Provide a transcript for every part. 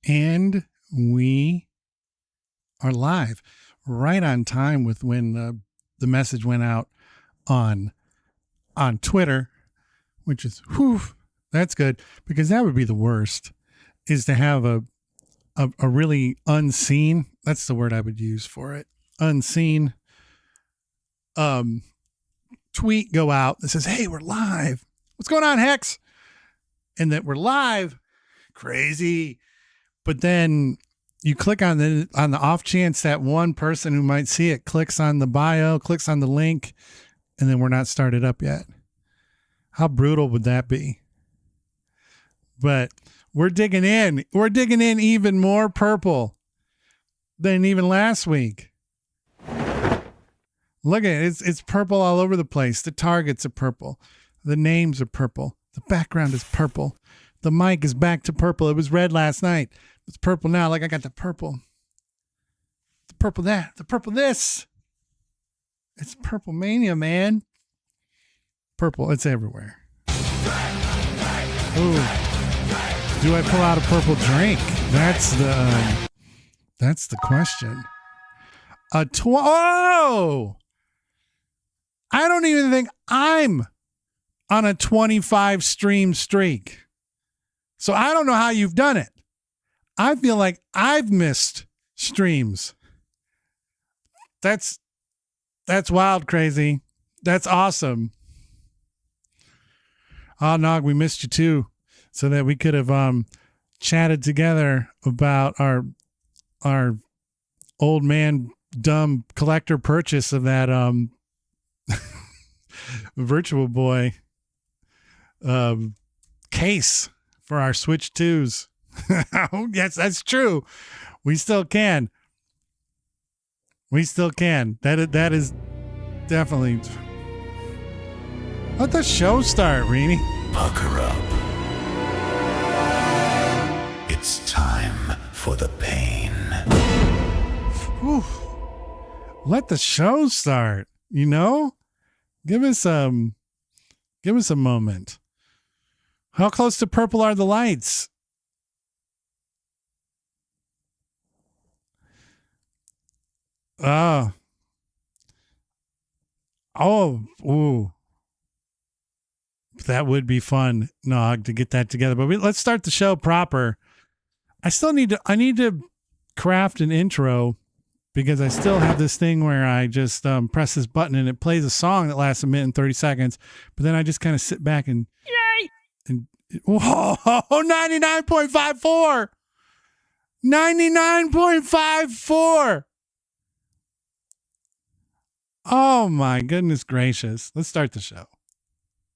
And we are live right on time with when the message went out on Twitter, which is, whew, that's good, because that would be the worst, is to have a really unseen, that's the word I would use for it, unseen tweet go out that says, hey, we're live. What's going on, Hex? And that we're live. Crazy. But then you click on the off chance that one person who might see it clicks on the bio, clicks on the link, and then we're not started up yet. How brutal would that be? But we're digging in. We're digging in even more purple than even last week. Look at it. It's purple all over the place. The targets are purple. The names are purple. The background is purple. The mic is back to purple. It was red last night. It's purple now. Like I got the purple. The purple that. The purple this. It's purple mania, man. Purple. It's everywhere. Ooh. Do I pull out a purple drink? That's the question. Oh! I don't even think I'm on a 25 stream streak. So I don't know how you've done it. I feel like I've missed streams. That's wild, crazy. That's awesome. Oh, Nog, we missed you too, so that we could have chatted together about our old man dumb collector purchase of that Virtual Boy case for our Switch 2s. Yes, that's true. We still can. That is definitely. Let the show start, Reenie. Pucker up. It's time for the pain. Whew. Let the show start. You know, give us a moment. How close to purple are the lights? Ooh. That would be fun, Nog, to get that together. But let's start the show proper. I need to craft an intro, because I still have this thing where I just press this button and it plays a song that lasts 1 minute and 30 seconds. But then I just kind of sit back and, yay! And whoa, 99.54. 99.54. Oh my goodness gracious. Let's start the show.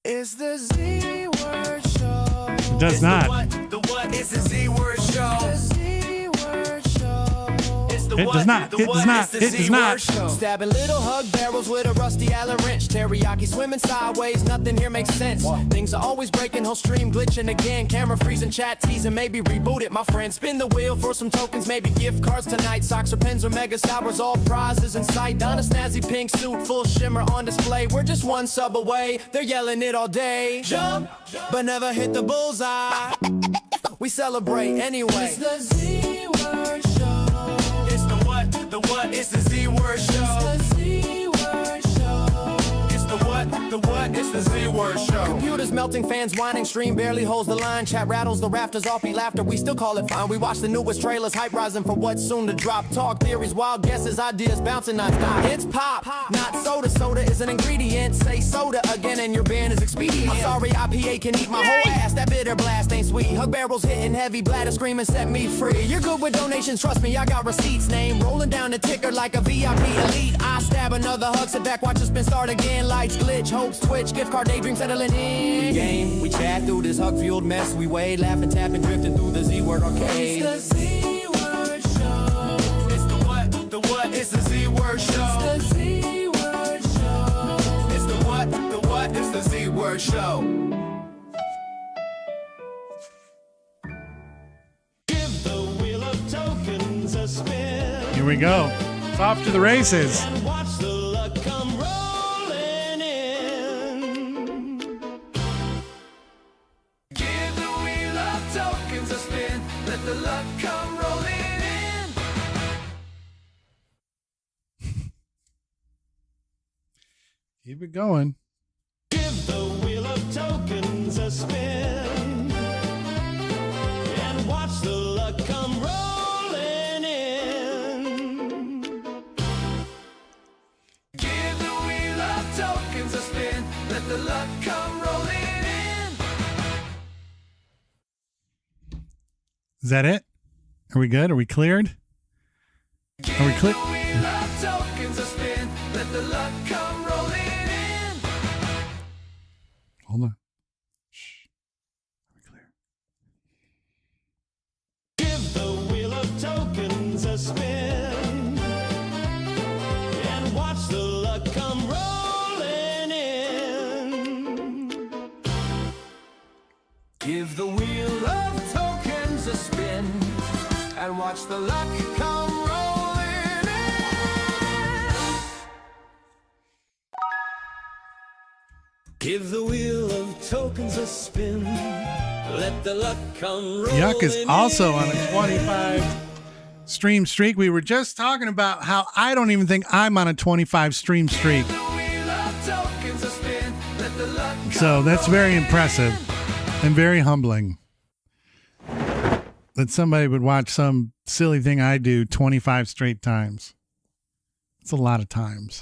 It's the Z Word Show. It does not. The what? It's the Z Word Show. The Z Word Show. It's the It what? does not. The It what? does not. It's the It does Z not. Word Show. Stabbing little hug barrels with a rusty Allen wrench. Teriyaki swimming sideways. Nothing here makes sense. Things are always breaking. Whole stream glitching again. Camera freezing. Chat teasing. Maybe reboot it. My friend, spin the wheel for some tokens. Maybe gift cards tonight. Socks or pens or mega sours. All prizes in sight. Don a snazzy pink suit. Full shimmer on display. We're just one sub away. They're yelling it all day. Jump, but never hit the bullseye. We celebrate anyway. It's the Z Word Show. It's the what? The what? It's the Z Word Show. It's the Z Word Show. It's the what? The what? It's the Z Word Show. Computers melting, fans whining, stream barely holds the line. Chat rattles the rafters off, be laughter. We still call it fine. We watch the newest trailers, hype rising for what's soon to drop. Talk theories, wild guesses, ideas bouncing non-stop. It's pop, not soda. Soda is an ingredient. Say soda again and your band is expedient. I'm sorry, IPA can eat my whole ass. That bitter blast ain't sweet. Hug barrels hitting heavy, bladder screaming, set me free. You're good with donations, trust me, I got receipts. Name rolling down the ticker like a VIP elite. I stab another hug, sit back, watch the spin start again. Lights glitch, hopes twitch, gift card daydream settling in. Game, we chat through this hug-fueled mess. We wade, laughing, tapping, drifting through the Z Word arcade. It's the Z Word Show. It's the what? The what? It's the Z Word Show. It's the Z Word Show. It's the what? The what? It's the Z Word Show. Give the wheel of tokens a spin. Here we go. It's off to the races. And watch the luck come rolling in. Give the wheel of tokens a spin. Let let the luck come rolling in. Keep it going. Give the wheel of tokens a spin and watch the luck come rolling in. Give the wheel of tokens a spin, let the luck come rolling in. Is that it? Are we good? Are we cleared? Are we clear? Give the wheel of tokens a spin, let the luck come rolling in. Hold on. Shh. Are we clear? Give the wheel of tokens a spin and watch the luck come rolling in. Give the wheel of tokens a spin and watch the luck come rolling in. Give the wheel of tokens a spin. Let the luck come rolling Yuck is also on in. a 25 stream streak. We were just talking about how I don't even think I'm on a 25 stream streak. The wheel of tokens a spin, let the luck come So that's very rolling impressive in. and very humbling that somebody would watch some silly thing I do 25 straight times. It's a lot of times.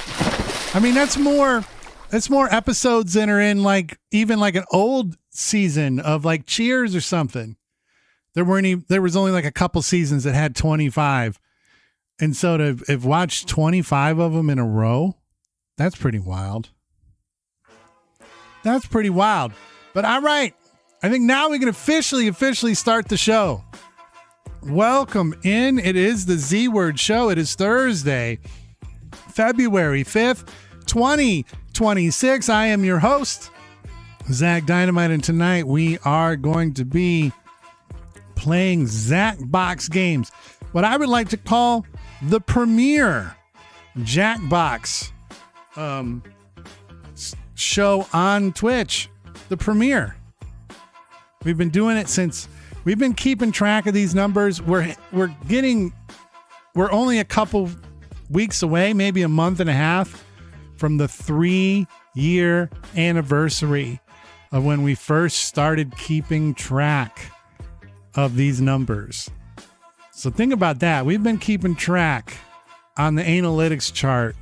I mean, that's more episodes than are in like even like an old season of like Cheers or something. There was only like a couple seasons that had 25. And so to have watched 25 of them in a row, that's pretty wild. That's pretty wild. But all right. I think now we can officially start the show. Welcome in. It is the Z Word Show. It is Thursday, February 5th, 2026. I am your host, Zach Dynamite, and tonight we are going to be playing Zacbox Games, what I would like to call the premier Jackbox show on Twitch. The premiere. We've been doing it since we've been keeping track of these numbers. We're only a couple weeks away, maybe a month and a half from the 3-year anniversary of when we first started keeping track of these numbers. So think about that. We've been keeping track on the analytics chart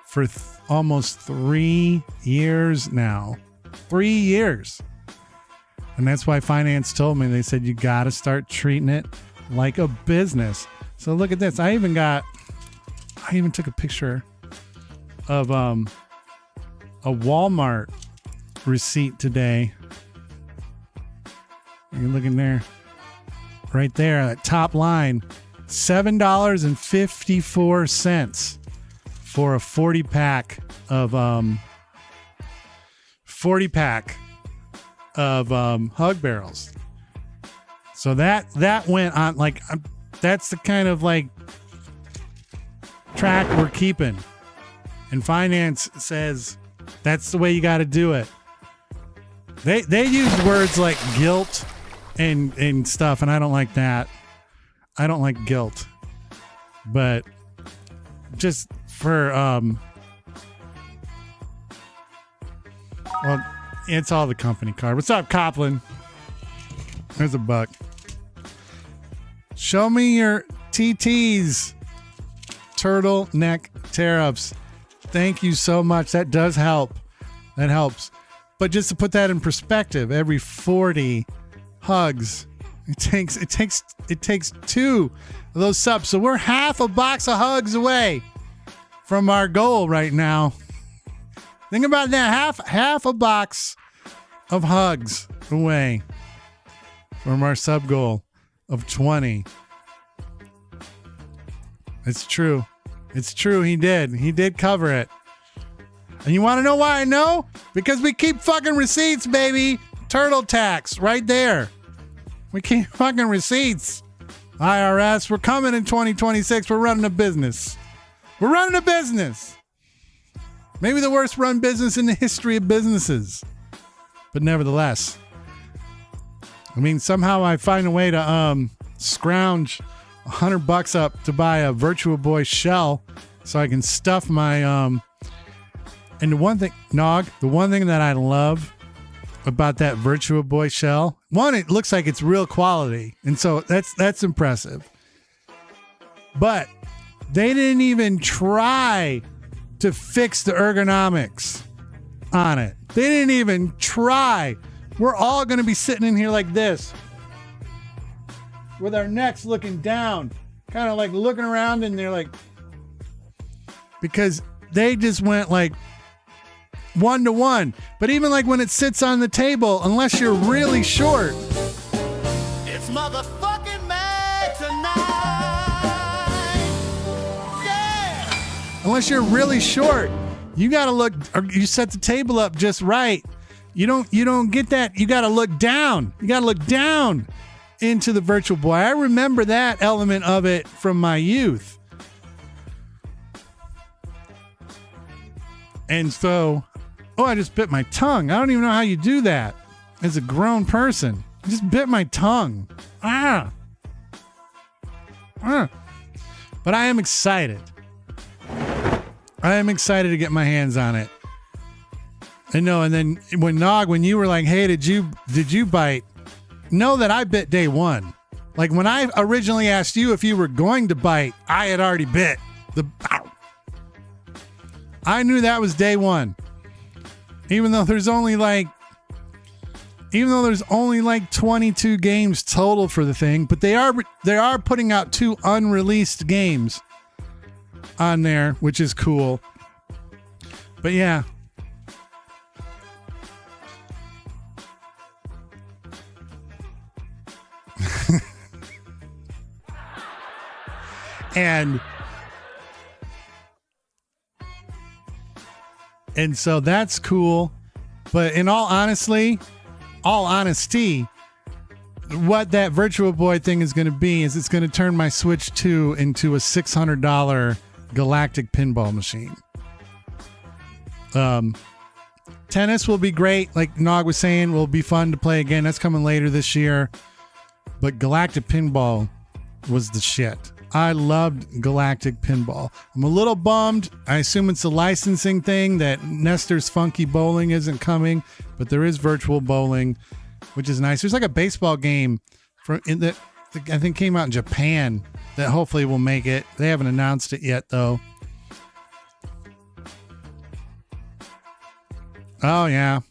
for almost 3 years now. 3 years. And that's why finance told me, they said, you got to start treating it like a business. So look at this. I even took a picture of a Walmart receipt today. You're looking there. Right there, that top line, $7.54 for a 40 pack of Hug Barrels. So that went on like that's the kind of like track we're keeping. And finance says that's the way you got to do it. They use words like guilt and stuff, and I don't like that. I don't like guilt. But just for well, it's all the company card. What's up, Copland? There's a buck. Show me your TTs. Turtleneck tariffs. Thank you so much. That does help. That helps. But just to put that in perspective, every 40 hugs, it takes 2 of those subs. So we're half a box of hugs away from our goal right now. Think about that. Half a box of hugs away from our sub goal of 20. It's true. It's true. He did cover it. And you want to know why I know? Because we keep fucking receipts, baby. Turtle tax right there. We keep fucking receipts. IRS, we're coming in 2026. We're running a business. We're running a business. Maybe the worst run business in the history of businesses. But nevertheless, I mean, somehow I find a way to scrounge $100 up to buy a Virtual Boy shell so I can stuff my and the one thing, Nog, the one thing that I love about that Virtual Boy shell, one, it looks like it's real quality, and so that's impressive. But they didn't even try to fix the ergonomics on it. They didn't even try. We're all going to be sitting in here like this with our necks looking down, kind of like looking around, and they're like, because they just went like 1-to-1. But even like when it sits on the table, unless you're really short, It's motherfucking mad tonight. Yeah. unless you're really short, you got to look, or you set the table up just right. You don't get that. You got to look down. You got to look down into the Virtual Boy. I remember that element of it from my youth. And so, I just bit my tongue. I don't even know how you do that as a grown person. I just bit my tongue. But I am excited. I am excited to get my hands on it. And then when you were like, hey, did you bite? Know that I bit day one. Like when I originally asked you if you were going to bite, I had already bit. I knew that was day one. Even though there's only like 22 games total for the thing, but they are putting out 2 unreleased games on there, which is cool. But yeah. And so that's cool. But in all honesty, what that Virtual Boy thing is going to be is it's going to turn my Switch 2 into a $600 galactic pinball machine. Tennis will be great. Like Nog was saying, will be fun to play again. That's coming later this year. But galactic pinball was the shit. I loved galactic pinball. I'm a little bummed. I assume it's a licensing thing that Nestor's Funky Bowling isn't coming, but there is virtual bowling, which is nice. There's like a baseball game that I think came out in Japan that hopefully will make it. They haven't announced it yet though. Oh yeah.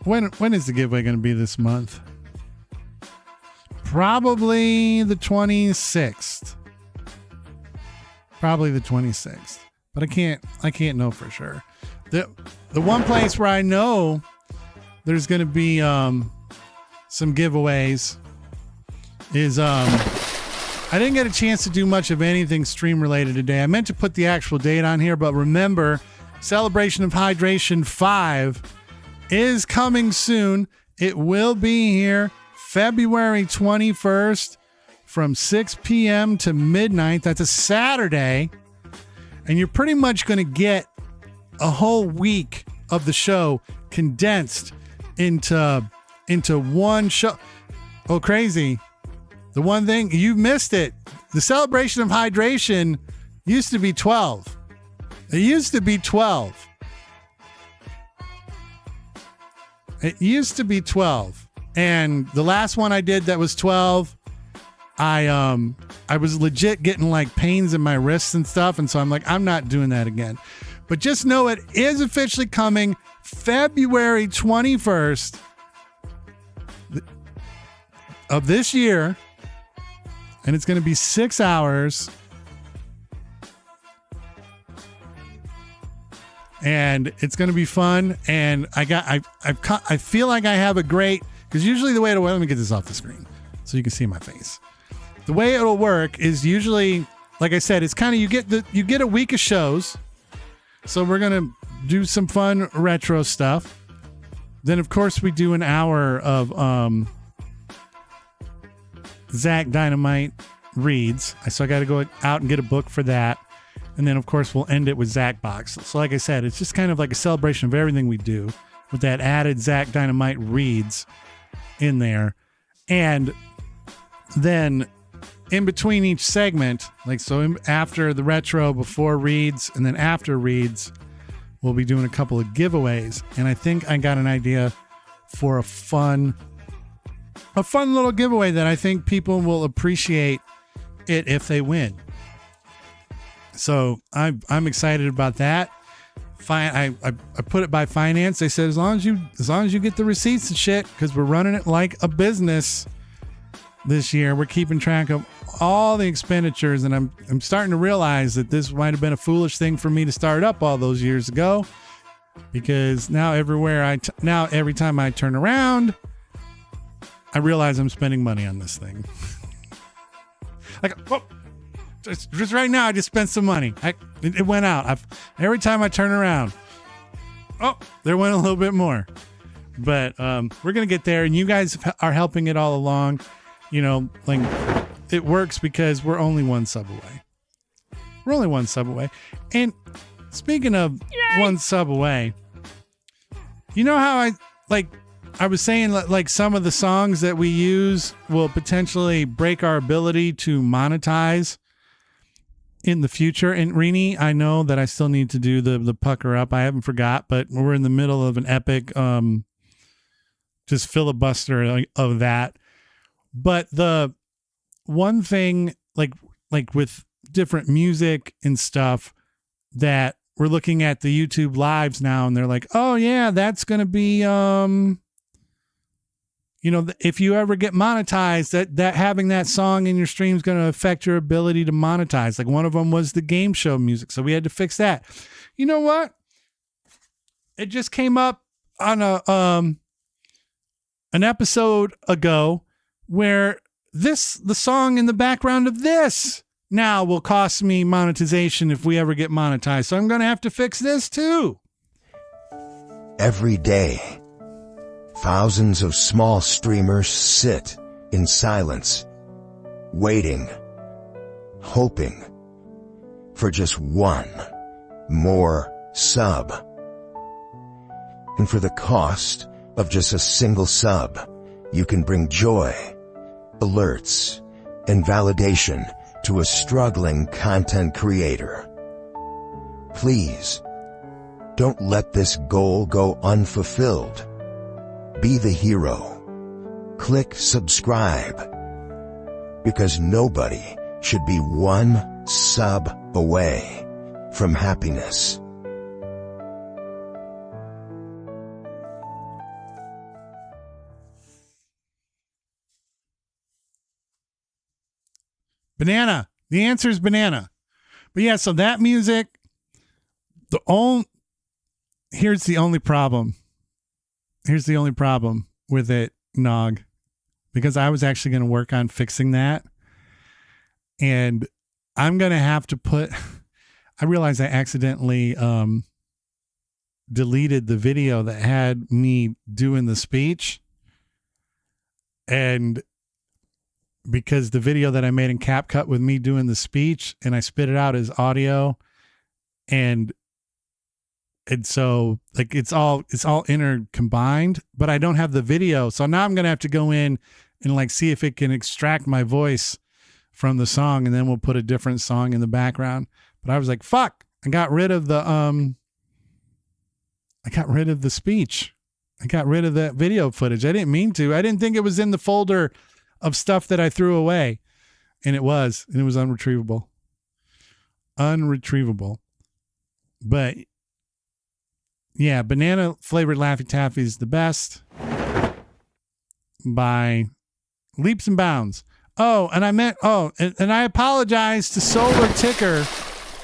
When is the giveaway going to be this month? Probably the 26th. Probably the 26th. But I can't know for sure. The one place where I know there's going to be some giveaways is I didn't get a chance to do much of anything stream related today. I meant to put the actual date on here, but remember, Celebration of Hydration 5 is coming soon. It will be here February 21st from 6 p.m. to midnight. That's a Saturday. And you're pretty much going to get a whole week of the show condensed into one show. Oh, crazy. The one thing, you missed it. The Celebration of Hydration used to be 12. It used to be 12. It used to be 12. And the last one I did that was 12, I was legit getting like pains in my wrists and stuff. And so I'm like, I'm not doing that again. But just know it is officially coming February 21st of this year. And it's going to be 6 hours. And it's going to be fun. And I feel like I have a great, because usually the way it'll work, let me get this off the screen so you can see my face. The way it'll work is usually, like I said, it's kind of, you get a week of shows. So we're going to do some fun retro stuff. Then of course we do an hour of Zach Dynamite reads. So I got to go out and get a book for that. And then, of course, we'll end it with Zacbox. So like I said, it's just kind of like a celebration of everything we do. with that added Zach Dynamite reads in there. And then in between each segment, like so after the retro, before reads, and then after reads, we'll be doing a couple of giveaways. And I think I got an idea for a fun little giveaway that I think people will appreciate it if they win. So I'm excited about that. I put it by finance. They said as long as you get the receipts and shit, because we're running it like a business this year. We're keeping track of all the expenditures, and I'm starting to realize that this might have been a foolish thing for me to start up all those years ago, because now every time I turn around, I realize I'm spending money on this thing. Like, oh, just right now, I just spent some money. It went out. Every time I turn around, oh, there went a little bit more. But we're going to get there, and you guys are helping it all along. You know, like, it works because we're only one sub away. We're only one sub away. And speaking of one sub away, you know how I was saying, like, some of the songs that we use will potentially break our ability to monetize in the future. And Rini, I know that I still need to do the pucker up. I haven't forgot, but we're in the middle of an epic just filibuster of that. But the one thing, like with different music and stuff, that we're looking at the YouTube lives now, and they're like, oh yeah, that's going to be, you know, if you ever get monetized, that having that song in your stream is going to affect your ability to monetize. Like, one of them was the game show music, so we had to fix that. You know what? It just came up on an episode ago where the song in the background of this now will cost me monetization if we ever get monetized. So I'm going to have to fix this too. Every day, thousands of small streamers sit in silence, waiting, hoping for just one more sub. And for the cost of just a single sub, you can bring joy, alerts, and validation to a struggling content creator. Please, don't let this goal go unfulfilled. Be the hero. Click subscribe, because nobody should be one sub away from happiness. Banana. The answer is banana. But yeah, so that music, here's the only problem. Here's the only problem with it, Nog, because I was actually going to work on fixing that. And I'm going to have to I realized I accidentally deleted the video that had me doing the speech. And because the video that I made in CapCut with me doing the speech, and I spit it out as audio, and so like it's all intercombined, but I don't have the video. So now I'm going to have to go in and like see if it can extract my voice from the song, and then we'll put a different song in the background. But I was like, fuck, I got rid of the speech. I got rid of that video footage. I didn't mean to. I didn't think it was in the folder of stuff that I threw away, and it was unretrievable. But yeah, banana flavored Laffy Taffy is the best by leaps and bounds. Oh, and I apologize to Solar Ticker.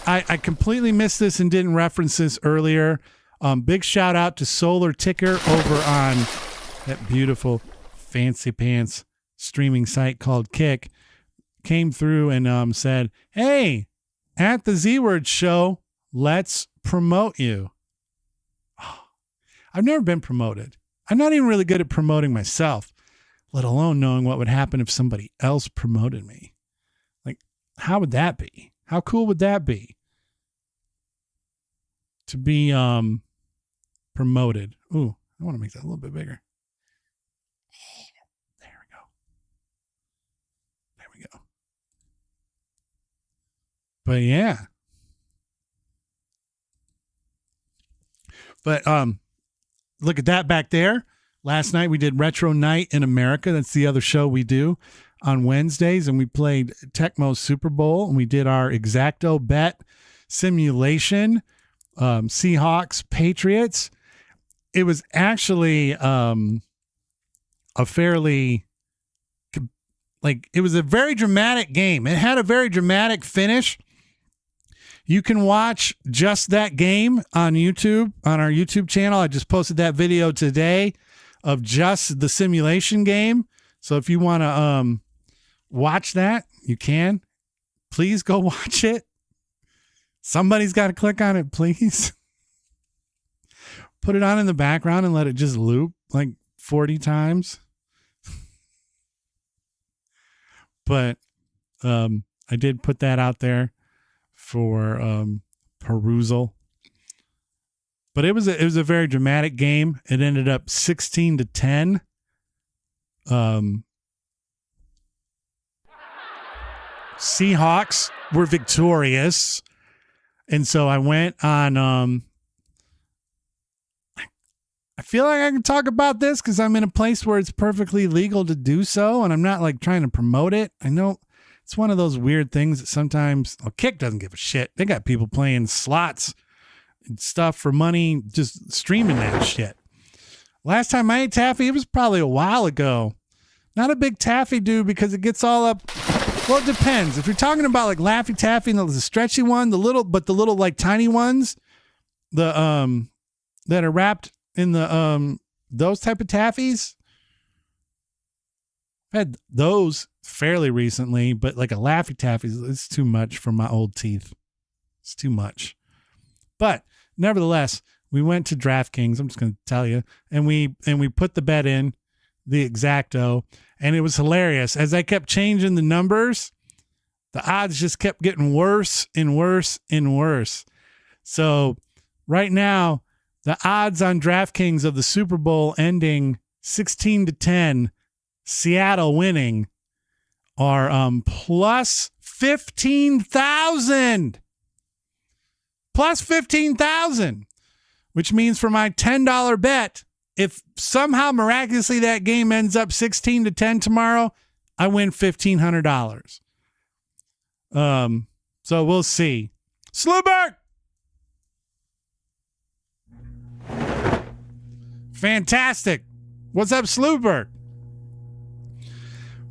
I completely missed this and didn't reference this earlier. Big shout out to Solar Ticker over on that beautiful fancy pants streaming site called Kick. Came through and said, hey, at the Z-Word show, let's promote you. Oh, I've never been promoted. I'm not even really good at promoting myself, let alone knowing what would happen if somebody else promoted me. Like, how would that be? How cool would that be? To be promoted. Ooh, I want to make that a little bit bigger. There we go. There we go. But yeah. But look at that back there. Last night we did Retro Night in America. That's the other show we do on Wednesdays. And we played Tecmo Super Bowl. And we did our Exacto bet simulation. Seahawks, Patriots. It was actually a fairly, it was a very dramatic game. It had a very dramatic finish. You can watch just that game on YouTube, on our YouTube channel. I just posted that video today of just the simulation game. So if you want to watch that, you can. Please go watch it. Somebody's got to click on it, please. Put it on in the background and let it just loop like 40 times. But I did put that out there for perusal. But it was a very dramatic game. It ended up 16-10. Seahawks were victorious. And so I went on I feel like I can talk about this because I'm in a place where it's perfectly legal to do so, and I'm not like trying to promote it. I know it's one of those weird things that sometimes Kick doesn't give a shit. They got people playing slots and stuff for money, just streaming that shit. Last time I ate taffy, it was probably a while ago. Not a big taffy dude because it gets all up. Well, it depends. If you're talking about like Laffy Taffy and the stretchy one, the little like tiny ones, the that are wrapped in the those type of taffies. I had those fairly recently, but like a Laffy Taffy, it's too much for my old teeth. It's too much. But nevertheless, we went to DraftKings. I'm just going to tell you, and we put the bet in, the Exacto, and it was hilarious. As I kept changing the numbers, the odds just kept getting worse and worse and worse. So right now, the odds on DraftKings of the Super Bowl ending 16-10, Seattle winning, are plus 15,000. Plus 15,000, which means for my $10 bet, if somehow miraculously that game ends up 16-10 tomorrow, I win $1,500. So we'll see. Slewberg! Fantastic. What's up, Slewberg?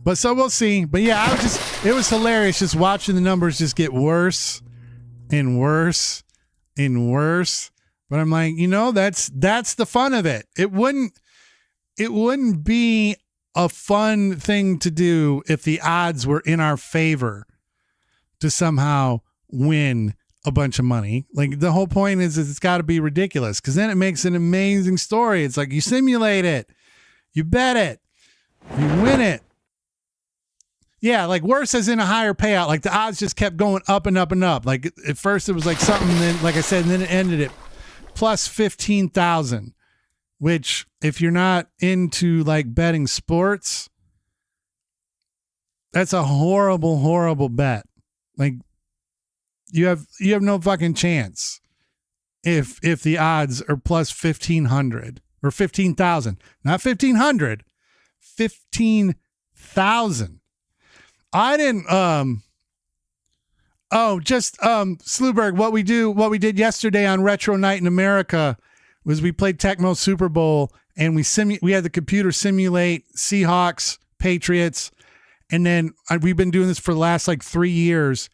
But so we'll see. But yeah, it was hilarious just watching the numbers just get worse and worse and worse. But I'm like, that's the fun of it. It wouldn't be a fun thing to do if the odds were in our favor to somehow win a bunch of money. Like the whole point is it's got to be ridiculous because then it makes an amazing story. It's like you simulate it, you bet it, you win it. Yeah, like worse as in a higher payout. Like the odds just kept going up and up and up. Like at first it was like something, then like I said, and then it ended at plus 15,000, which if you're not into like betting sports, that's a horrible, horrible bet. Like you have no fucking chance if the odds are plus 1,500 or 15,000, not 1,500, 15,000. I didn't, Slewberg, what we did yesterday on Retro Night in America was we played Tecmo Super Bowl and we had the computer simulate Seahawks, Patriots. And then we've been doing this for the last like 3 years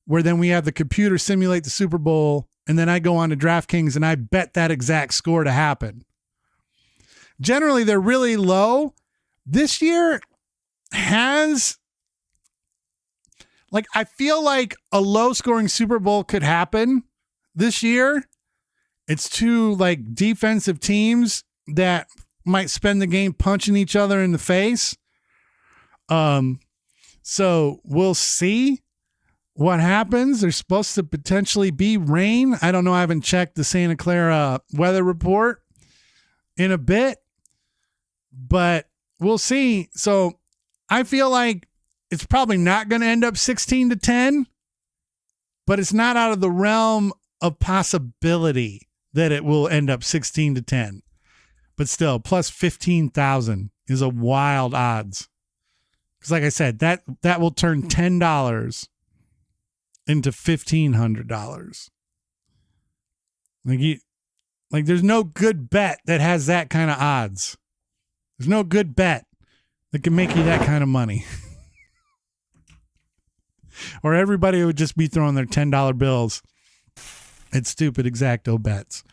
where then we have the computer simulate the Super Bowl. And then I go on to DraftKings and I bet that exact score to happen. Generally, they're really low. This year has, like, I feel like a low scoring Super Bowl could happen this year. It's two like defensive teams that might spend the game punching each other in the face. So we'll see what happens. There's supposed to potentially be rain. I don't know. I haven't checked the Santa Clara weather report in a bit, but we'll see. So I feel like it's probably not going to end up 16-10, but it's not out of the realm of possibility that it will end up 16-10. But still, plus 15,000 is a wild odds. Because like I said, that will turn $10 into $1,500. Like there's no good bet that has that kind of odds. There's no good bet that can make you that kind of money. Or everybody would just be throwing their $10 bills at stupid Exacto bets.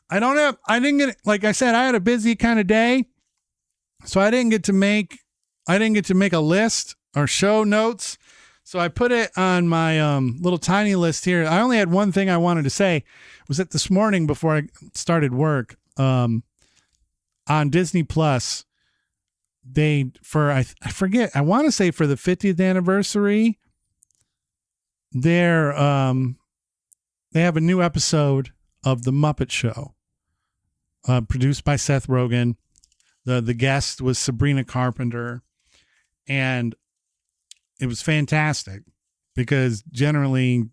I didn't get, like I said, I had a busy kind of day. So I didn't get to make a list or show notes. So I put it on my little tiny list here. I only had one thing I wanted to say. Was that this morning before I started work on Disney Plus, I forget, I want to say for the 50th anniversary, they have a new episode of The Muppet Show, produced by Seth Rogen. The guest was Sabrina Carpenter, and it was fantastic because generally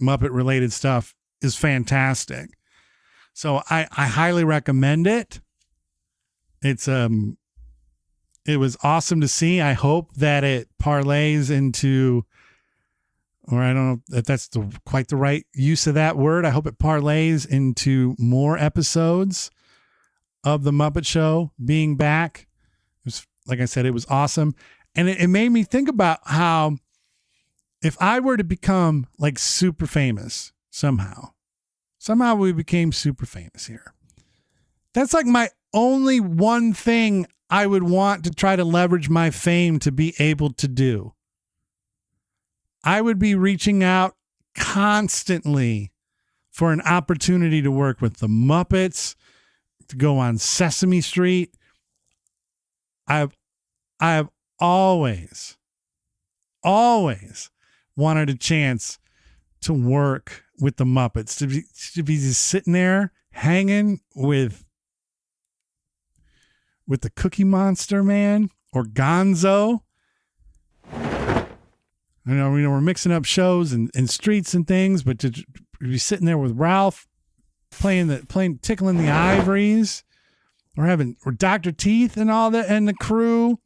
Muppet related stuff is fantastic. So I highly recommend it. It was awesome to see. I hope that it parlays into, or I don't know if that's quite the right use of that word. I hope it parlays into more episodes of The Muppet Show being back. It was, like I said, it was awesome. And it made me think about how if I were to become like super famous somehow we became super famous here. That's like my only one thing I would want to try to leverage my fame to be able to do. I would be reaching out constantly for an opportunity to work with the Muppets, to go on Sesame Street. I've always wanted a chance to work with the Muppets, to be just sitting there hanging with the Cookie Monster man or Gonzo. I know, we're mixing up shows and streets and things, but to be sitting there with Ralph playing tickling the ivories, or Dr. Teeth and all that and the crew,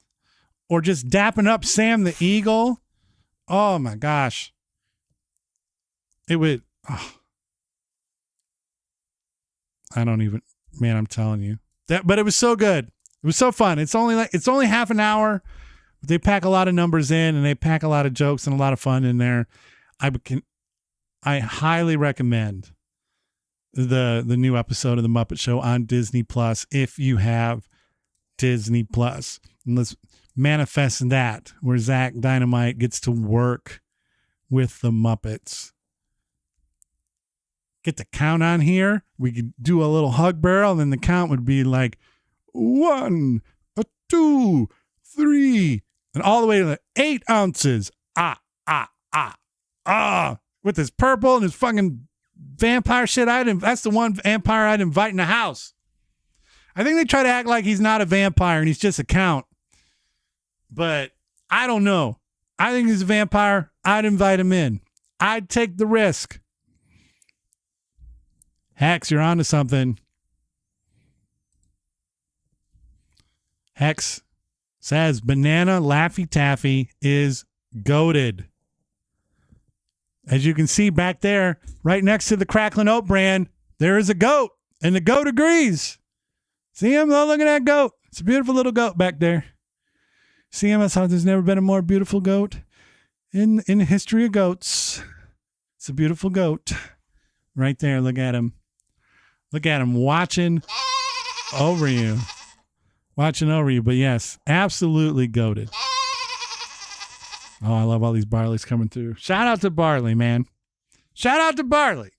or just dapping up Sam the Eagle. Oh my gosh. It would, I don't even, man, I'm telling you but it was so good. It was so fun. It's only half an hour. They pack a lot of numbers in, and they pack a lot of jokes and a lot of fun in there. I highly recommend the new episode of The Muppet Show on Disney Plus if you have Disney Plus. And let's manifest that, where Zach Dynamite gets to work with the Muppets. Get the count on here. We could do a little hug barrel, and then the count would be like 1, 2, 3, and all the way to the 8 ounces. With his purple and his fucking vampire shit. That's the one vampire I'd invite in the house. I think they try to act like he's not a vampire and he's just a count. But I don't know. I think he's a vampire. I'd invite him in. I'd take the risk. Hex, you're onto something. Hex says Banana Laffy Taffy is goated. As you can see back there, right next to the Cracklin' Oat brand, there is a goat, and the goat agrees. See him? Oh, look at that goat. It's a beautiful little goat back there. See him? I thought there's never been a more beautiful goat in the history of goats. It's a beautiful goat. Right there. Look at him. Look at him watching over you. Watching over you. But yes, absolutely goated. Oh, I love all these Barleys coming through. Shout out to Barley, man. Shout out to Barley.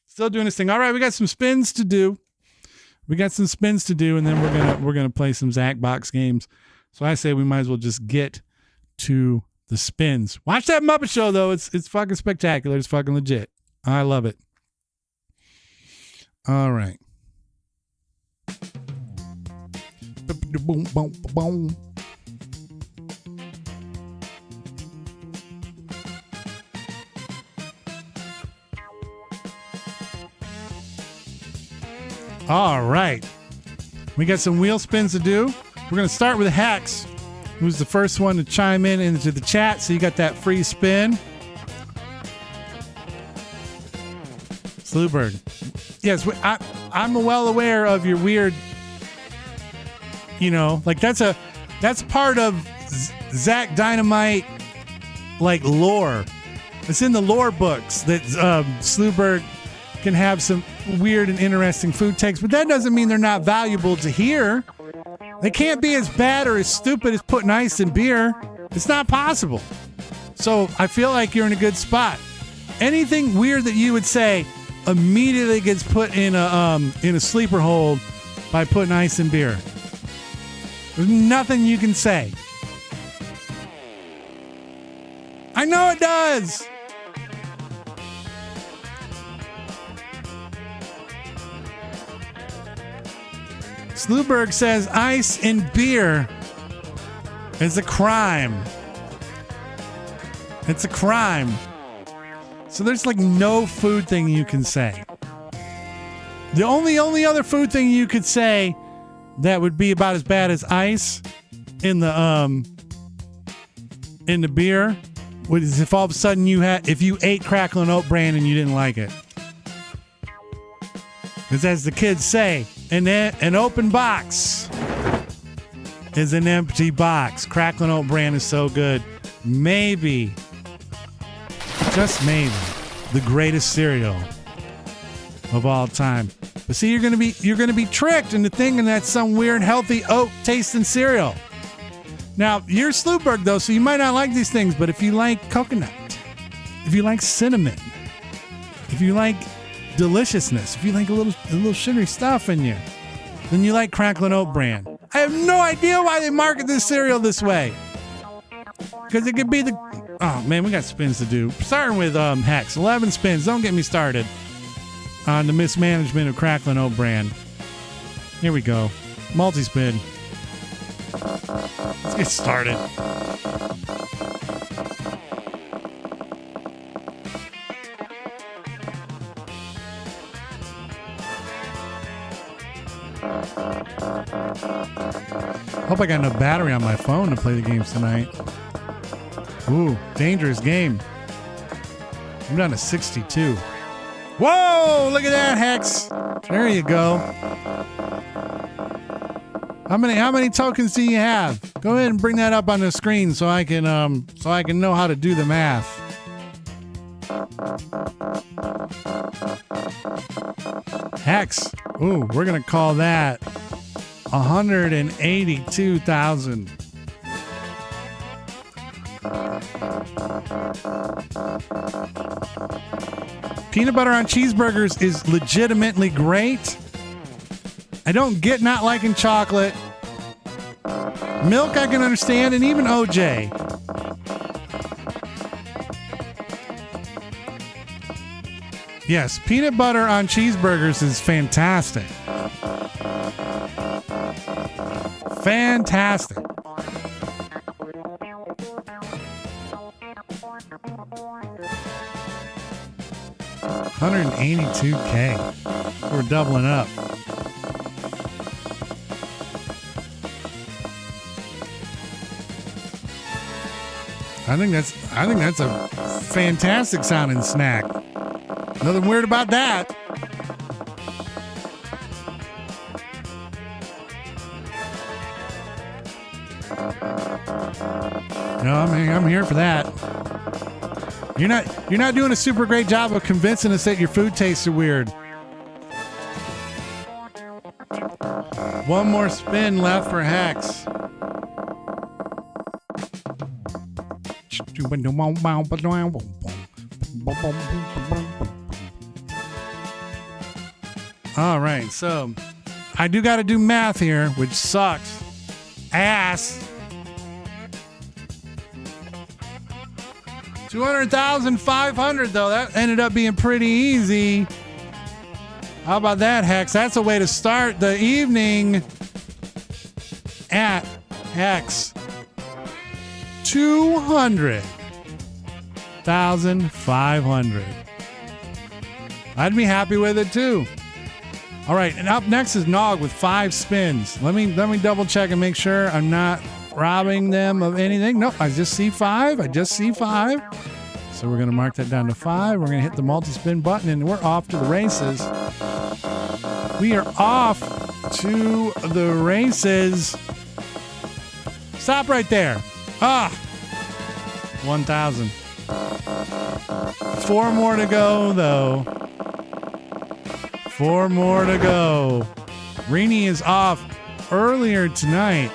Still doing this thing. All right, we got some spins to do. And then we're gonna play some Zacbox games. So I say we might as well just get to the spins. Watch that Muppet Show though. It's fucking spectacular. It's fucking legit. I love it. All right. Boom, boom, boom. All right. We got some wheel spins to do. We're going to start with Hex, who's the first one to chime in into the chat. So you got that free spin. Slewberg. Yes, I'm well aware of your weird, like that's part of Zach Dynamite, like lore. It's in the lore books that Slewberg can have some weird and interesting food takes, but that doesn't mean they're not valuable to hear. They can't be as bad or as stupid as putting ice in beer. It's not possible. So I feel like you're in a good spot. Anything weird that you would say immediately gets put in a sleeper hold by putting ice in beer. There's nothing you can say. I know it does. Slewberg says ice in beer is a crime. It's a crime. So there's like no food thing you can say. The only other food thing you could say that would be about as bad as ice in the beer was if all of a sudden if you ate crackling oat bran and you didn't like it. Because as the kids say, an open box is an empty box. Crackling oat bran is so good. Maybe, just maybe, the greatest cereal of all time. But see, you're gonna be tricked into thinking that's some weird healthy oat tasting cereal. Now, you're Slewberg though, so you might not like these things, but if you like coconut, if you like cinnamon, if you like deliciousness, if you like a little sugary stuff in you, then you like crackling oat bran. I have no idea why they market this cereal this way. Because it could be oh man, we got spins to do. Starting with Hex, 11 spins. Don't get me started on the mismanagement of crackling oat bran. Here we go. Multi-spin. Let's get started. Hope I got enough battery on my phone to play the games tonight. Ooh, dangerous game. I'm down to 62. Whoa, look at that, Hex. There you go. How many tokens do you have? Go ahead and bring that up on the screen so I can know how to do the math. Hex. Ooh, we're gonna call that 182,000. Peanut butter on cheeseburgers is legitimately great. I don't get not liking chocolate. Milk I can understand, and even OJ. Yes, peanut butter on cheeseburgers is fantastic. Fantastic. $182K. We're doubling up. I think that's a fantastic sounding snack. Nothing weird about that. No, I'm here for that. You're not doing a super great job of convincing us that your food tastes are weird. One more spin left for Hex. All right, so I do got to do math here, which sucks. Ass. 200,500 though. That ended up being pretty easy. How about that, Hex? That's a way to start the evening at Hex. 200,500. I'd be happy with it too. All right, and up next is Nog with 5 spins. Let me double check and make sure I'm not robbing them of anything. Nope, I just see 5. So we're gonna mark that down to 5. We're gonna hit the multi-spin button and we're off to the races. We are off to the races. Stop right there. 1,000. 4 more to go, though. 4 more to go. Rini is off earlier tonight.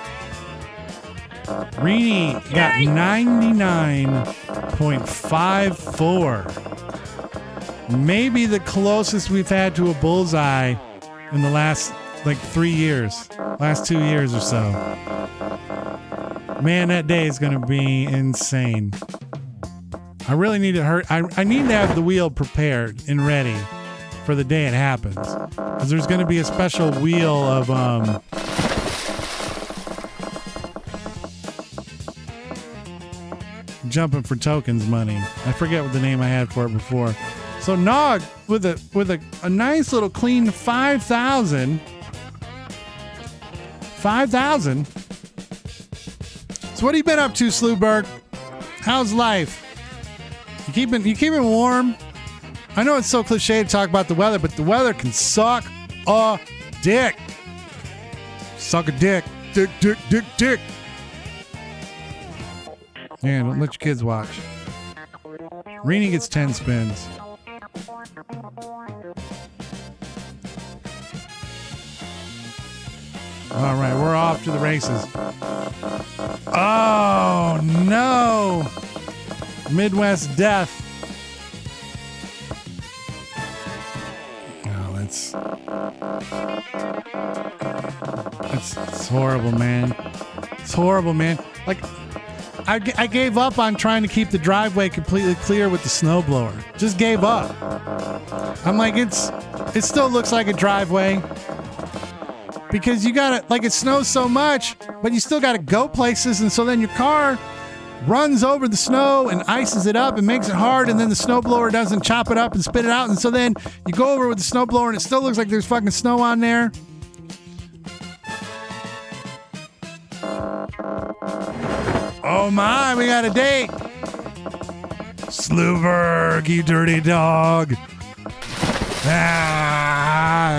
Rini got 99.54. Maybe the closest we've had to a bullseye in the last, 3 years. Last 2 years or so. Man, that day is going to be insane. I really need to I need to have the wheel prepared and ready for the day it happens. Because there's going to be a special wheel of jumping for tokens money. I forget what the name I had for it before. So Nog with a nice little clean 5,000. 5,000. So what have you been up to, Slewberg? How's life? You keeping warm? I know it's so cliche to talk about the weather, but the weather can suck a dick. Suck a dick. Dick, dick, dick, dick. Yeah, don't let your kids watch. Rini gets 10 spins. All right, we're off to the races. Oh, no. Midwest Death. Oh, it's horrible, man. It's horrible, man. Like, I gave up on trying to keep the driveway completely clear with the snowblower. Just gave up. I'm like, it still looks like a driveway. Because you gotta, it snows so much, but you still gotta go places, and so then your car runs over the snow and ices it up and makes it hard, and then the snowblower doesn't chop it up and spit it out, and so then you go over with the snowblower and it still looks like there's fucking snow on there. Oh my, we got a date. Slewberg, you dirty dog.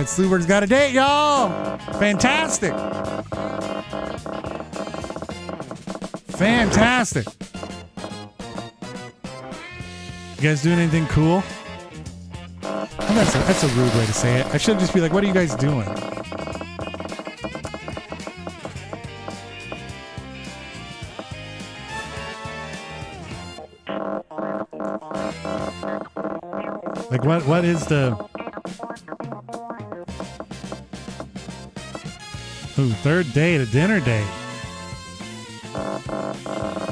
Slewberg's got a date, y'all. Fantastic. Fantastic. You guys doing anything cool? Oh, that's a rude way to say it. I should just be like, what are you guys doing? Like, what is the... Ooh, third date, a dinner date.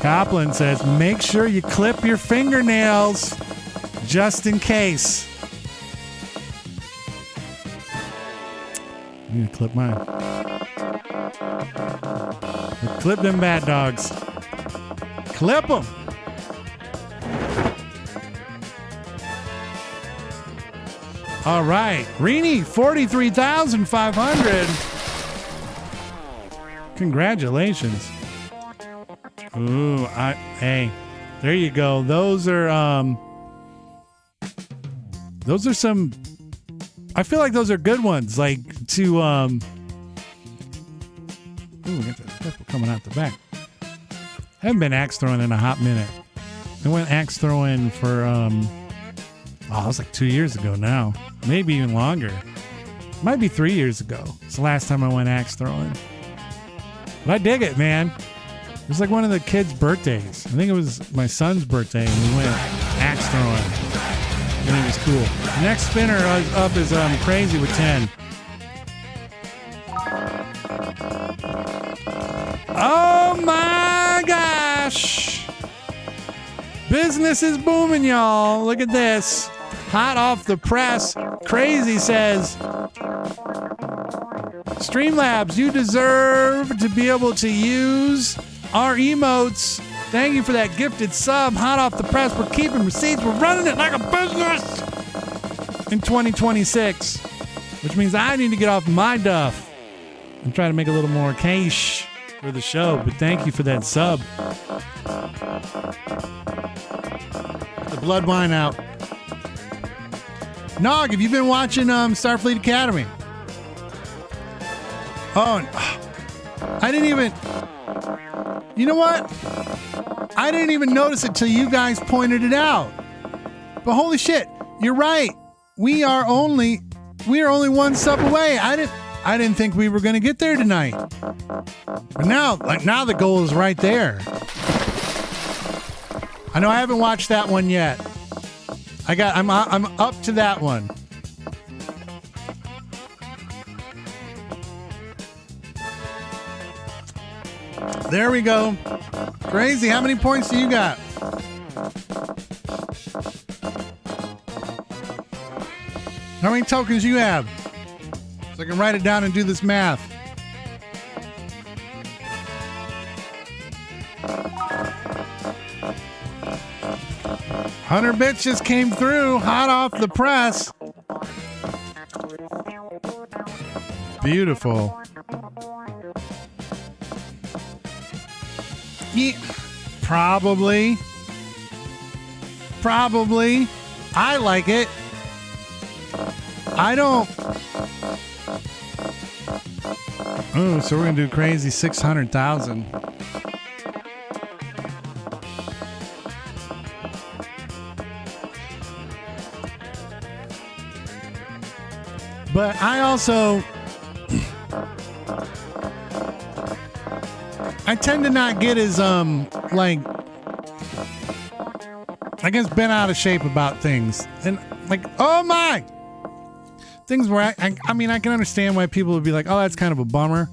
Copland says, make sure you clip your fingernails just in case. I need to clip mine. Clip them bad dogs. Clip them. All right. Rini, 43,500. Congratulations. Ooh, hey, there you go. Those are some, I feel like those are good ones. Like to, ooh, we got that pepper coming out the back. Haven't been axe throwing in a hot minute. I went axe throwing for, it was like 2 years ago now. Maybe even longer. Might be 3 years ago. It's the last time I went axe throwing. But I dig it, man. It was like one of the kids' birthdays. I think it was my son's birthday, and we went axe throwing. And it was cool. The next spinner up is Crazy with 10. Oh my gosh! Business is booming, y'all. Look at this. Hot off the press. Crazy says, Streamlabs, you deserve to be able to use our emotes. Thank you for that gifted sub. Hot off the press. We're keeping receipts. We're running it like a business in 2026, which means I need to get off my duff and try to make a little more cash for the show. But thank you for that sub. The blood wine out. Nog, have you been watching Starfleet Academy? Oh, I didn't even... You know what? I didn't even notice it till you guys pointed it out. But holy shit, you're right. We are only one sub away. I didn't think we were going to get there tonight. But now the goal is right there. I know I haven't watched that one yet. I'm up to that one. There we go. Crazy. How many points do you got? How many tokens you have? So I can write it down and do this math. $100 bits just came through, hot off the press. Beautiful. Yeah, probably. I like it. I don't. Oh, so we're gonna do crazy 600,000. But I also, I tend to not get as like, I guess, bent out of shape about things, and like, oh my. Things where I mean, I can understand why people would be like, oh, that's kind of a bummer.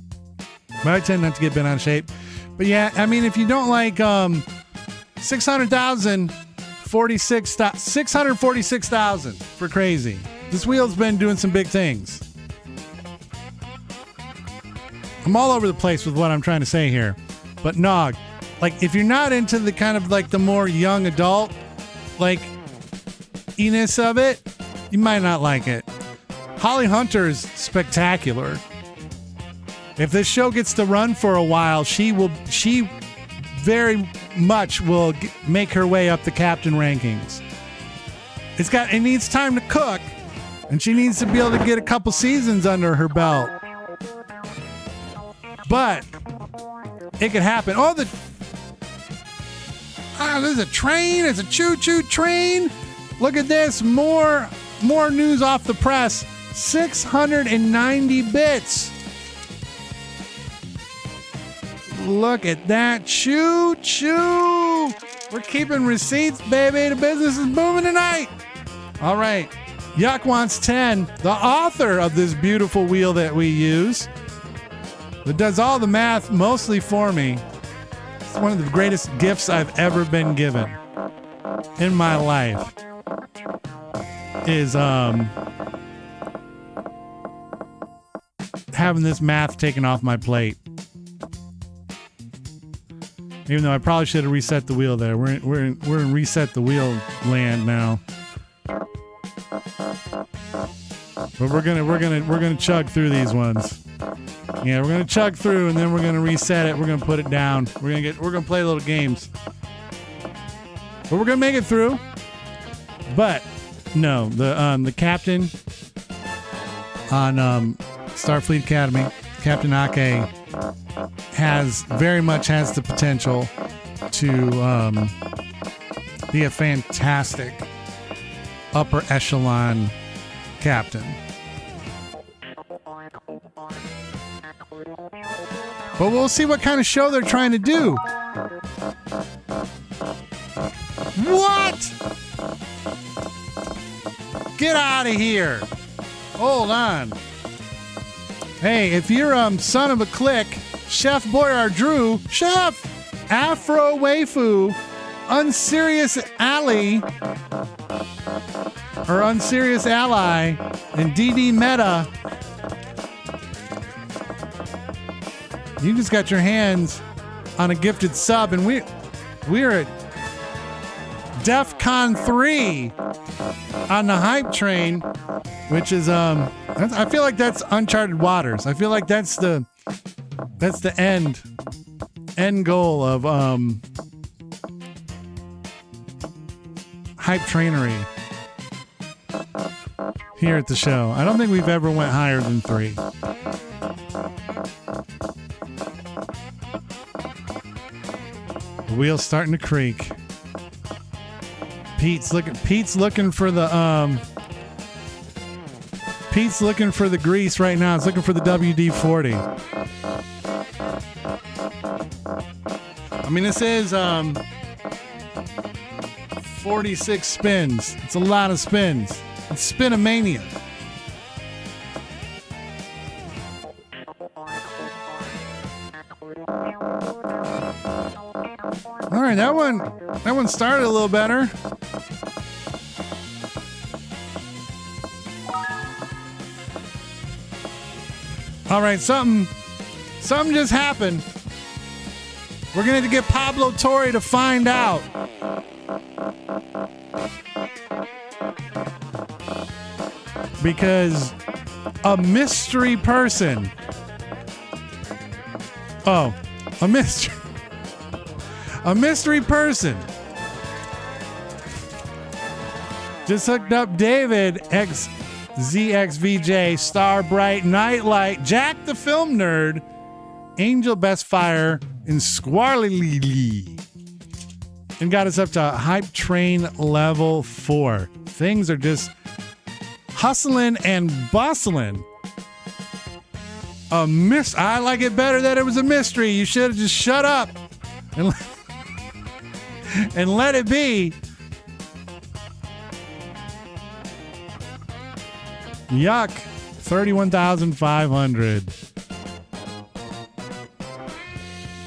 But I tend not to get bent out of shape. But yeah, I mean, if you don't like 646,000 for crazy. This wheel's been doing some big things. I'm all over the place with what I'm trying to say here. But Nog, like, if you're not into the kind of like the more young adult, like, eness of it, you might not like it. Holly Hunter's spectacular. If this show gets to run for a while, she very much will make her way up the captain rankings. It needs time to cook, and she needs to be able to get a couple seasons under her belt. But it could happen. Oh, there's a train. It's a choo-choo train. Look at this. More news off the press. 690 bits. Look at that. Choo choo. We're keeping receipts, baby. The business is booming tonight. All right. Yuck Wants 10, the author of this beautiful wheel that we use, that does all the math mostly for me. It's one of the greatest gifts I've ever been given in my life. Is having this math taken off my plate. Even though I probably should have reset the wheel there. We're in reset the wheel land now. But we're gonna chug through these ones. Yeah, we're gonna chug through and then we're gonna reset it. We're gonna put it down. We're gonna play little games. But we're gonna make it through. But no, the captain on Starfleet Academy, Captain Ake, very much has the potential to be a fantastic upper echelon captain. But we'll see what kind of show they're trying to do. What? Get out of here. Hold on. Hey, if you're son of a click, Chef Boyar Drew, Chef Afro Waifu, Unserious Alley, our unserious ally in DD Meta. You just got your hands on a gifted sub, and we're at DEFCON 3 on the hype train, which is I feel like that's uncharted waters. I feel like that's the end goal of hype trainery here at the show. I don't think we've ever went higher than 3. The wheel's starting to creak. Pete's looking for the grease right now. He's looking for the WD-40. I mean, this is 46 spins. It's a lot of spins. It's Spinomania. All right, that one started a little better. All right, something just happened. We're going to have to get Pablo Torre to find out. Because a mystery person. Oh, a mystery person just hooked up David X ZXVJ, Star Bright, Nightlight, Jack the Film Nerd, Angel Best Fire, and Squarly, and got us up to Hype Train level 4. Things are just hustling and bustling. I like it better that it was a mystery. You should have just shut up and let it be. Yuck. 31,500.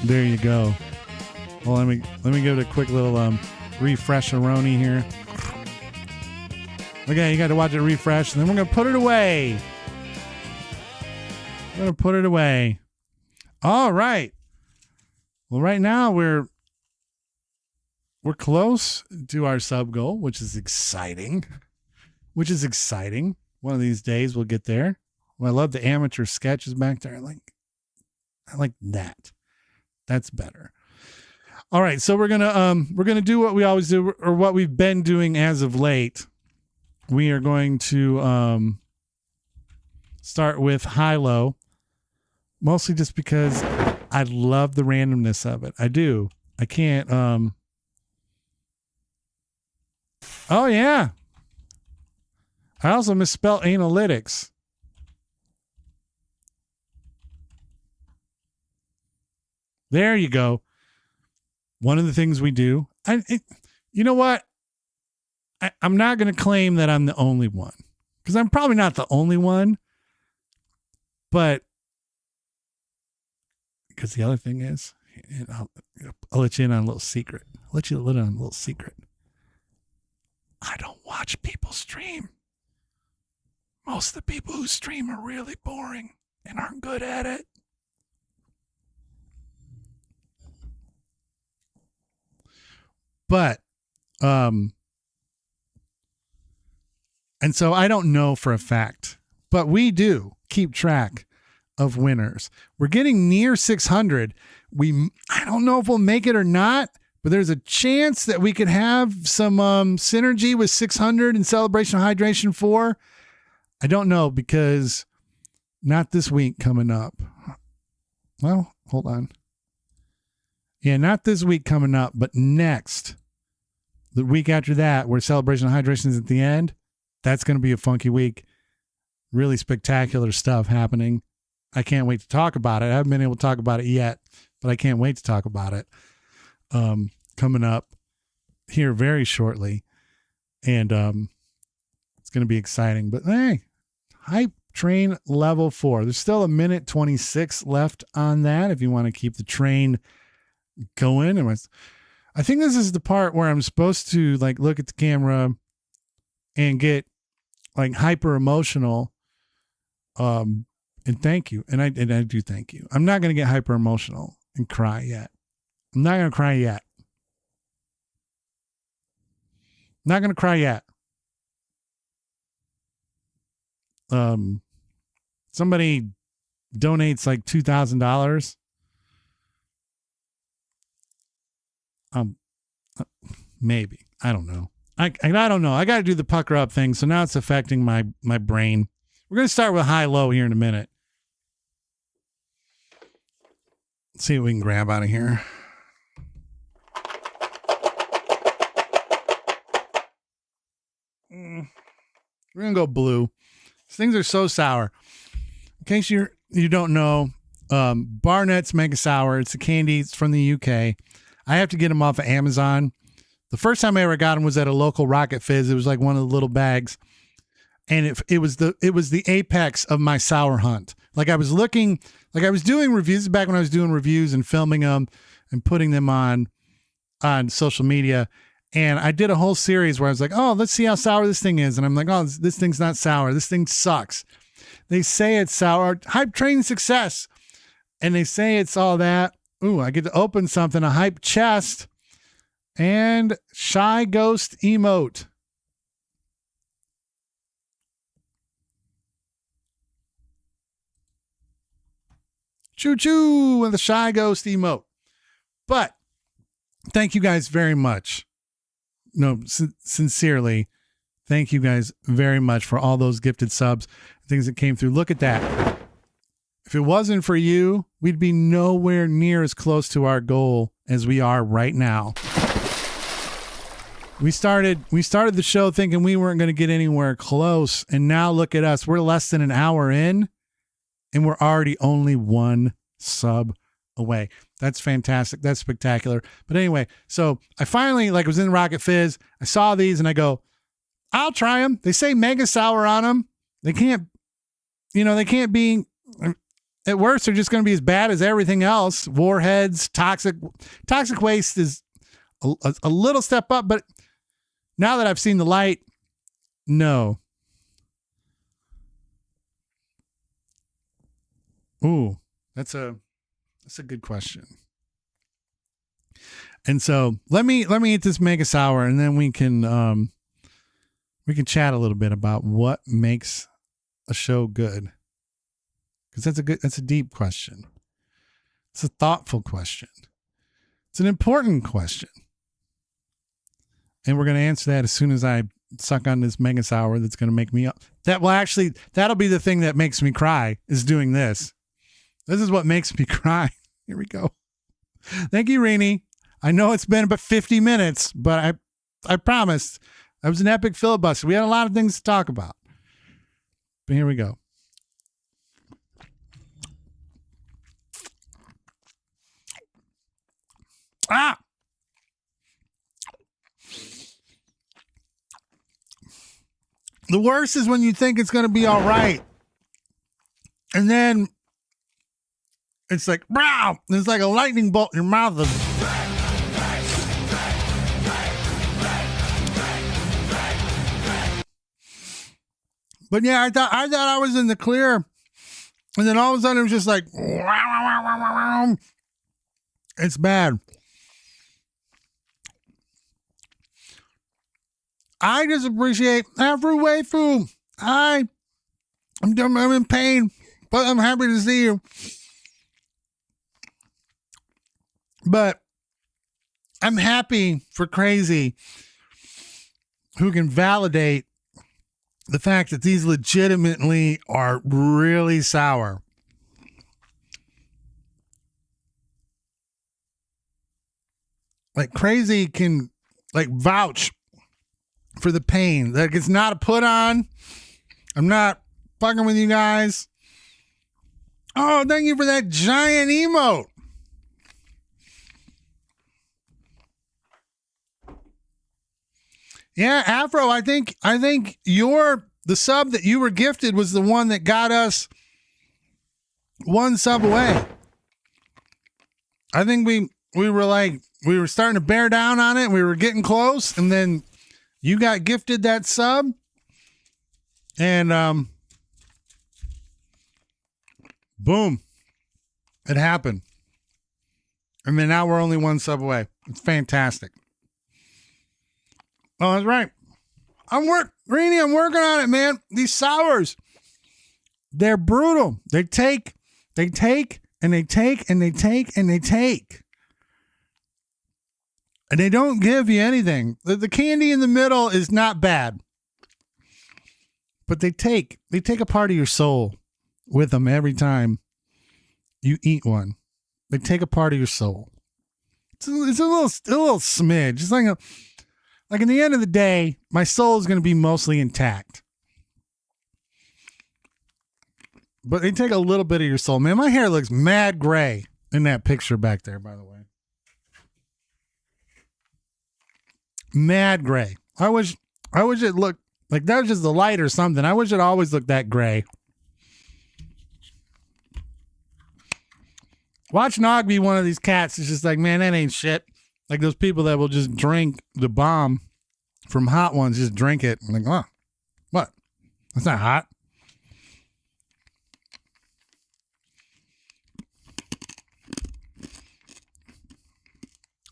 There you go. Well, let me give it a quick little refresh-a-roni here. Okay, you got to watch it refresh, and then we're gonna put it away. All right. Well, right now we're close to our sub goal, which is exciting. One of these days we'll get there. Well, I love the amateur sketches back there. I like that. That's better. All right, so we're gonna do what we always do, or what we've been doing as of late. We are going to start with high-low, mostly just because I love the randomness of it. I do. I can't. Oh yeah. I also misspelled analytics. There you go. One of the things we do. You know what? I'm not going to claim that I'm the only one, because I'm probably not the only one. But because the other thing is, I'll let you in on a little secret. I don't watch people stream. Most of the people who stream are really boring and aren't good at it. But, and so I don't know for a fact, but we do keep track of winners. We're getting near 600. I don't know if we'll make it or not, but there's a chance that we could have some synergy with 600 in Celebration of Hydration 4. I don't know, because not this week coming up. Well, hold on. Yeah, not this week coming up, but next. The week after that, where Celebration of Hydration is at the end, that's going to be a funky week. Really spectacular stuff happening. I can't wait to talk about it. I haven't been able to talk about it yet, but I can't wait to talk about it. Coming up here very shortly. And it's going to be exciting. But hey, Hype Train level 4. There's still a minute 26 left on that if you want to keep the train going. And I think this is the part where I'm supposed to look at the camera and get like hyper emotional. And thank you. And I do thank you. I'm not going to get hyper emotional and cry yet. I'm not going to cry yet. Not going to cry yet. Somebody donates like $2,000. Maybe. I don't know. I don't know. I got to do the pucker up thing. So now it's affecting my brain. We're going to start with high-low here in a minute. Let's see what we can grab out of here. We're going to go blue. These things are so sour. In case you don't know, Barnett's Mega Sour. It's a candy. It's from the UK. I have to get them off of Amazon. The first time I ever got them was at a local Rocket Fizz. It was like one of the little bags. And it was the apex of my sour hunt. Like I was looking, like I was doing reviews back when I was doing reviews and filming them and putting them on social media. And I did a whole series where I was like, oh, let's see how sour this thing is. And I'm like, oh, this thing's not sour. This thing sucks. They say it's sour. Hype train success. And they say it's all that. Ooh, I get to open something, a hype chest and shy ghost emote. Choo choo with the shy ghost emote. But thank you guys very much. No, sincerely, thank you guys very much for all those gifted subs, things that came through. Look at that. If it wasn't for you, we'd be nowhere near as close to our goal as we are right now. We started the show thinking we weren't going to get anywhere close, and now look at us. We're less than an hour in, and we're already only one sub away. That's fantastic. That's spectacular. But anyway, so I finally was in Rocket Fizz. I saw these and I go, I'll try them. They say Mega Sour on them. They can't be, at worst, they're just going to be as bad as everything else. Warheads, toxic waste is a little step up, but now that I've seen the light, no. Ooh, that's a good question. And so let me eat this Mega Sour, and then we can chat a little bit about what makes a show good. Because that's a deep question. It's a thoughtful question. It's an important question. And we're going to answer that as soon as I suck on this Mega Sour that's going to make me up. That'll be the thing that makes me cry, is doing this. This is what makes me cry. Here we go. Thank you, Rainey. I know it's been about 50 minutes, but I promised. That was an epic filibuster. We had a lot of things to talk about. But here we go. Ah! The worst is when you think it's going to be all right. And then it's like, wow! It's like a lightning bolt in your mouth. But yeah, I thought I was in the clear. And then all of a sudden it was just like, it's bad. I just appreciate every waifu. I'm in pain, but I'm happy to see you. But I'm happy for Crazy, who can validate the fact that these legitimately are really sour. Like Crazy can vouch for the pain. Like it's not a put on. I'm not fucking with you guys. Oh, thank you for that giant emote. Yeah, Afro, I think the sub that you were gifted was the one that got us one sub away. I think we were starting to bear down on it. We were getting close, and then you got gifted that sub, And boom, it happened. And then now we're only one sub away. It's fantastic. Oh, that's right. Greenie, I'm working on it, man. These sours, they're brutal. They take, and they take, and they take, and they take. And they don't give you anything. The candy in the middle is not bad. But they take a part of your soul with them every time you eat one. They take a part of your soul. It's a little smidge. It's like in the end of the day, my soul is going to be mostly intact. But they take a little bit of your soul. Man, my hair looks mad gray in that picture back there, by the way. Mad gray. I wish it looked like that was just the light or something. I wish it always looked that gray. Watch Nog be one of these cats. It's just like, man, that ain't shit. Like those people that will just drink the bomb from Hot Ones, just drink it. I'm like, oh, what? That's not hot.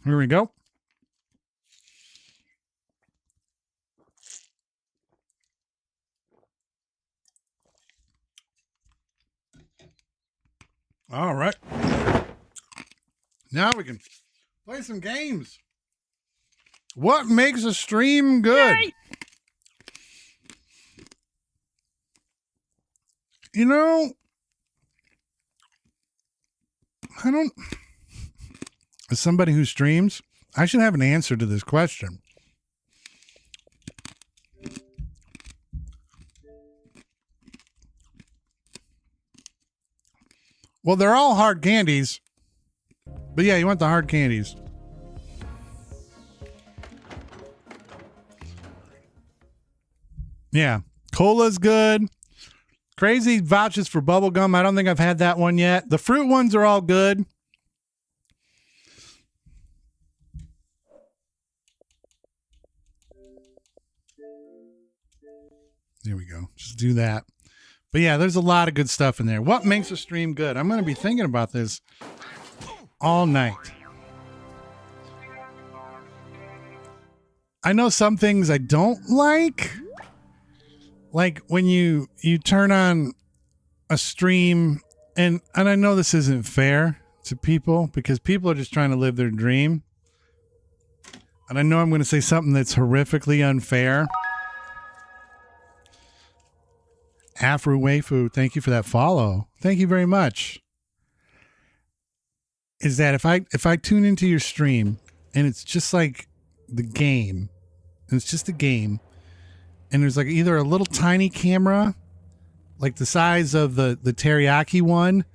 Here we go. All right. Now we can play some games. What makes a stream good? Yay! You know, as somebody who streams, I should have an answer to this question. Well, they're all hard candies. But yeah, you want the hard candies. Yeah. Cola's good. Crazy vouches for bubblegum. I don't think I've had that one yet. The fruit ones are all good. There we go. Just do that. But yeah, there's a lot of good stuff in there. What makes a stream good? I'm going to be thinking about this all night. I know some things I don't like. Like when you turn on a stream, and I know this isn't fair to people because people are just trying to live their dream. And I know I'm going to say something that's horrifically unfair. Afro Waifu, thank you for that follow. Thank you very much. Is that if I tune into your stream and it's just like the game, and it's just a game, and there's like either a little tiny camera, like the size of the teriyaki one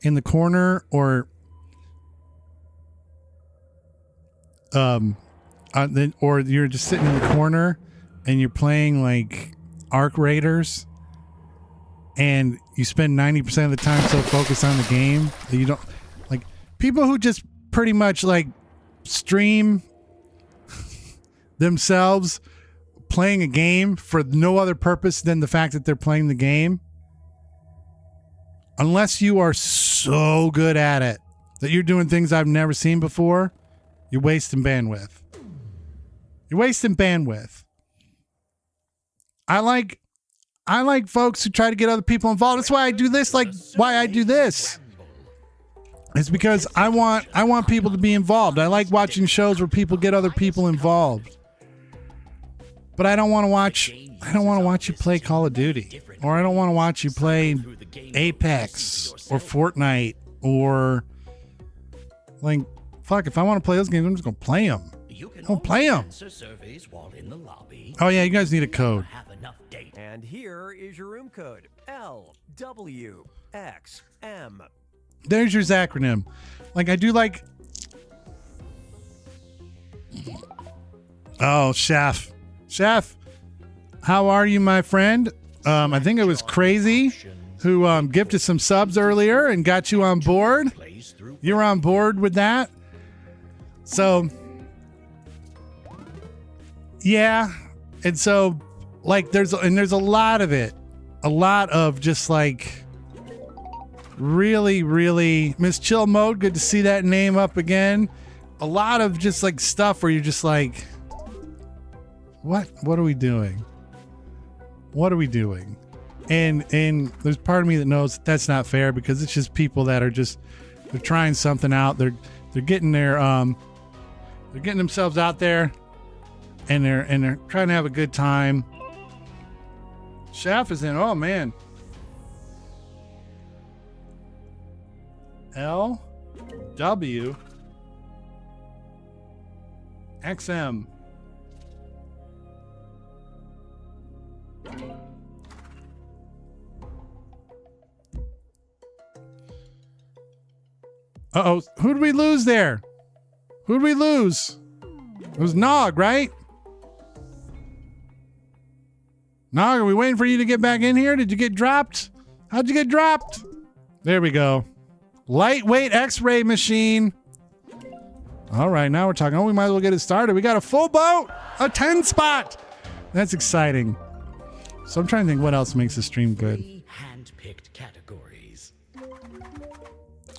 in the corner, or or you're just sitting in the corner and you're playing like Arc Raiders. And you spend 90% of the time so focused on the game that you don't like people who just pretty much like stream themselves playing a game for no other purpose than the fact that they're playing the game. Unless you are so good at it that you're doing things I've never seen before, you're wasting bandwidth. You're wasting bandwidth. I like folks who try to get other people involved. That's why I do this. Like why I do this. It's because I want people to be involved. I like watching shows where people get other people involved. But I don't want to watch you play Call of Duty, or I don't want to watch you play Apex or Fortnite, or like fuck, if I want to play those games, I'm just going to play them. I'll play them. Oh yeah, you guys need a code. And here is your room code, LWXM. There's your acronym. Like I do like. Oh, Chef, how are you, my friend? I think it was Crazy who gifted some subs earlier and got you on board. You're on board with that. So, yeah, and so Like there's a lot of it. A lot of just like really, really Miss Chill Mode. Good to see that name up again. A lot of just like stuff where you're just like, what are we doing? What are we doing? And there's part of me that knows that's not fair because it's just people that are just, they're trying something out. They're getting their they're getting themselves out there and they're trying to have a good time. Chef is in. Oh man. LW XM. Uh-oh. Who did we lose there? Who did we lose? It was Nog, right? Nog, are we waiting for you to get back in here? Did you get dropped? How'd you get dropped? There we go. Lightweight X-ray machine. All right, now we're talking. Oh, we might as well get it started. We got a full boat, a 10 spot. That's exciting. So I'm trying to think what else makes the stream good. Hand-picked categories.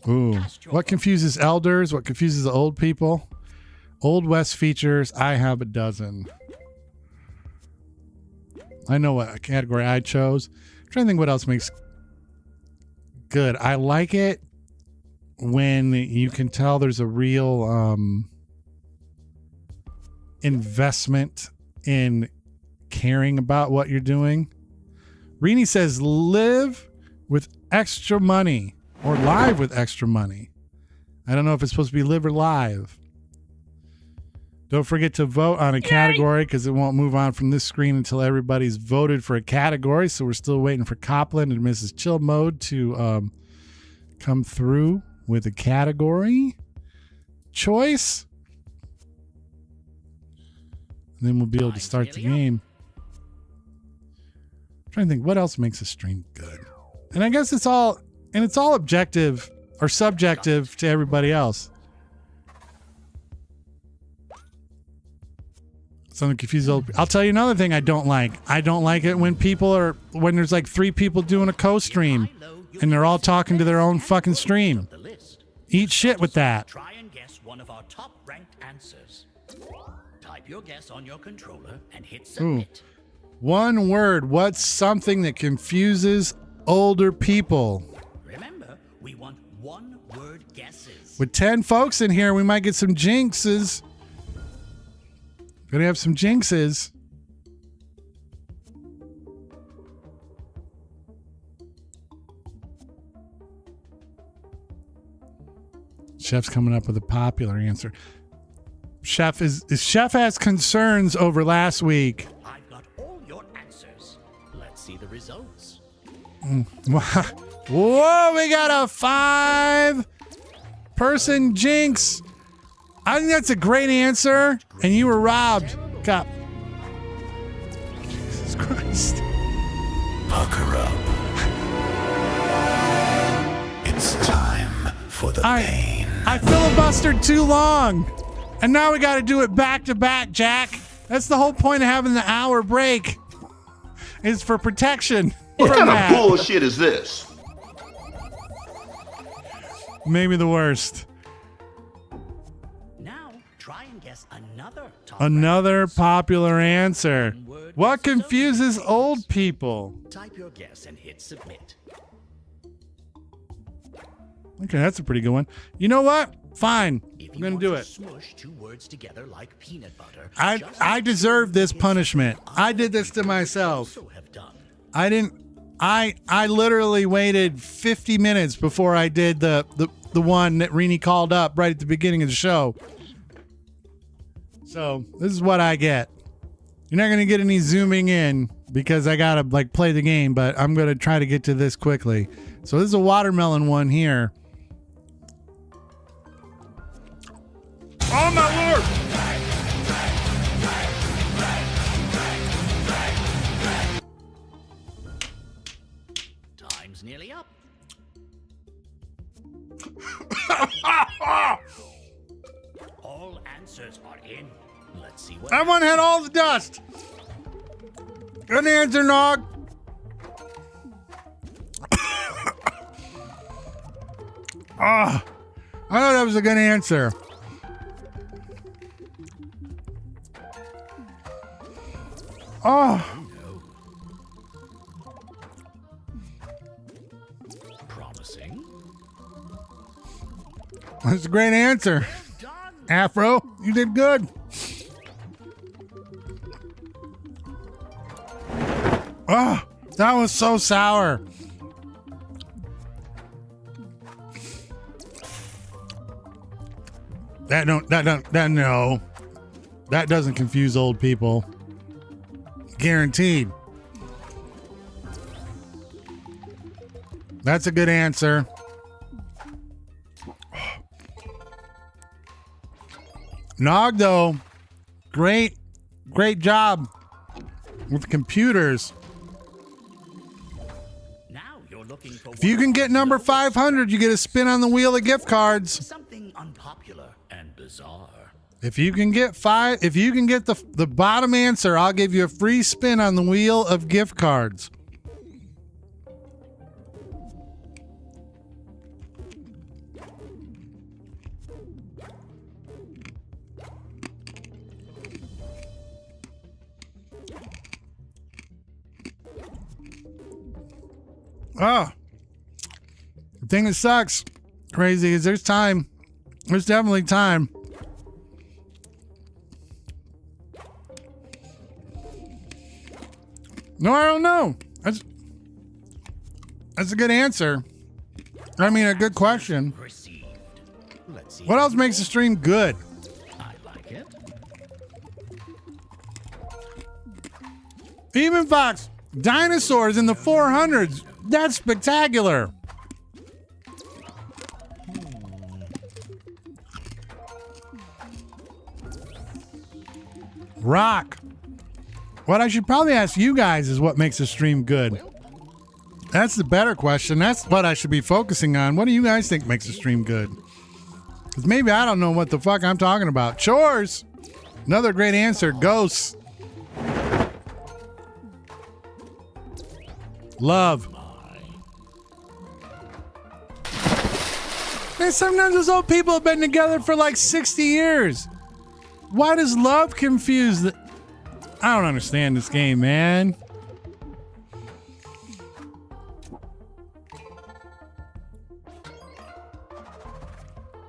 Ooh, what confuses elders? What confuses the old people? Old West features. I have a dozen. I know what category I chose. I'm trying to think what else makes good. I like it when you can tell there's a real investment in caring about what you're doing. Rini says live with extra money or live with extra money. I don't know if it's supposed to be live or live. Don't forget to vote on a category because it won't move on from this screen until everybody's voted for a category. So we're still waiting for Copland and Mrs. Chill Mode to come through with a category choice. And then we'll be able to start the game. I'm trying to think what else makes a stream good. And I guess it's all objective or subjective to everybody else. Something confused old. I'll tell you another thing I don't like. I don't like it when there's like 3 people doing a co-stream and they're all talking to their own fucking stream. Eat shit with that. Try and guess one of our top ranked answers. Type your guess on your controller and hit submit. One word. What's something that confuses older people? Remember, we want one-word guesses. With 10 folks in here, we might get some jinxes. Gonna have some jinxes. Chef's coming up with a popular answer. Chef Chef has concerns over last week. I've got all your answers. Let's see the results. Whoa, we got a 5-person jinx. I think that's a great answer, and you were robbed. Cop. Jesus Christ. Pucker up. It's time for the pain. I filibustered too long, and now we got to do it back to back, Jack. That's the whole point of having the hour break, is for protection. What kind of bullshit is this? Maybe the worst. Now, try and guess Another popular answer. What confuses old people? Type your guess and hit submit. Okay, that's a pretty good one. You know what? Fine. I'm going to do it. Smush 2 words together like peanut butter. I deserve this punishment. I did this to myself. I literally waited 50 minutes before I did the one that Rini called up right at the beginning of the show. So this is what I get. You're not going to get any zooming in because I got to play the game, but I'm going to try to get to this quickly. So this is a watermelon one here. Oh my Lord! Time's nearly up. All answers are in. Let's see what That one had all the dust. Good answer, Nog. Ah, I thought that was a good answer. Oh, Promising. that's a great answer. Afro, you did good. Oh, that was so sour. No. That doesn't confuse old people. Guaranteed. That's a good answer. Nog, though, great job with computers. Now you're looking for If you can get number 500, you get a spin on the wheel of gift cards. something unpopular and bizarre. If you can get the bottom answer, I'll give you a free spin on the wheel of gift cards. Oh, the thing that sucks, crazy, is there's time. There's definitely time. No, I don't know. That's a good answer. I mean, a good question. Received. Let's see. What else makes a stream good? I like it. Even Fox, dinosaurs in the 400s. That's spectacular. Rock. What I should probably ask you guys is what makes a stream good. That's the better question. That's what I should be focusing on. What do you guys think makes a stream good? Because maybe I don't know what the fuck I'm talking about. Chores. Another great answer. Ghosts. Love. Man, sometimes those old people have been together for like 60 years. Why does love confuse the... I don't understand this game, man.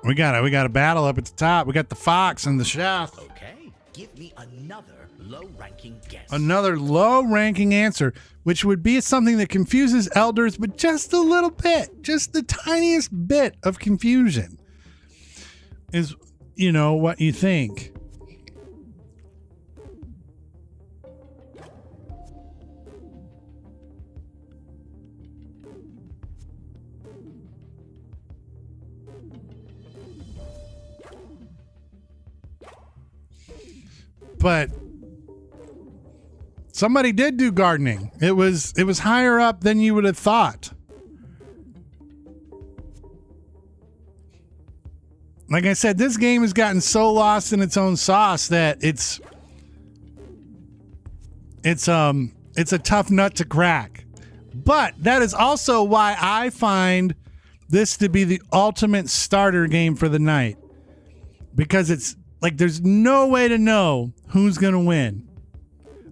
We got a battle up at the top. We got the fox and the chef. Okay, give me another low-ranking guess. Another low-ranking answer, which would be something that confuses elders, but just a little bit, just the tiniest bit of confusion is, you know, what you think. But somebody did do gardening. It was higher up than you would have thought. Like I said, this game has gotten so lost in its own sauce that it's a tough nut to crack. But that is also why I find this to be the ultimate starter game for the night. Because it's like there's no way to know who's going to win.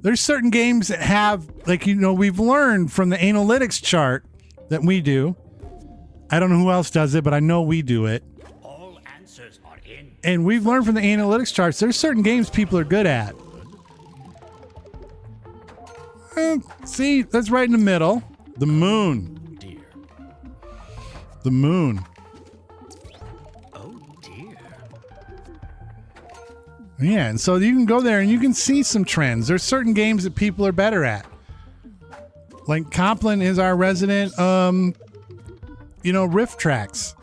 There's certain games that have, like, you know, we've learned from the analytics chart that we do. I don't know who else does it, but I know we do it. All answers are in. And we've learned from the analytics charts, there's certain games people are good at. See, that's right in the middle. The moon. Dear. The moon. Oh dear. Yeah, and so you can go there and you can see some trends. There's certain games that people are better at. Like Complin is our resident, Riff Tracks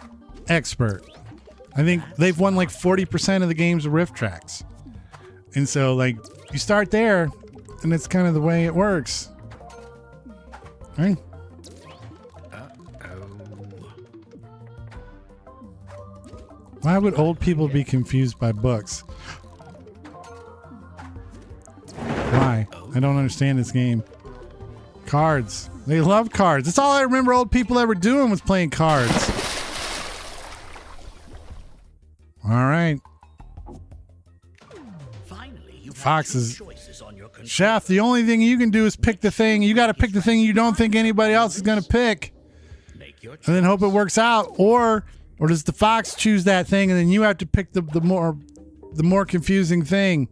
expert. I think they've won like 40% of the games of Riff Tracks. And so, like, you start there, and it's kind of the way it works. Right? Why would old people be confused by books? Why? I don't understand this game. Cards. They love cards. That's all I remember old people ever doing was playing cards. All right. Finally, you Foxes. have 2 choices on your controller. Chef, the only thing you can do is pick the thing. You got to pick the thing you don't think anybody else is going to pick. Make your choice. And then hope it works out. Or does the fox choose that thing and then you have to pick the more confusing thing?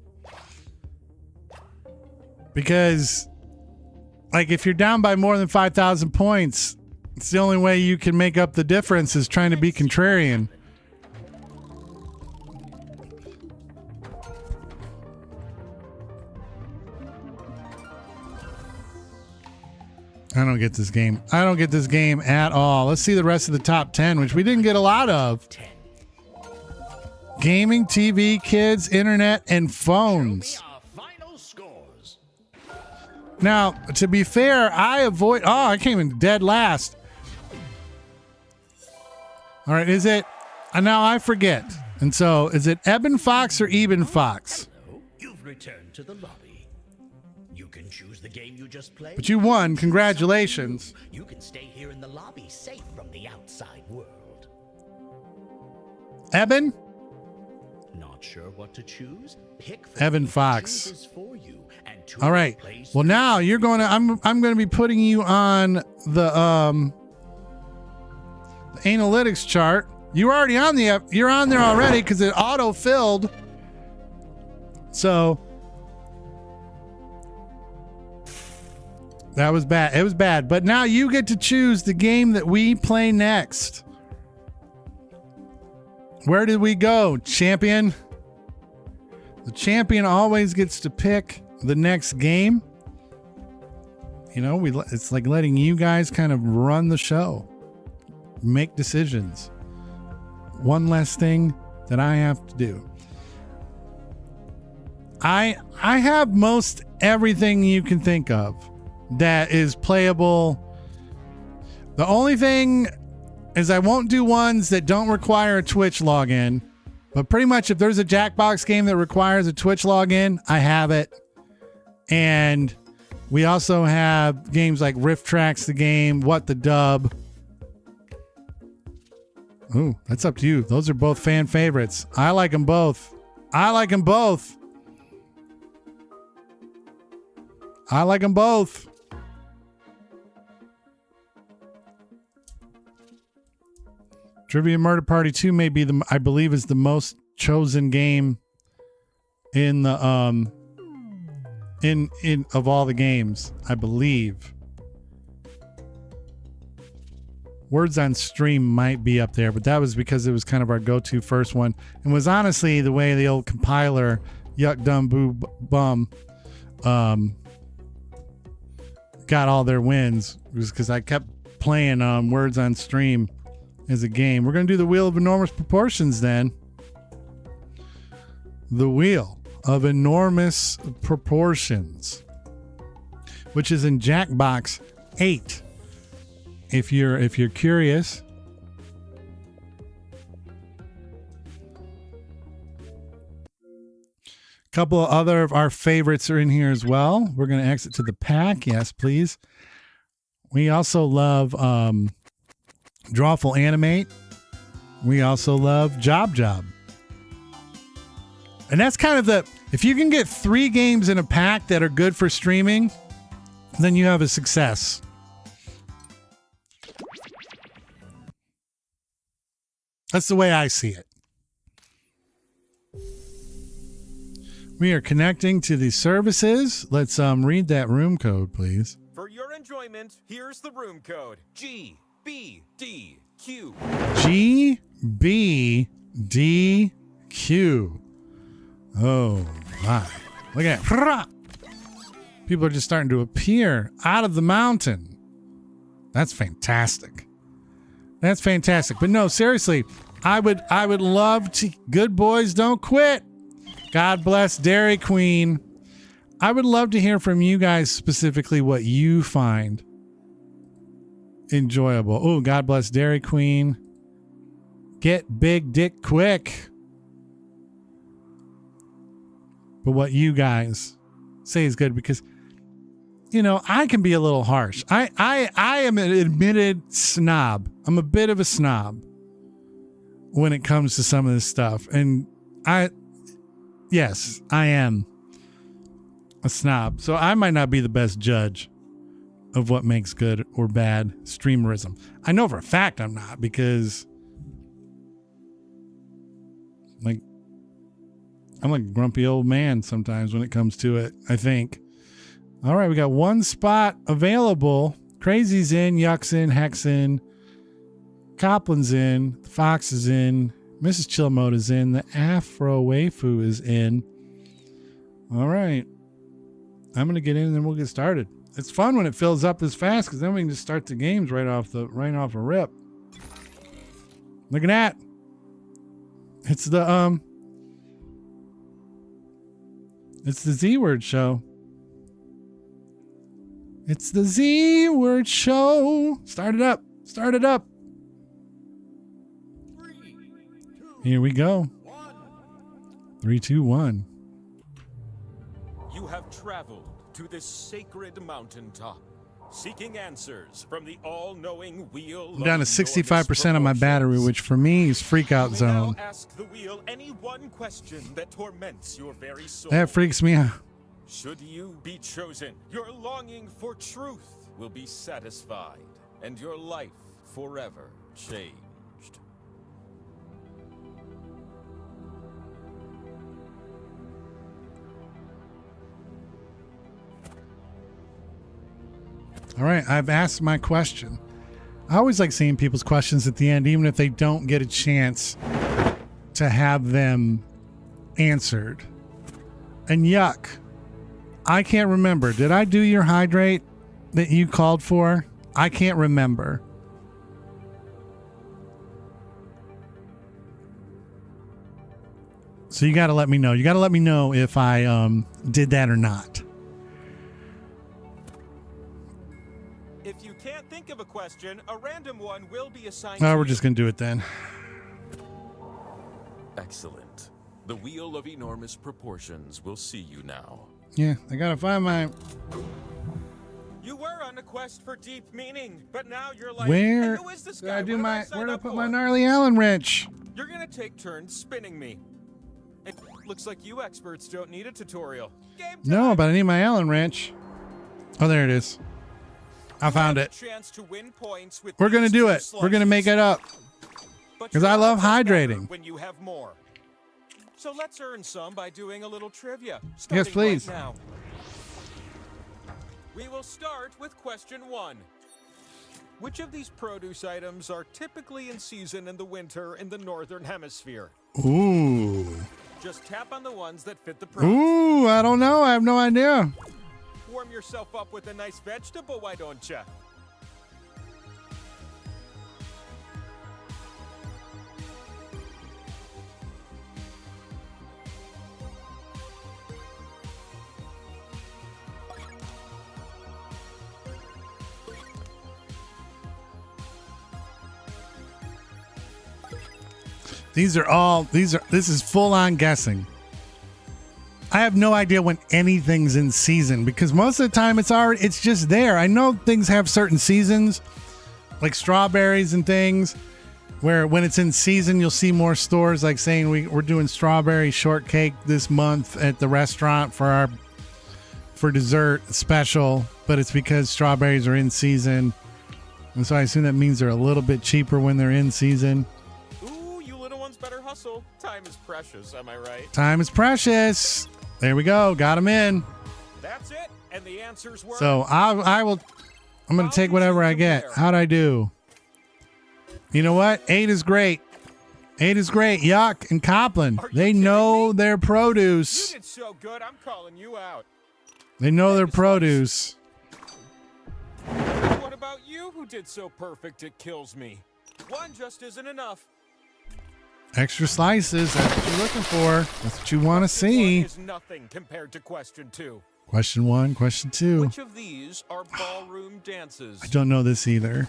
Because, like, if you're down by more than 5,000 points, it's the only way you can make up the difference is trying to be contrarian. I don't get this game. I don't get this game at all. Let's see the rest of the top 10, which we didn't get a lot of. 10. Gaming, TV, kids, internet, and phones. Our final scores. Now, to be fair, I came in dead last. All right, is it? Now I forget. And so, is it Eben Fox or Eben Fox? Hello, you've returned to the lobby. You can choose the game you just played. But you won. Congratulations. You can stay here in the lobby, safe from the outside world. Eben? Not sure what to choose? Pick Evan Fox. chooses for you, and All right. Well, now you're going to. I'm going to be putting you on the analytics chart. You're already on You're on there already because it auto filled. So that was bad. It was bad. But now you get to choose the game that we play next. Where did we go, champion? The champion always gets to pick the next game. You know, it's like letting you guys kind of run the show, make decisions. One less thing that I have to do. I have most everything you can think of that is playable. The only thing is I won't do ones that don't require a Twitch login. But pretty much if there's a Jackbox game that requires a Twitch login, I have it. And we also have games like Rift Tracks the Game, What the Dub. Ooh, that's up to you. Those are both fan favorites. I like them both. I like them both. I like them both. Trivia Murder Party 2 may be I believe is the most chosen game in the in of all the games, I believe. Words on Stream might be up there, but that was because it was kind of our go-to first one and was honestly the way the old compiler Yuck Dumb Boo Bum got all their wins, was because I kept playing Words on Stream as a game. We're going to do the Wheel of Enormous Proportions then. The Wheel of Enormous Proportions, which is in Jackbox 8. If you're curious. A couple of other of our favorites are in here as well. We're going to exit to the pack. Yes, please. We also love Drawful Animate. We also love Job. And that's kind of if you can get 3 games in a pack that are good for streaming, then you have a success. That's the way I see it. We are connecting to the services. Let's read that room code, please. For your enjoyment, here's the room code. GBDQ. GBDQ. Oh my. Look at it. People are just starting to appear out of the mountain. That's fantastic. That's fantastic. But no, seriously, I would love to. Good boys don't quit. God bless Dairy Queen. I would love to hear from you guys specifically what you find enjoyable. Oh, God bless Dairy Queen. Get big dick quick. But what you guys say is good, because I can be a little harsh. I am an admitted snob. I'm a bit of a snob when it comes to some of this stuff. And yes, I am a snob. So I might not be the best judge of what makes good or bad streamerism. I know for a fact I'm not, because I'm like a grumpy old man sometimes when it comes to it, I think. All right, we got one spot available. Crazy's in, Yuck's in, Heck's in, Copland's in, Fox is in, Mrs. Chillmode is in, the Afro Waifu is in. All right. I'm going to get in and then we'll get started. It's fun when it fills up this fast, because then we can just start the games right off a rip. Look at that. It's the Z Word show. It's the Z Word show. Start it up. Start it up. 3, 2, Here we go. 1. 3, 2, 1. You have traveled to this sacred mountaintop, seeking answers from the all-knowing wheel. I'm down to 65% on my battery, which for me is freak out zone. Now ask the wheel any one question that torments your very soul. That freaks me out. Should you be chosen, your longing for truth will be satisfied, and your life forever changed. All right, I've asked my question. I always like seeing people's questions at the end, even if they don't get a chance to have them answered. And Yuck, I can't remember. Did I do your hydrate that you called for? I can't remember. So you got to let me know. You got to let me know if I did that or not. If you can't think of a question, a random one will be assigned Oh, to we're you. just going to do it then. Excellent. The wheel of enormous proportions will see you now. Yeah, I got to find my... You were on a quest for deep meaning, but now you're like, Where hey, who is this did guy? I do What did my... sign Where did I up put for? my gnarly Allen wrench? You're gonna take turns spinning me. It looks like you experts don't need a tutorial. Game time. No, but I need my Allen wrench. Oh, there it is. I found it. Chance to win points with We're going to these do two it. We're going to make it up. But 'Cause your I love odds are better hydrating. when you have more. So let's earn some by doing a little trivia. Yes, starting please. Right now. We will start with question 1. Which of these produce items are typically in season in the winter in the northern hemisphere? Ooh. Just tap on the ones that fit the prompt. Ooh, I don't know. I have no idea. Warm yourself up with a nice vegetable, why don't ya? This is full on guessing. I have no idea when anything's in season, because most of the time it's just there. I know things have certain seasons, like strawberries and things, where when it's in season, you'll see more stores like saying we're doing strawberry shortcake this month at the restaurant for dessert special, but it's because strawberries are in season. And so I assume that means they're a little bit cheaper when they're in season. Ooh, you little ones better hustle. Time is precious, am I right? Time is precious. There we go. Got them in. That's it. And the answers were... So I'm going to take whatever I get. How'd I do? You know what? 8 is great. 8 is great. Yuck and Copland. They know their You produce. did so good, I'm calling you out. They know their produce. What about you who did so perfect it kills me? One just isn't enough. Extra slices. That's what you're looking for. That's what you want to Question see. 1 is nothing compared to question 2. Question 1, question 2. Which of these are ballroom dances? I don't know this either.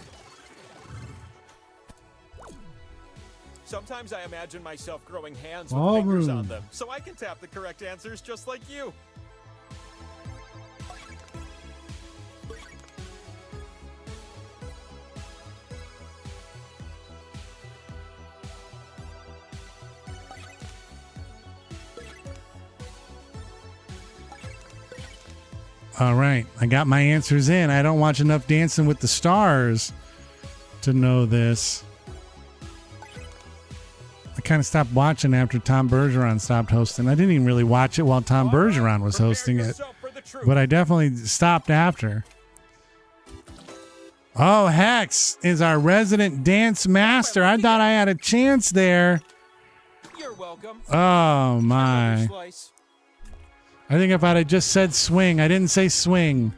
Sometimes I imagine myself growing hands with fingers Ballroom. on them, so I can tap the correct answers just like you. All right. I got my answers in. I don't watch enough Dancing with the Stars to know this. I kind of stopped watching after Tom Bergeron stopped hosting. I didn't even really watch it while Tom Bergeron was hosting it, but I definitely stopped after. Oh, Hex is our resident dance master. I thought I had a chance there. You're welcome. Oh, my. Slice. I think if I'd have just said swing, I didn't say swing.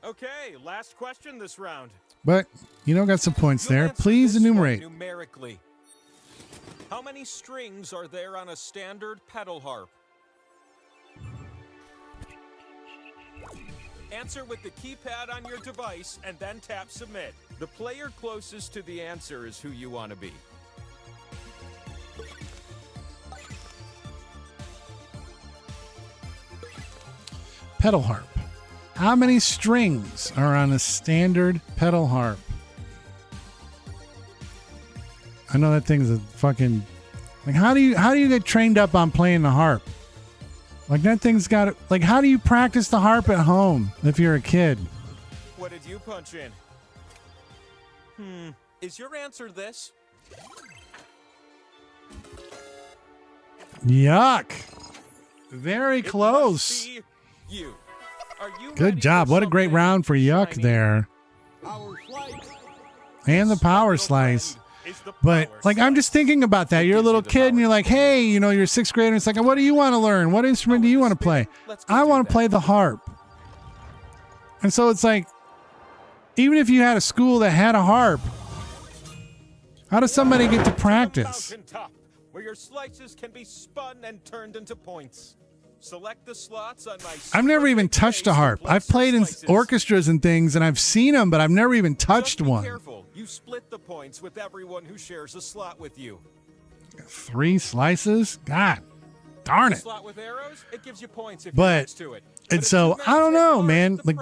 Okay, last question this round. But, got some points You'll there. answer Please this one enumerate. numerically. How many strings are there on a standard pedal harp? Answer with the keypad on your device and then tap submit. The player closest to the answer is who you want to be. Pedal harp. How many strings are on a standard pedal harp? I know that thing's a fucking like how do you get trained up on playing the harp? Like that thing's got like how do you practice the harp at home if you're a kid? What did you punch in? Is your answer this? Yuck. Very It close. must be you. Are you Good ready job. for What a great something round for Yuck shiny? there. And the power slice. But like I'm just thinking about that. You're a little kid and you're like, hey, you're a sixth grader. And it's like, what do you want to learn? What instrument do you want to play? I want to play the harp. And so it's like, even if you had a school that had a harp, how does somebody get to practice? Mountaintop, where your slices can be spun and turned into points. Select the slots on my I've never even touched a harp. I've played in orchestras and things, and I've seen them, but I've never even touched one. Careful. You split the points with everyone who shares a slot with you. 3 slices? God darn it. Slot with arrows, it gives you points if But- you're next to it. And so I don't know, man. Like,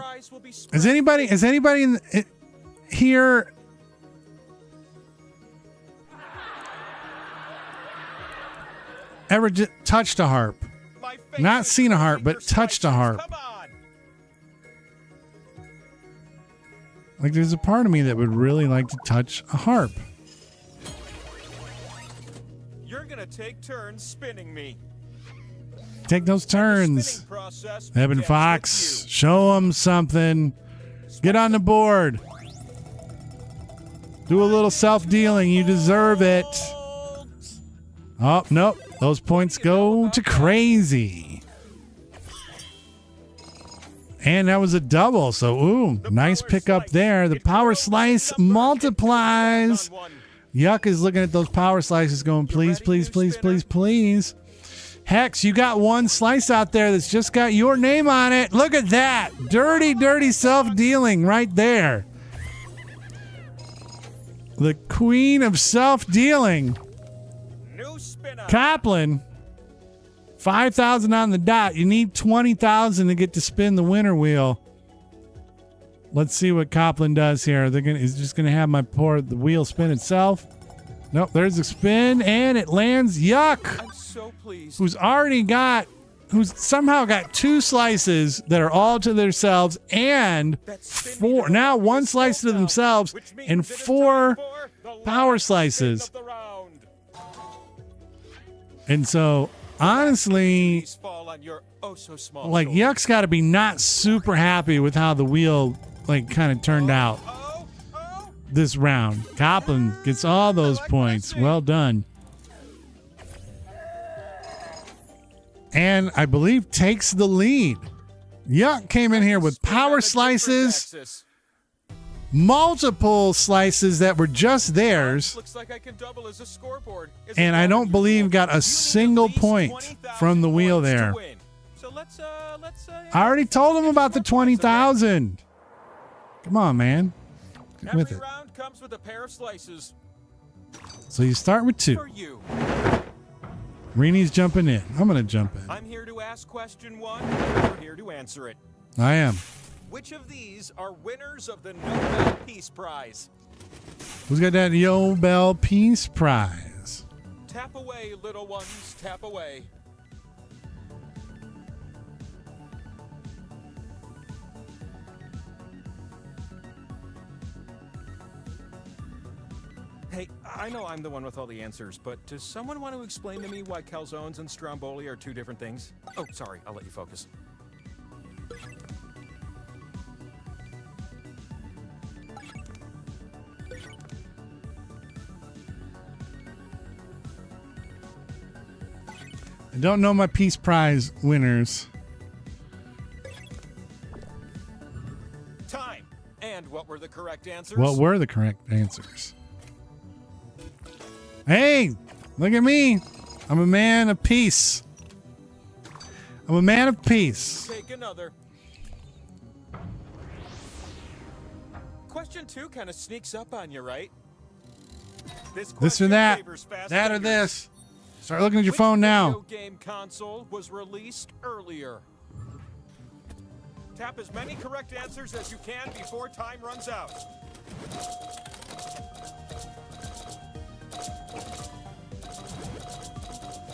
has anybody here ever touched a harp? Not seen a harp, but touched a harp. Like, there's a part of me that would really like to touch a harp. You're gonna take turns spinning me. Take those turns. Evan Fox, show them something. Get on the board. Do a little self-dealing. You deserve it. Oh, nope. Those points go to Crazy. And that was a double. So, ooh, nice pickup there. The power slice multiplies. Yuck is looking at those power slices going, please, please, please, please, please. Hex, you got one slice out there that's just got your name on it. Look at that. Dirty, dirty self-dealing right there. The queen of self-dealing. Kaplan. 5,000 on the dot. You need 20,000 to get to spin the winner wheel. Let's see what Kaplan does here. He's just going to have the wheel spin itself. Nope, there's a spin, and it lands Yuck. I'm so pleased. Who's somehow got 2 slices that are all to themselves and 4. Now 1 slice to themselves and 4 power slices. And so, honestly, like Yuck's got to be not super happy with how the wheel kind of turned out this round. Kaplan gets all those points. Well done. And I believe takes the lead. Yuck came in here with power slices, multiple slices that were just theirs, Looks like I can double as a scoreboard. and I don't believe got a single point from the wheel there. So let's I already told him about the 20,000. Come on, man. Get with every it. round comes with a pair of slices So you start with 2. for you. Reenie's jumping in. I'm going to jump in. I'm here to ask question 1. You're here to answer it. I am. Which of these are winners of the Nobel Peace Prize? Who's got that Nobel Peace Prize? Tap away, little ones, tap away. Hey, I know I'm the one with all the answers, but does someone want to explain to me why calzones and stromboli are two different things? Oh, sorry, I'll let you focus. I don't know my Peace Prize winners. Time. And what were the correct answers? What were the correct answers? Hey, look at me. I'm a man of peace. I'm a man of peace. Take another. Question 2 kind of sneaks up on you, right? This or question that. favors fast That or fingers. this. Start looking at your Which phone now. video game console was released earlier? Tap as many correct answers as you can before time runs out.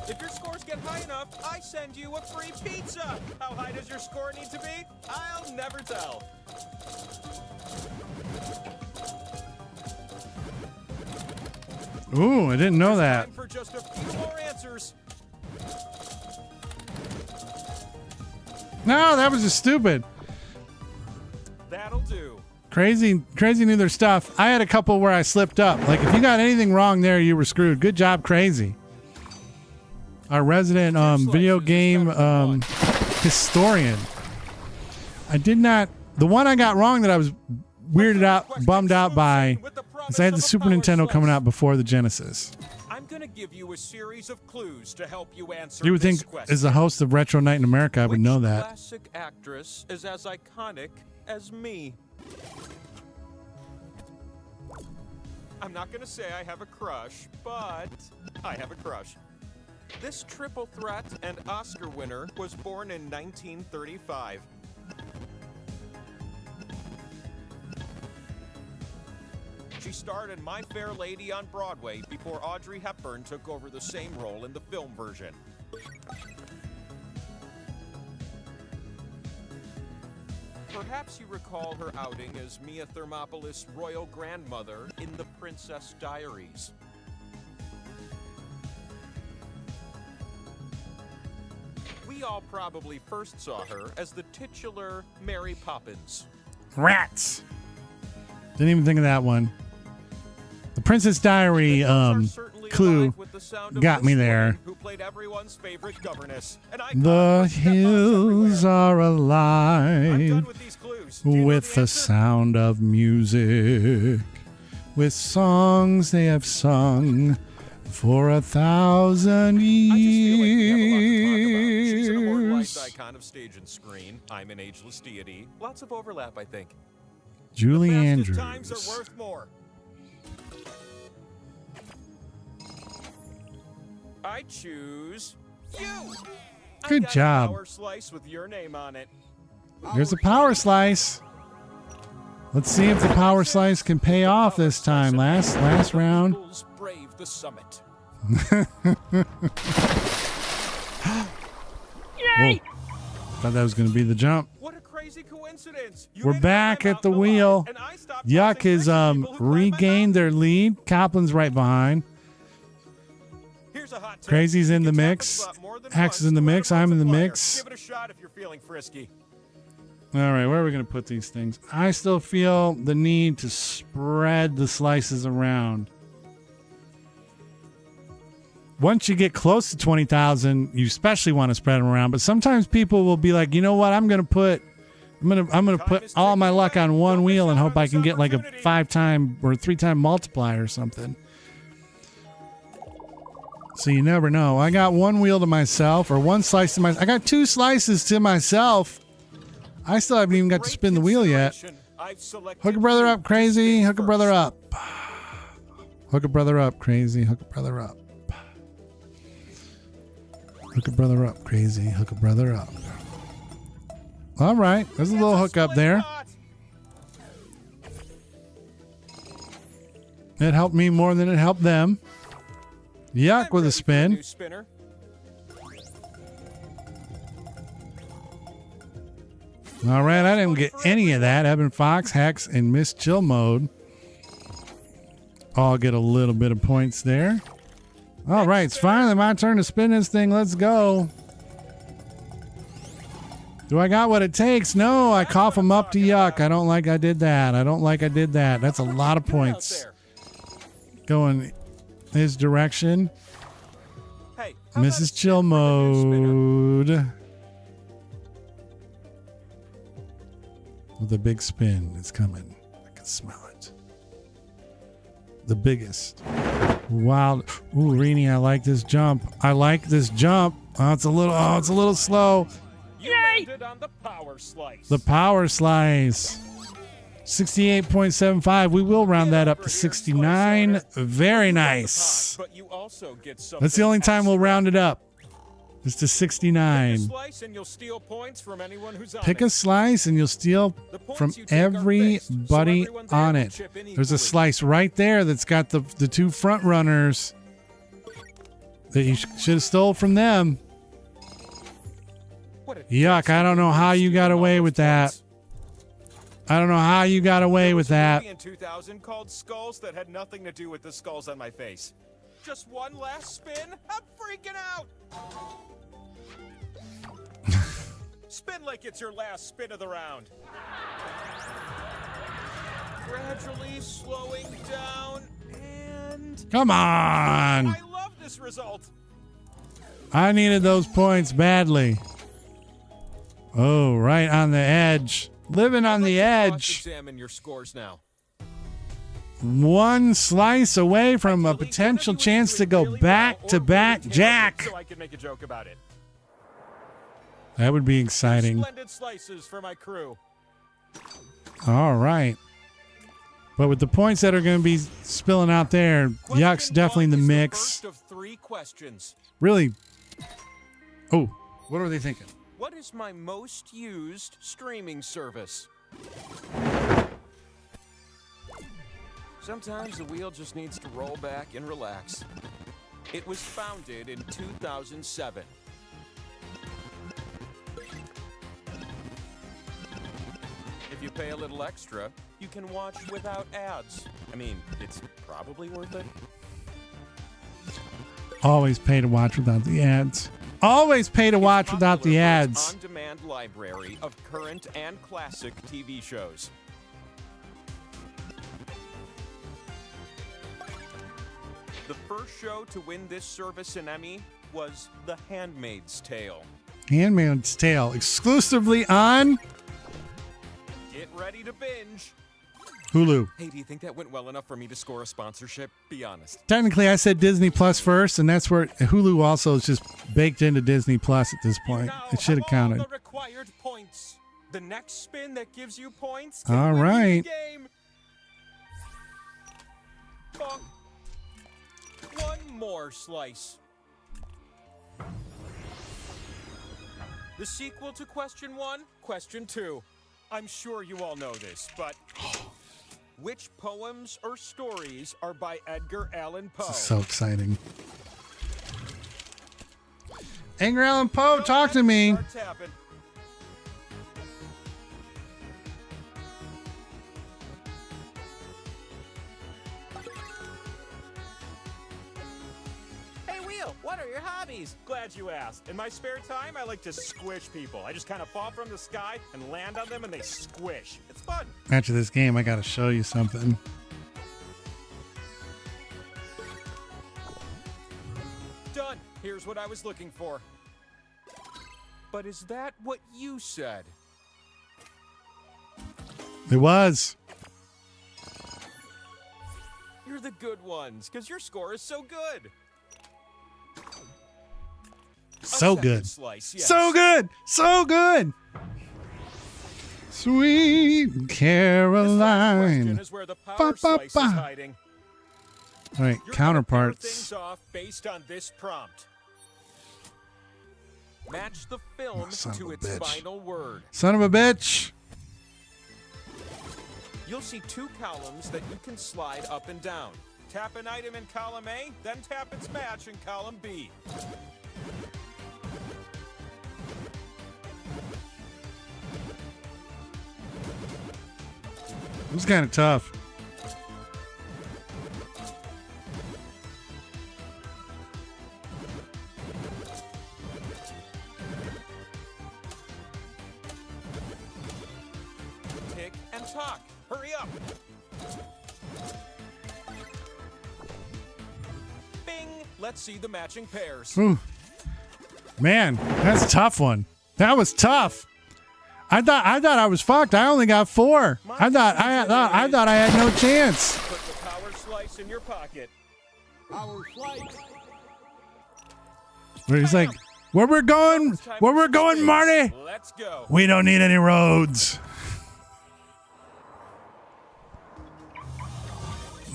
If your scores get high enough, I send you a free pizza. How high does your score need to be? I'll never tell. Ooh, I didn't know There's that. time for just a few more answers. No, that was just stupid. That'll do. Crazy knew their stuff. I had a couple where I slipped up. Like, if you got anything wrong there, you were screwed. Good job, Crazy. Our resident video game historian. I did not. The one I got wrong that I was bummed out by is I had the Super Nintendo coming out before the Genesis. I'm gonna give you a series of clues to help you answer. You would this think, question. as the host of Retro Night in America, I would know Which that. classic actress is as iconic as me? I'm not gonna say I have a crush, but I have a crush. This triple threat and Oscar winner was born in 1935. She starred in My Fair Lady on Broadway before Audrey Hepburn took over the same role in the film version. Perhaps you recall her outing as Mia Thermopolis' royal grandmother in The Princess Diaries. We all probably first saw her as the titular Mary Poppins. Rats. Didn't even think of that one. The Princess Diary clue got me there. Who played everyone's favorite governess. The hills are alive with these clues. Do you know with the answer? sound of music, with songs they have sung for 1,000 years. She's an immortalized icon of stage and screen. I'm an ageless deity. Lots of overlap, I think. Julie The fastest Andrews. times are worth more. I choose you. Good I got job. A power slice with your name on it. There's a power slice. Let's see if the power slice can pay off this time. Last round. Eagles brave the summit. Yay! Thought that was going to be the jump. What a crazy coincidence. You We're made it back climb at the Mount wheel. Moab, and I stopped Yuck tossing has bricks at people who climb my regained their lead. Copland's right behind. Here's a hot tip. Crazy's in You the can tap mix. the slot more than Hex is once in the to let mix. a I'm in the multiplier. mix. Give it a shot if you're feeling frisky. All right, where are we going to put these things? I still feel the need to spread the slices around. Once you get close to 20,000, you especially want to spread them around. But sometimes people will be like, you know what? I'm going to put all my luck on one wheel and hope I can get like a 5-time or 3-time multiplier or something. So you never know. I got one wheel to myself, or one slice to myself. I got 2 slices to myself. I still haven't even got to spin the wheel yet. Hook a brother up, Crazy. Hook a brother up. Hook a brother up, Crazy. Hook a brother up. Hook a brother up, Crazy. Hook a brother up. All right. There's a little hook up there. It helped me more than it helped them. Yuck with a spin. All right, I didn't get any of that. Evan Fox, Hex, and Miss Chill Mode. all get a little bit of points there. All right, it's finally my turn to spin this thing. Let's go. Do I got what it takes? No, I cough them up to yuck. I don't like I did that. I don't like I did that. That's a lot of points going his direction. Hey, Mrs. Chill mode. The big spin is coming. I can smell it. The biggest. Wild. Ooh, Rini, I like this jump. I like this jump. It's a little slow. You landed on the power slice. The power slice. 68.75. We will round that up to 69. Very nice. But you also get That's the only time we'll round it up. It's to 69. slice and you'll steal points from anyone who's on Pick it. a slice and you'll steal from everybody on it. There's a slice right there that's got the two front runners that you should have stole from them. Yuck, I don't know how you got away with that. I don't know how you got away with that. In 2000 called Skulls that had nothing to do with the skulls on my face. Just one last spin? I'm freaking out. Spin like it's your last spin of the round. Gradually slowing down and... Come on. I love this result. I needed those points badly. Oh, right on the edge. Living on the edge. Examine your scores now. One slice away from a potential chance to go back-to-back Jack. So I can make a joke about it. That would be exciting. Splendid slices for my crew. All right. But with the points that are going to be spilling out there, Yuck's definitely in the mix. First of 3 questions. Really? Oh, what are they thinking? What is my most used streaming service? Sometimes the wheel just needs to roll back and relax. It was founded in 2007. If you pay a little extra, you can watch without ads. I mean, it's probably worth it. Always pay to watch without the ads. Always pay to watch without the ads. On-demand library of current and classic TV shows. The first show to win this service an Emmy was The Handmaid's Tale. Handmaid's Tale, exclusively on Get ready to binge. Hulu. Hey, do you think that went well enough for me to score a sponsorship? Be honest. Technically, I said Disney Plus first, and that's where Hulu also is just baked into Disney Plus at this point. It should have counted. All the required points. The next spin that gives you points. All right. Game. Bonk. One more slice. The sequel to question 1, question 2. I'm sure you all know this, but which poems or stories are by Edgar Allan Poe? This is so exciting. Edgar Allan Poe, talk to me. Start tapping. Hey, Wheel, what are your hobbies? Glad you asked. In my spare time, I like to squish people. I just kind of fall from the sky and land on them and they squish. It's fun. After this game, I got to show you something. Done. Here's what I was looking for. But is that what you said? It was. You're the good ones, because your score is so good. So second good. Slice, yes. So good. So good. Sweet This last question Caroline. is where the power Ba, ba, slice is ba. hiding. All right, You're gonna pair counterparts. things off based on this prompt. Match the film son of to a its bitch. final word. Son of a bitch. You'll see 2 columns that you can slide up and down. Tap an item in column A, then tap its match in column B. It was kind of tough. talk. Hurry up. Bing. Let's see the matching pairs. Ooh. Man, that's a tough one. That was tough. I thought I was fucked. I only got 4. I thought I had no chance. Put the power slice in your pocket. Power slice. Where he's like, where we're going, Marty? Let's go. We don't need any roads.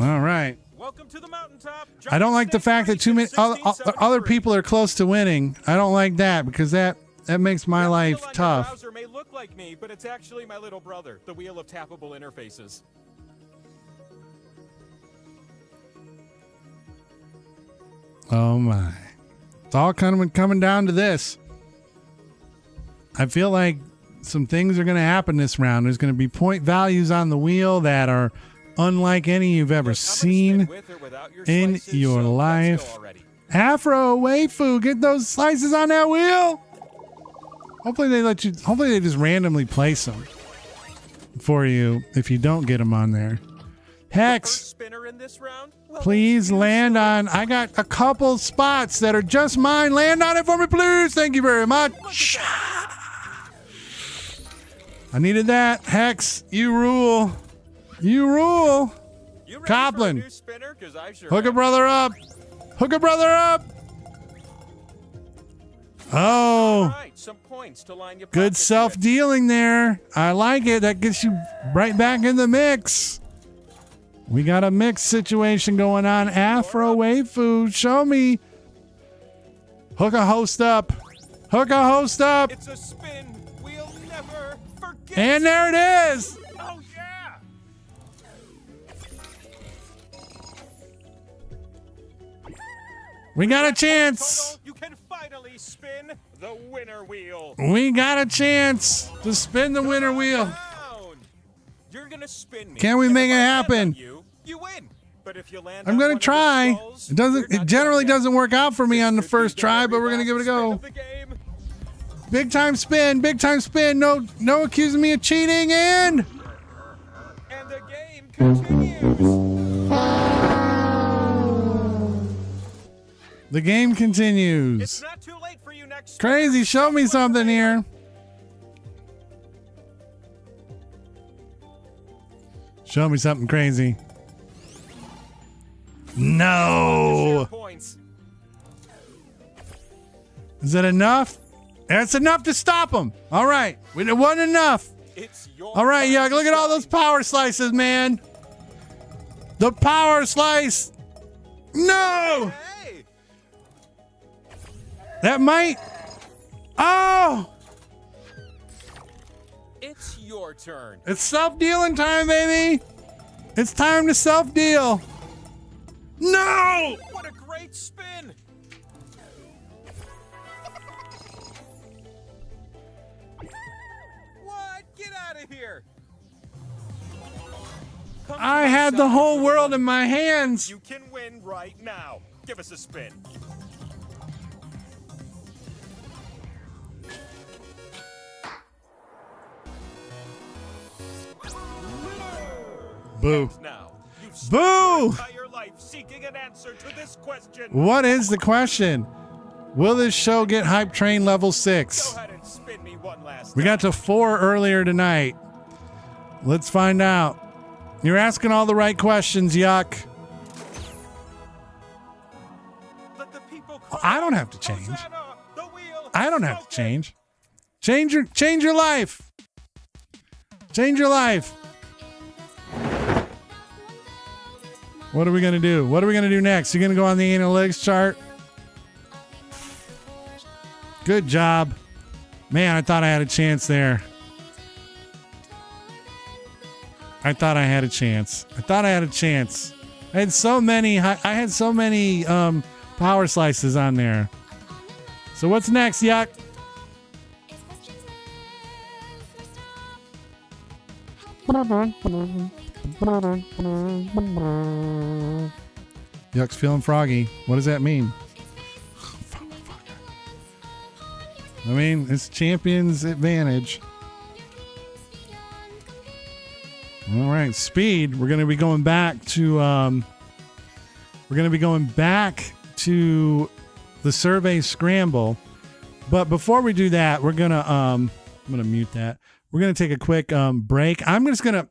All right. Welcome to the mountaintop. I don't like the fact that too many other people are close to winning. I don't like that because that makes my life tough. Browser may look like me, but it's actually my little brother, the wheel of tappable interfaces. Oh my. It's all kind of coming down to this. I feel like some things are going to happen this round. There's going to be point values on the wheel that are unlike any you've ever seen in your life. Afro Waifu, get those slices on that wheel. Hopefully they just randomly place them for you if you don't get them on there. Hex, please land on. I got a couple spots that are just mine. Land on it for me, please. Thank you very much. I needed that. Hex, you rule. You rule. Coplin, hook a brother up. Hook a brother up. Oh, good self-dealing there. I like it. That gets you right back in the mix. We got a mix situation going on. Afro Waifu, show me. Hook a host up. Hook a host up. It's a spin we'll never forget. And there it is. Oh yeah. We got a chance. You can finally spin the winner wheel. We got a chance to spin the winner wheel. You're gonna spin me. Can we make it happen? You win. But if you land I'm gonna try. It generally doesn't work out for me on the first try, but we're gonna give it a go. Big time spin, big time spin. No accusing me of cheating, and the game continues. The game continues. It's not too late for you next. Crazy, show me something here. Show me something crazy. No. Is it enough? That's enough to stop him. All right. It wasn't enough. All right, yeah, look at all those power slices, man. The power slice. No. That might. Oh. It's your turn. It's self-dealing time, baby. It's time to self-deal. No! What a great spin! What? Get out of here! I had the whole world in my hands. You can win right now. Give us a spin. Boo. Now, Boo! seeking an answer to this question. What is the question? Will this show get Hype Train level 6? Go ahead and spin me one last We got to 4 earlier tonight. Let's find out. You're asking all the right questions, Yuck. I don't have to change. I don't have to change. Change your life. Change your life. What are we going to do? What are we going to do next? You're going to go on the analytics chart? Good job. Man, I thought I had a chance there. I thought I had a chance. I had so many power slices on there. So what's next, Yuck? Yuck's feeling froggy. What does that mean? I mean, it's champion's advantage. All right, speed. We're going to be going back to the survey scramble. But before we do that, we're going to I'm going to mute that. We're going to take a quick break. I'm just going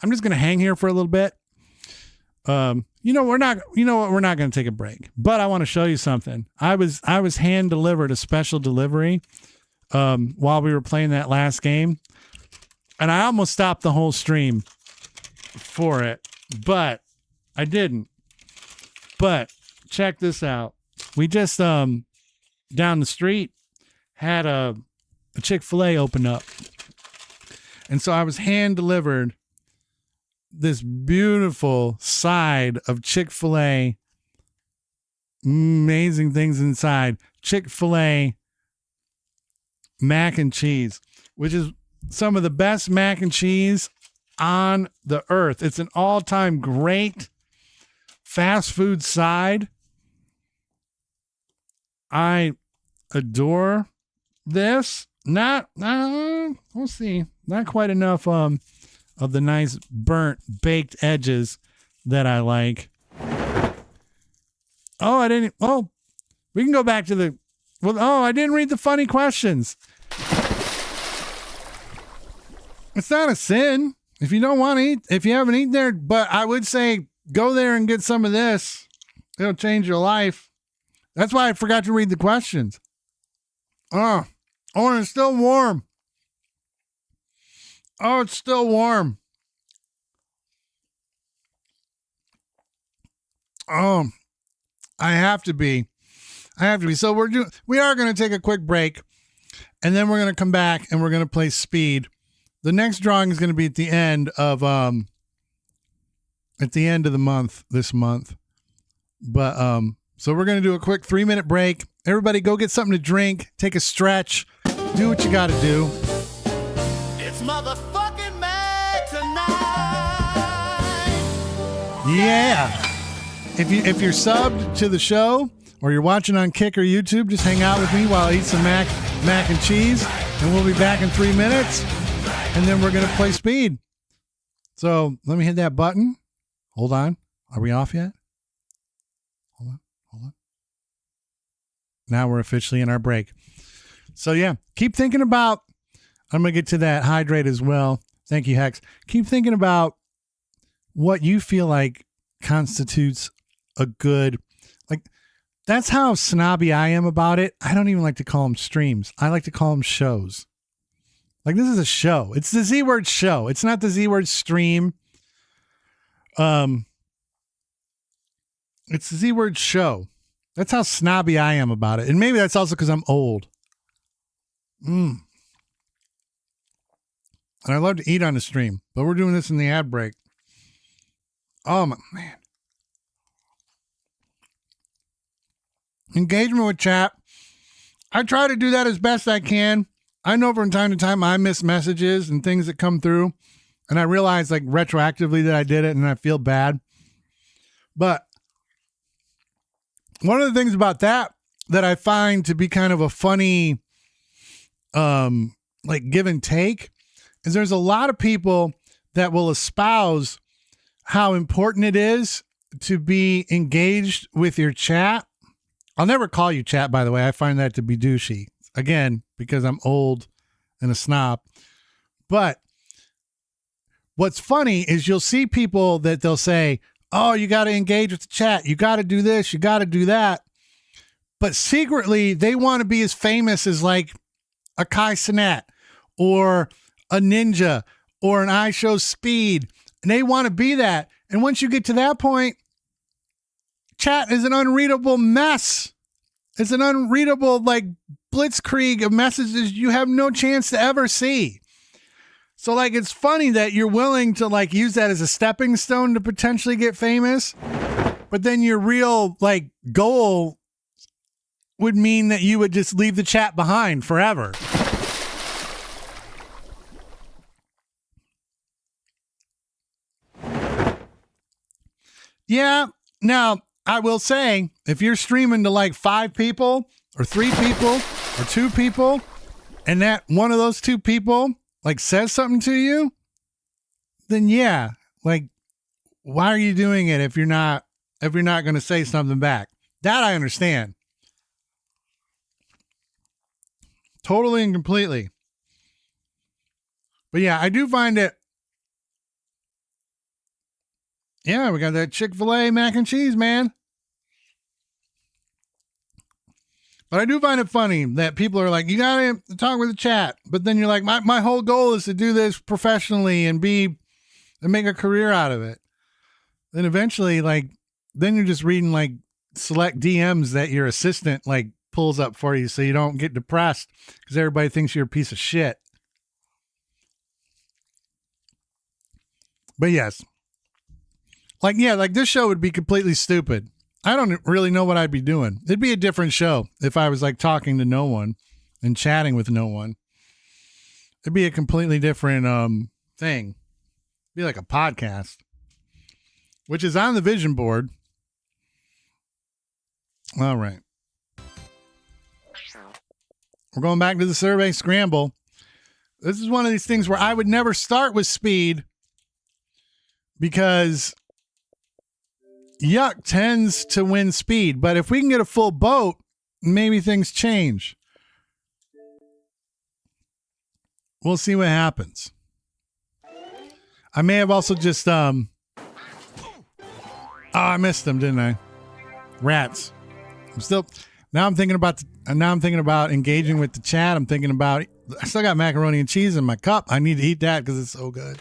to hang here for a little bit. We're not going to take a break, but I want to show you something. I was hand delivered a special delivery while we were playing that last game, and I almost stopped the whole stream for it, but I didn't. But check this out. We just down the street had a Chick-fil-A open up, and so I was hand delivered this beautiful side of Chick-fil-A, amazing things inside. Chick-fil-A mac and cheese, which is some of the best mac and cheese on the earth. It's an all-time great fast food side. I adore this. We'll see. Not quite enough of the nice burnt baked edges that I like. We can go back to I didn't read the funny questions. It's not a sin if you don't want to eat, if you haven't eaten there, but I would say go there and get some of this. It'll change your life. That's why I forgot to read the questions. And it's still warm. Oh, it's still warm. I have to be. So we are going to take a quick break, and then we're going to come back and we're going to play speed. The next drawing is going to be at the end of the month, this month. But so we're going to do a quick 3-minute break. Everybody go get something to drink, take a stretch, do what you got to do. It's motherfucking Mag tonight. Yeah. If you're subbed to the show or you're watching on Kick or YouTube, just hang out with me while I eat some mac and cheese, and we'll be back in 3 minutes, and then we're going to play speed. So let me hit that button. Hold on. Are we off yet? Hold on. Now we're officially in our break. So yeah, keep thinking about, I'm going to get to that hydrate as well. Thank you, Hex. Keep thinking about what you feel like constitutes a good, that's how snobby I am about it. I don't even like to call them streams. I like to call them shows. This is a show. It's the Z Word show. It's not the Z Word stream. It's the Z Word show. That's how snobby I am about it. And maybe that's also because I'm old. And I love to eat on the stream, but we're doing this in the ad break. Oh my man. Engagement with chat. I try to do that as best I can. I know from time to time I miss messages and things that come through, and I realize retroactively that I did it and I feel bad. But one of the things about that I find to be kind of a funny give and take is there's a lot of people that will espouse how important it is to be engaged with your chat. I'll never call you chat, by the way. I find that to be douchey. Again, because I'm old and a snob. But what's funny is you'll see people that they'll say, oh, you got to engage with the chat. You got to do this. You got to do that. But secretly, they want to be as famous as a Kai Cenat or a Ninja or an iShow Speed. And they want to be that. And once you get to that point, chat is an unreadable mess. It's an unreadable blitzkrieg of messages you have no chance to ever see. So it's funny that you're willing to use that as a stepping stone to potentially get famous, but then your real goal would mean that you would just leave the chat behind forever. Yeah. Now, I will say, if you're streaming to 5 people or 3 people or 2 people, and that one of those 2 people says something to you, then yeah, like, why are you doing it if you're not going to say something back? That I understand. Totally and completely. But yeah, I do find it. Yeah, we got that Chick-fil-A mac and cheese, man. But I do find it funny that people are like, you gotta talk with the chat. But then you're like, my whole goal is to do this professionally and make a career out of it. Then eventually, like, then you're just reading like select DMs that your assistant like pulls up for you so you don't get depressed because everybody thinks you're a piece of shit. But yes. Like, yeah, like this show would be completely stupid. I don't really know what I'd be doing. It'd be a different show if I was like talking to no one and chatting with no one. It'd be a completely different thing. It'd be like a podcast, which is on the vision board. All right. We're going back to the survey scramble. This is one of these things where I would never start with speed because yuck tends to win speed. But if we can get a full boat, maybe things change. We'll see what happens. I may have also just I missed them, didn't I? Rats. Now I'm thinking about engaging with the chat. I'm thinking about, I still got macaroni and cheese in my cup. I need to eat that because it's so good.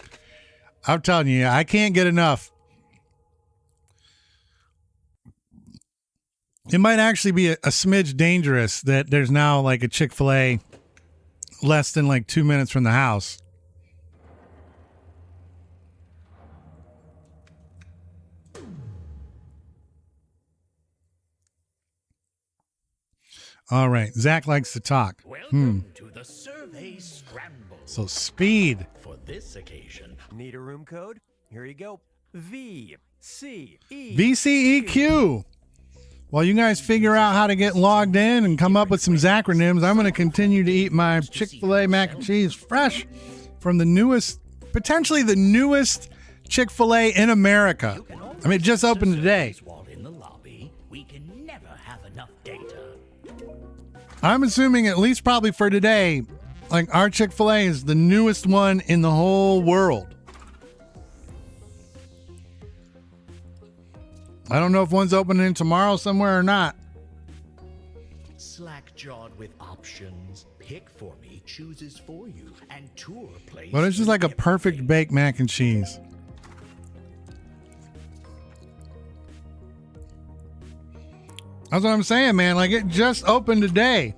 I'm telling you, I can't get enough. It might actually be a smidge dangerous that there's now like a Chick-fil-A less than like 2 minutes from the house. All right. Zach likes to talk. Welcome to the survey scramble. So speed. For this occasion. Need a room code? Here you go. VCE. VCEQ. While you guys figure out how to get logged in and come up with some acronyms, I'm going to continue to eat my Chick-fil-A mac and cheese fresh from the newest, potentially the newest Chick-fil-A in America. I mean, it just opened today. While in the lobby, we can never have enough data. I'm assuming at least probably for today, like our Chick-fil-A is the newest one in the whole world. I don't know if one's opening tomorrow somewhere or not. Slack-jawed with options. Pick for me, chooses for you, and tour plays. But it's just like a perfect baked mac and cheese. That's what I'm saying, man. Like, it just opened today.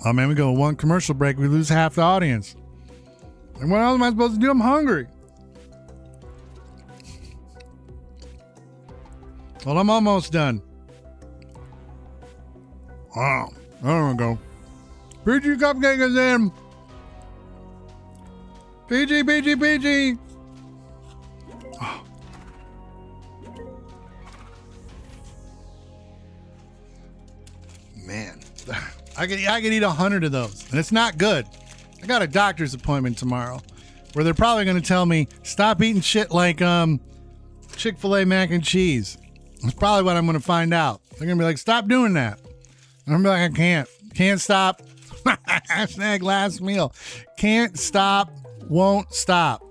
Oh, man, we go one commercial break. We lose half the audience. And what else am I supposed to do? I'm hungry. Well, I'm almost done. Wow. There we go. PG Cupcake is in. PG. Oh. Man, I could eat 100 of those, and it's not good. I got a doctor's appointment tomorrow where they're probably going to tell me, stop eating shit like Chick-fil-A mac and cheese. That's probably what I'm going to find out. They're going to be like, stop doing that. And I'm going to be like, can't stop. Hashtag last meal. Can't stop, won't stop.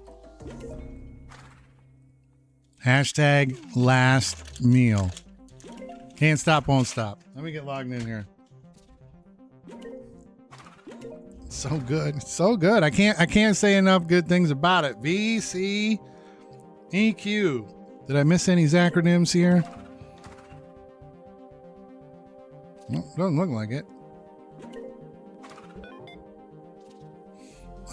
Hashtag last meal. Can't stop, won't stop. Let me get logged in here. So good. So good. I can't say enough good things about it. VCEQ. Did I miss any acronyms here? Well, doesn't look like it.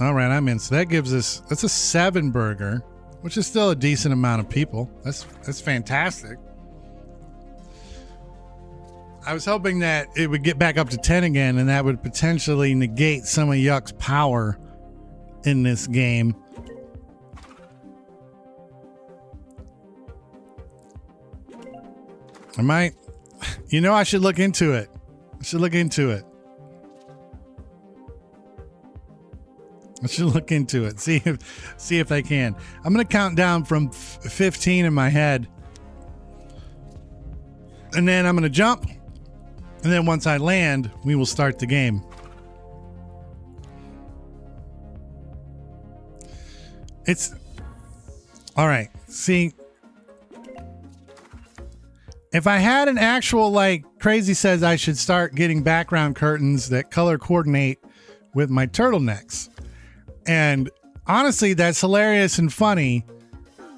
All right, I'm in. So that gives us, that's a 7 burger, which is still a decent amount of people. That's fantastic. I was hoping that it would get back up to 10 again, and that would potentially negate some of Yuck's power in this game. I might, I should look into it. I should look into it. See if I can. I'm gonna count down from 15 in my head, and then I'm gonna jump, and then once I land, we will start the game. It's all right. See, if I had an actual, like Crazy says, I should start getting background curtains that color coordinate with my turtlenecks. And honestly, that's hilarious and funny.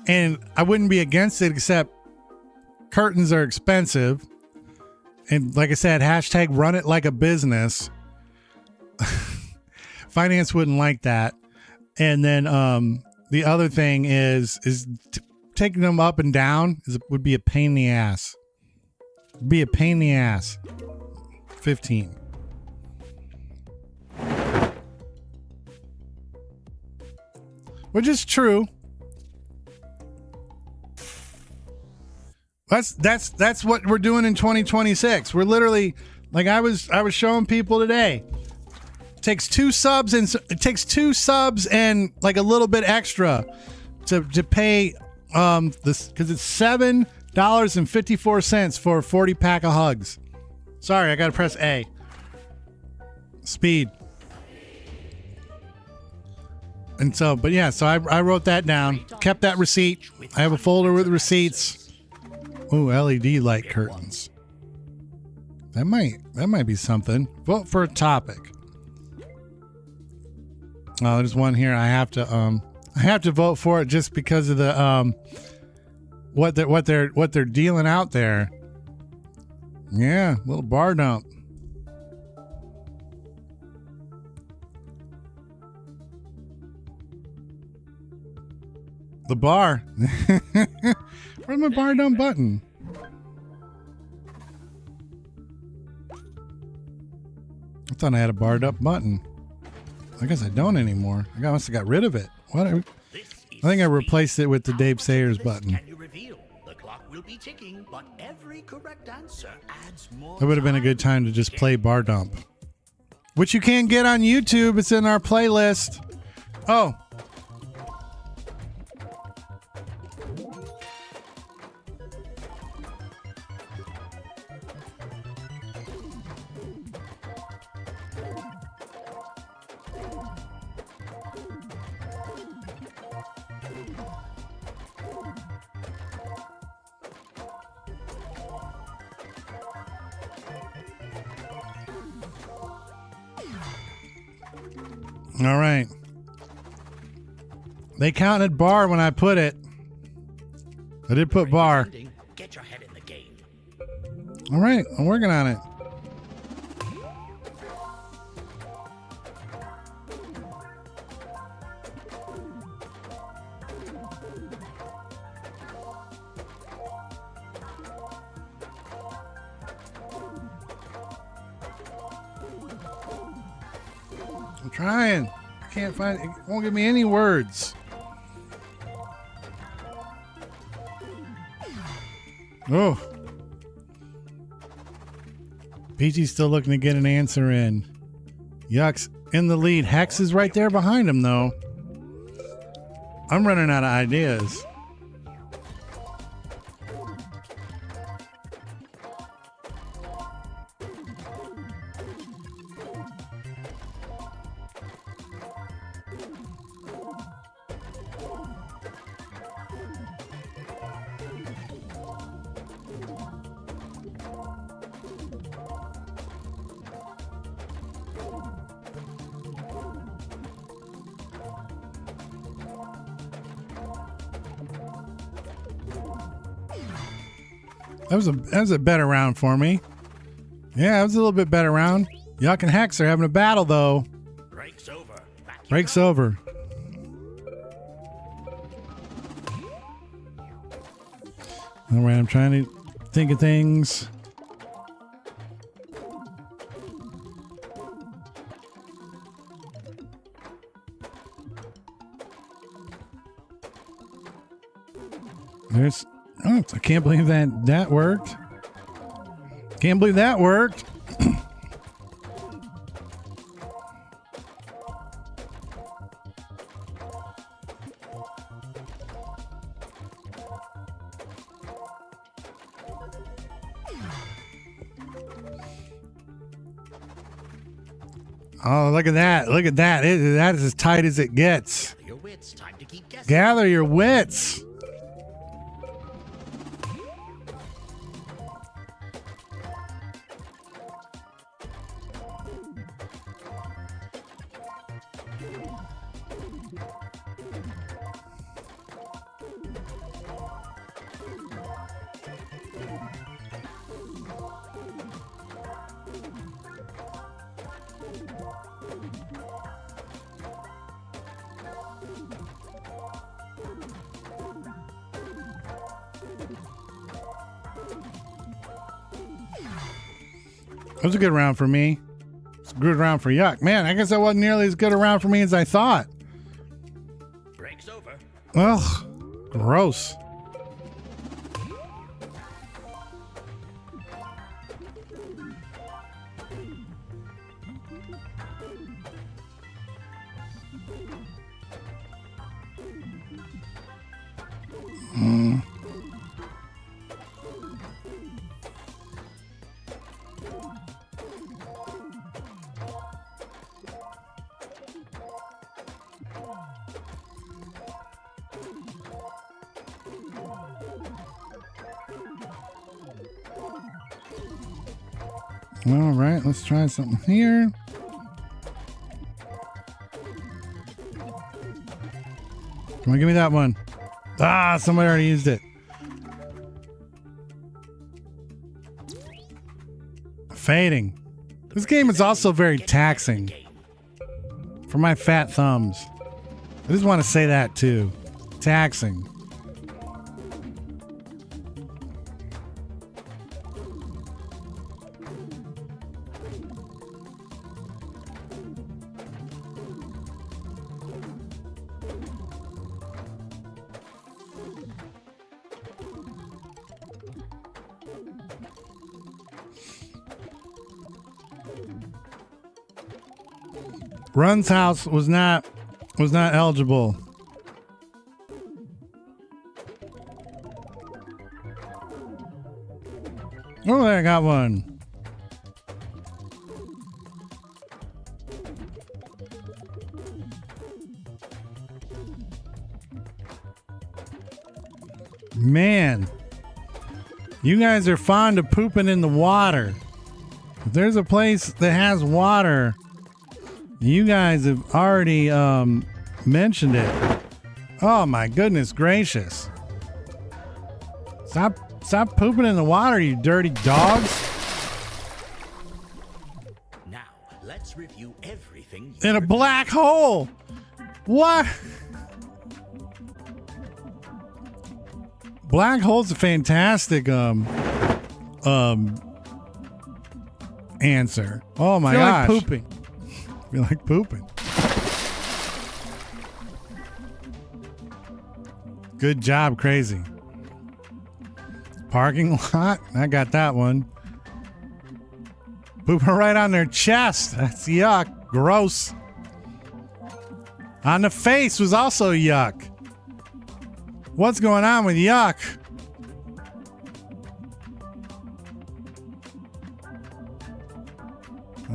And I wouldn't be against it, except curtains are expensive. And like I said, hashtag run it like a business. Finance wouldn't like that. And then the other thing is taking them up and down would be a pain in the ass. Be a pain in the ass. 15. Which is true. That's what we're doing in 2026. We're literally, like I was showing people today. It takes two subs and like a little bit extra to pay this, because it's $7.54 for a 40 pack of hugs. Sorry, I gotta press A. Speed. And so, but yeah, so I wrote that down, kept that receipt. I have a folder with receipts. Ooh, LED light curtains. That might be something. Vote for a topic. Oh, there's one here. I have to vote for it just because of the what they're dealing out there. Yeah, little bar dump. The bar. Where's my bar dump button? I thought I had a bar dump button. I guess I don't anymore. I must have got rid of it. What? I think I replaced it with the Dave Sayers button. Can you reveal? The clock will be ticking, but every correct answer adds more. It would have been a good time to just play bar dump, which you can get on YouTube. It's in our playlist. Oh. All right. They counted bar when I put it. I did put bar. Get your head in the game. All right, I'm working on it. I'm trying. I can't find it. Won't give me any words. Oh. Peachy's still looking to get an answer in. Yuck's in the lead. Hex is right there behind him, though. I'm running out of ideas. That was a better round for me. Yeah, it was a little bit better round. Yuck and Hex are having a battle, though. Break's over. Break's over. All right, I'm trying to think of things. There's... Oh, I can't believe that worked. Can't believe that worked. Oh, look at that. Look at that. That is as tight as it gets. Gather your wits. Time to keep guessing. Gather your wits. That was a good round for me. It's a good round for Yuck. Man, I guess that wasn't nearly as good a round for me as I thought. Break's over. Ugh, gross. All right, let's try something here. Come on, give me that one. Ah, somebody already used it. Fading. This game is also very taxing for my fat thumbs. I just want to say that too. Taxing. Run's house was not eligible. Oh, there, I got one. Man, you guys are fond of pooping in the water. If there's a place that has water, you guys have already mentioned it. Oh my goodness gracious. Stop pooping in the water, you dirty dogs. Now, let's review everything. In a black hole. What? Black hole's a fantastic answer. Oh my gosh. Like pooping. I feel like pooping. Good job, Crazy. Parking lot. I got that one. Pooping right on their chest. That's yuck. Gross. On the face was also yuck. What's going on with yuck?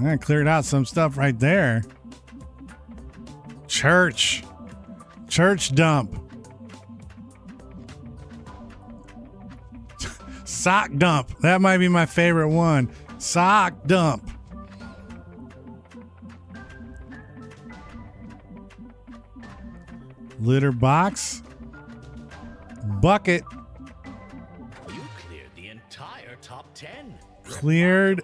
I cleared out some stuff right there. Church dump. Sock dump. That might be my favorite one. Sock dump. Litter box. Bucket. You cleared the entire top 10. Cleared.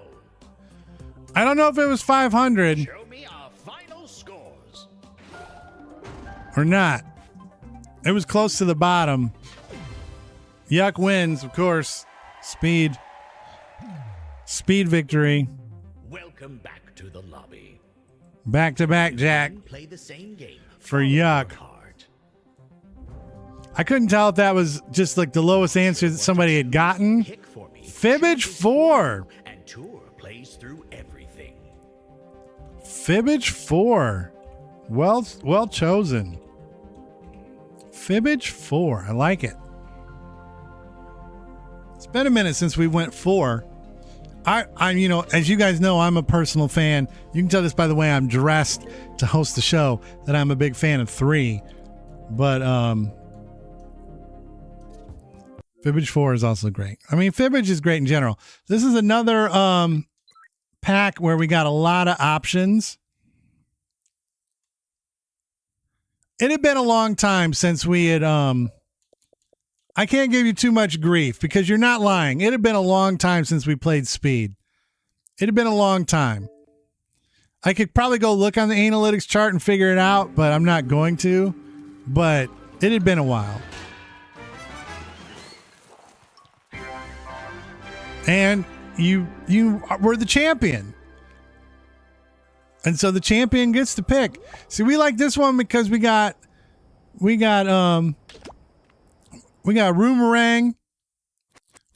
I don't know if it was 500 Show me our final scores. or not. It was close to the bottom. Yuck wins, of course. Speed victory. Welcome back to the lobby. Back to back, Jack. Play the same game. For yuck. I couldn't tell if that was just like the lowest answer that somebody had gotten. Pick for me. Fibbage 4. And Tour plays through everything. Fibbage 4. Well chosen. Fibbage 4. I like it. It's been a minute since we went 4. I'm, you know, as you guys know, I'm a personal fan. You can tell this by the way I'm dressed to host the show that I'm a big fan of 3. But Fibbage 4 is also great. I mean, Fibbage is great in general. This is another pack where we got a lot of options. It had been a long time since we had I can't give you too much grief because you're not lying. It had been a long time since we played Speed. It had been a long time. I could probably go look on the analytics chart and figure it out, but I'm not going to. But it had been a while. And you were the champion. And so the champion gets to pick. See, we like this one because we got Roomerang,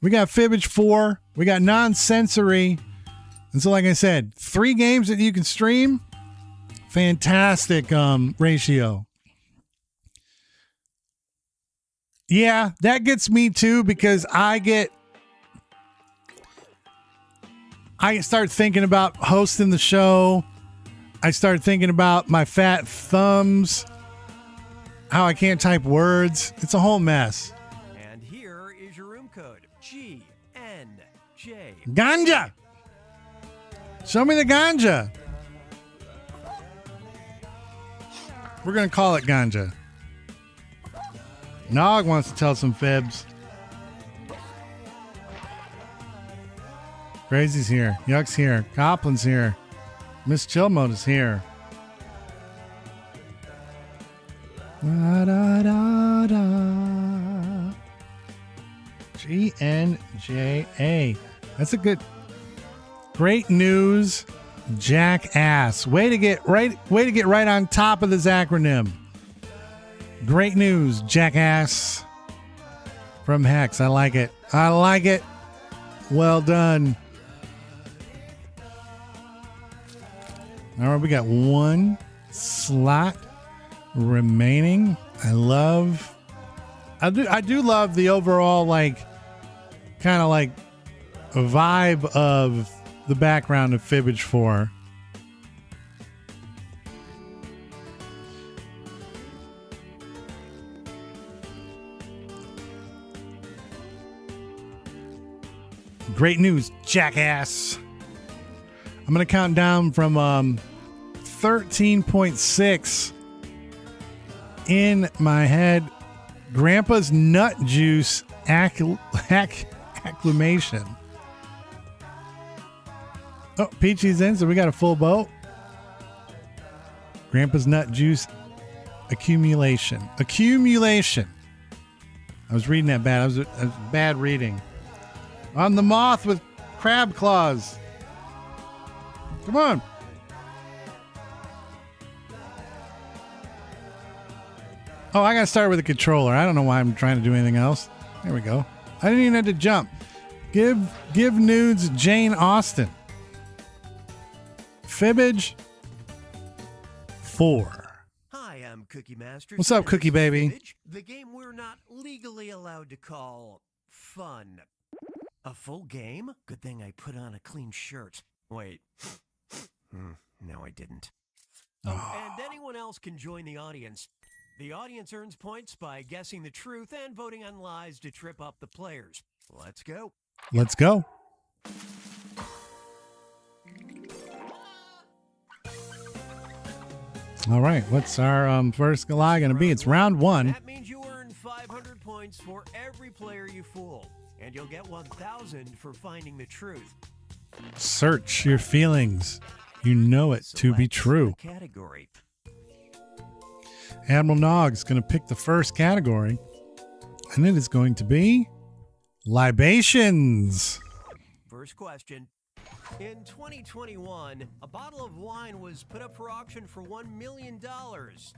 we got Fibbage 4, we got Non-Sensory. And so like I said, 3 games that you can stream. Fantastic ratio. Yeah, that gets me too because I start thinking about hosting the show. I start thinking about my fat thumbs, how I can't type words. It's a whole mess. And here is your room code. GNJ. Ganja. Show me the ganja. We're going to call it ganja. Nog wants to tell some fibs. Crazy's here. Yuck's here. Copland's here. Miss Chill Mode is here. Da, da, da, da. GNJA. That's a good. Great news, jackass. Way to get right on top of this acronym. Great news, jackass. From Hex. I like it. I like it. Well done. All right, we got 1 slot remaining. I do love the overall kind of vibe of the background of Fibbage 4. Great news, jackass. I'm going to count down from 13.6 in my head. Grandpa's nut juice acclamation. Oh, Peachy's in, so we got a full boat. Grandpa's nut juice accumulation. Accumulation. I was reading that bad. I was bad reading. On the moth with crab claws. Come on. Oh, I got to start with a controller. I don't know why I'm trying to do anything else. There we go. I didn't even have to jump. Give nudes Jane Austen. Fibbage 4. Hi, I'm Cookie Master. What's up, Cookie Baby? Fibbage, the game we're not legally allowed to call fun. A full game? Good thing I put on a clean shirt. Wait. No, I didn't. Oh, and anyone else can join the audience. The audience earns points by guessing the truth and voting on lies to trip up the players. Let's go. Let's go. All right, what's our first lie going to be? It's round 1. That means you earn 500 points for every player you fool, and you'll get 1,000 for finding the truth. Search your feelings. You know it to be true. Category. Admiral Nogg's going to pick the first category, and it is going to be libations. First question. In 2021, a bottle of wine was put up for auction for $1 million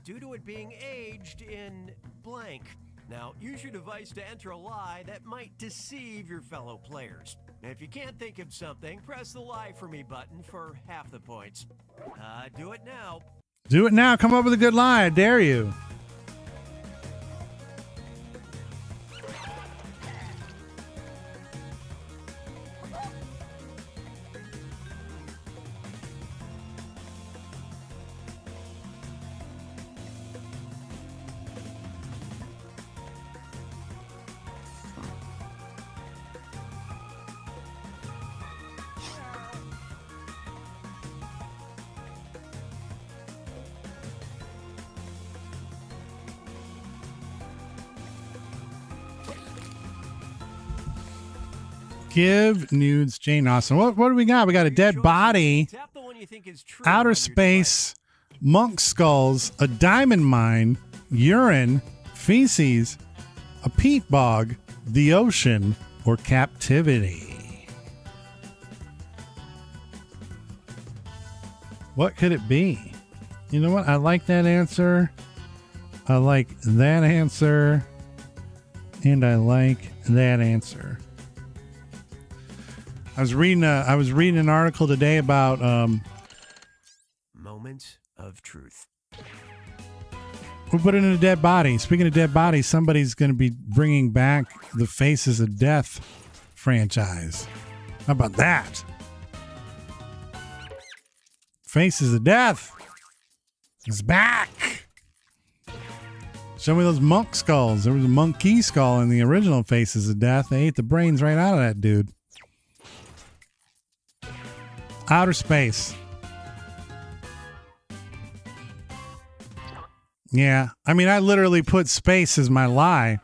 due to it being aged in blank. Now, use your device to enter a lie that might deceive your fellow players. If you can't think of something, press the lie for me button for half the points. Do it now. Do it now. Come up with a good lie. I dare you. Give nudes Jane Austen. What do we got? We got a dead body, Tap the one you think is true outer on your space, monk skulls, a diamond mine, urine, feces, a peat bog, the ocean, or captivity. What could it be? You know what? I like that answer. I like that answer. And I like that answer. I was reading an article today about Moments of truth. we'll put it in a dead body. Speaking of dead bodies, somebody's going to be bringing back the Faces of Death franchise. How about that? Faces of Death is back. Show me those monk skulls. There was a monkey skull in the original Faces of Death. They ate the brains right out of that dude. Outer space. Yeah. I mean, I literally put space as my lie.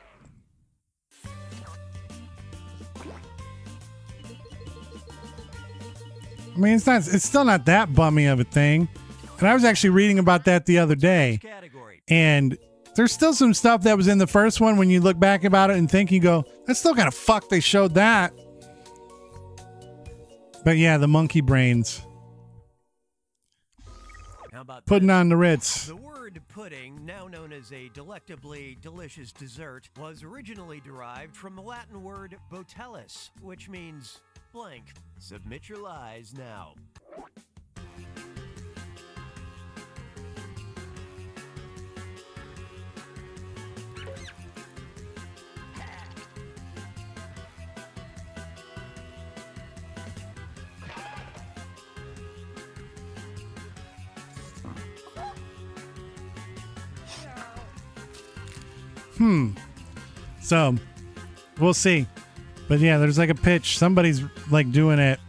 I mean, it's still not that bummy of a thing. And I was actually reading about that the other day. And there's still some stuff that was in the first one when you look back about it and think, you go, that's still kind of fuck they showed that. But yeah, the monkey brains. How about Putting this? on the Ritz. The word pudding, now known as a delectably delicious dessert, was originally derived from the Latin word botellus, which means blank. Submit your lies now. So we'll see. But yeah, there's like a pitch. Somebody's like doing it.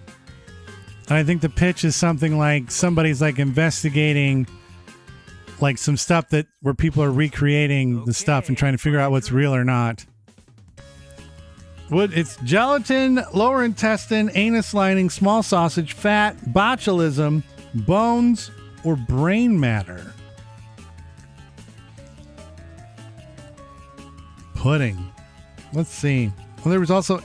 And I think the pitch is something like somebody's like investigating like some stuff that where people are recreating the stuff and trying to figure out what's real or not. It's gelatin, lower intestine, anus lining, small sausage, fat, botulism, bones, or brain matter. Pudding. Let's see. Well, there was also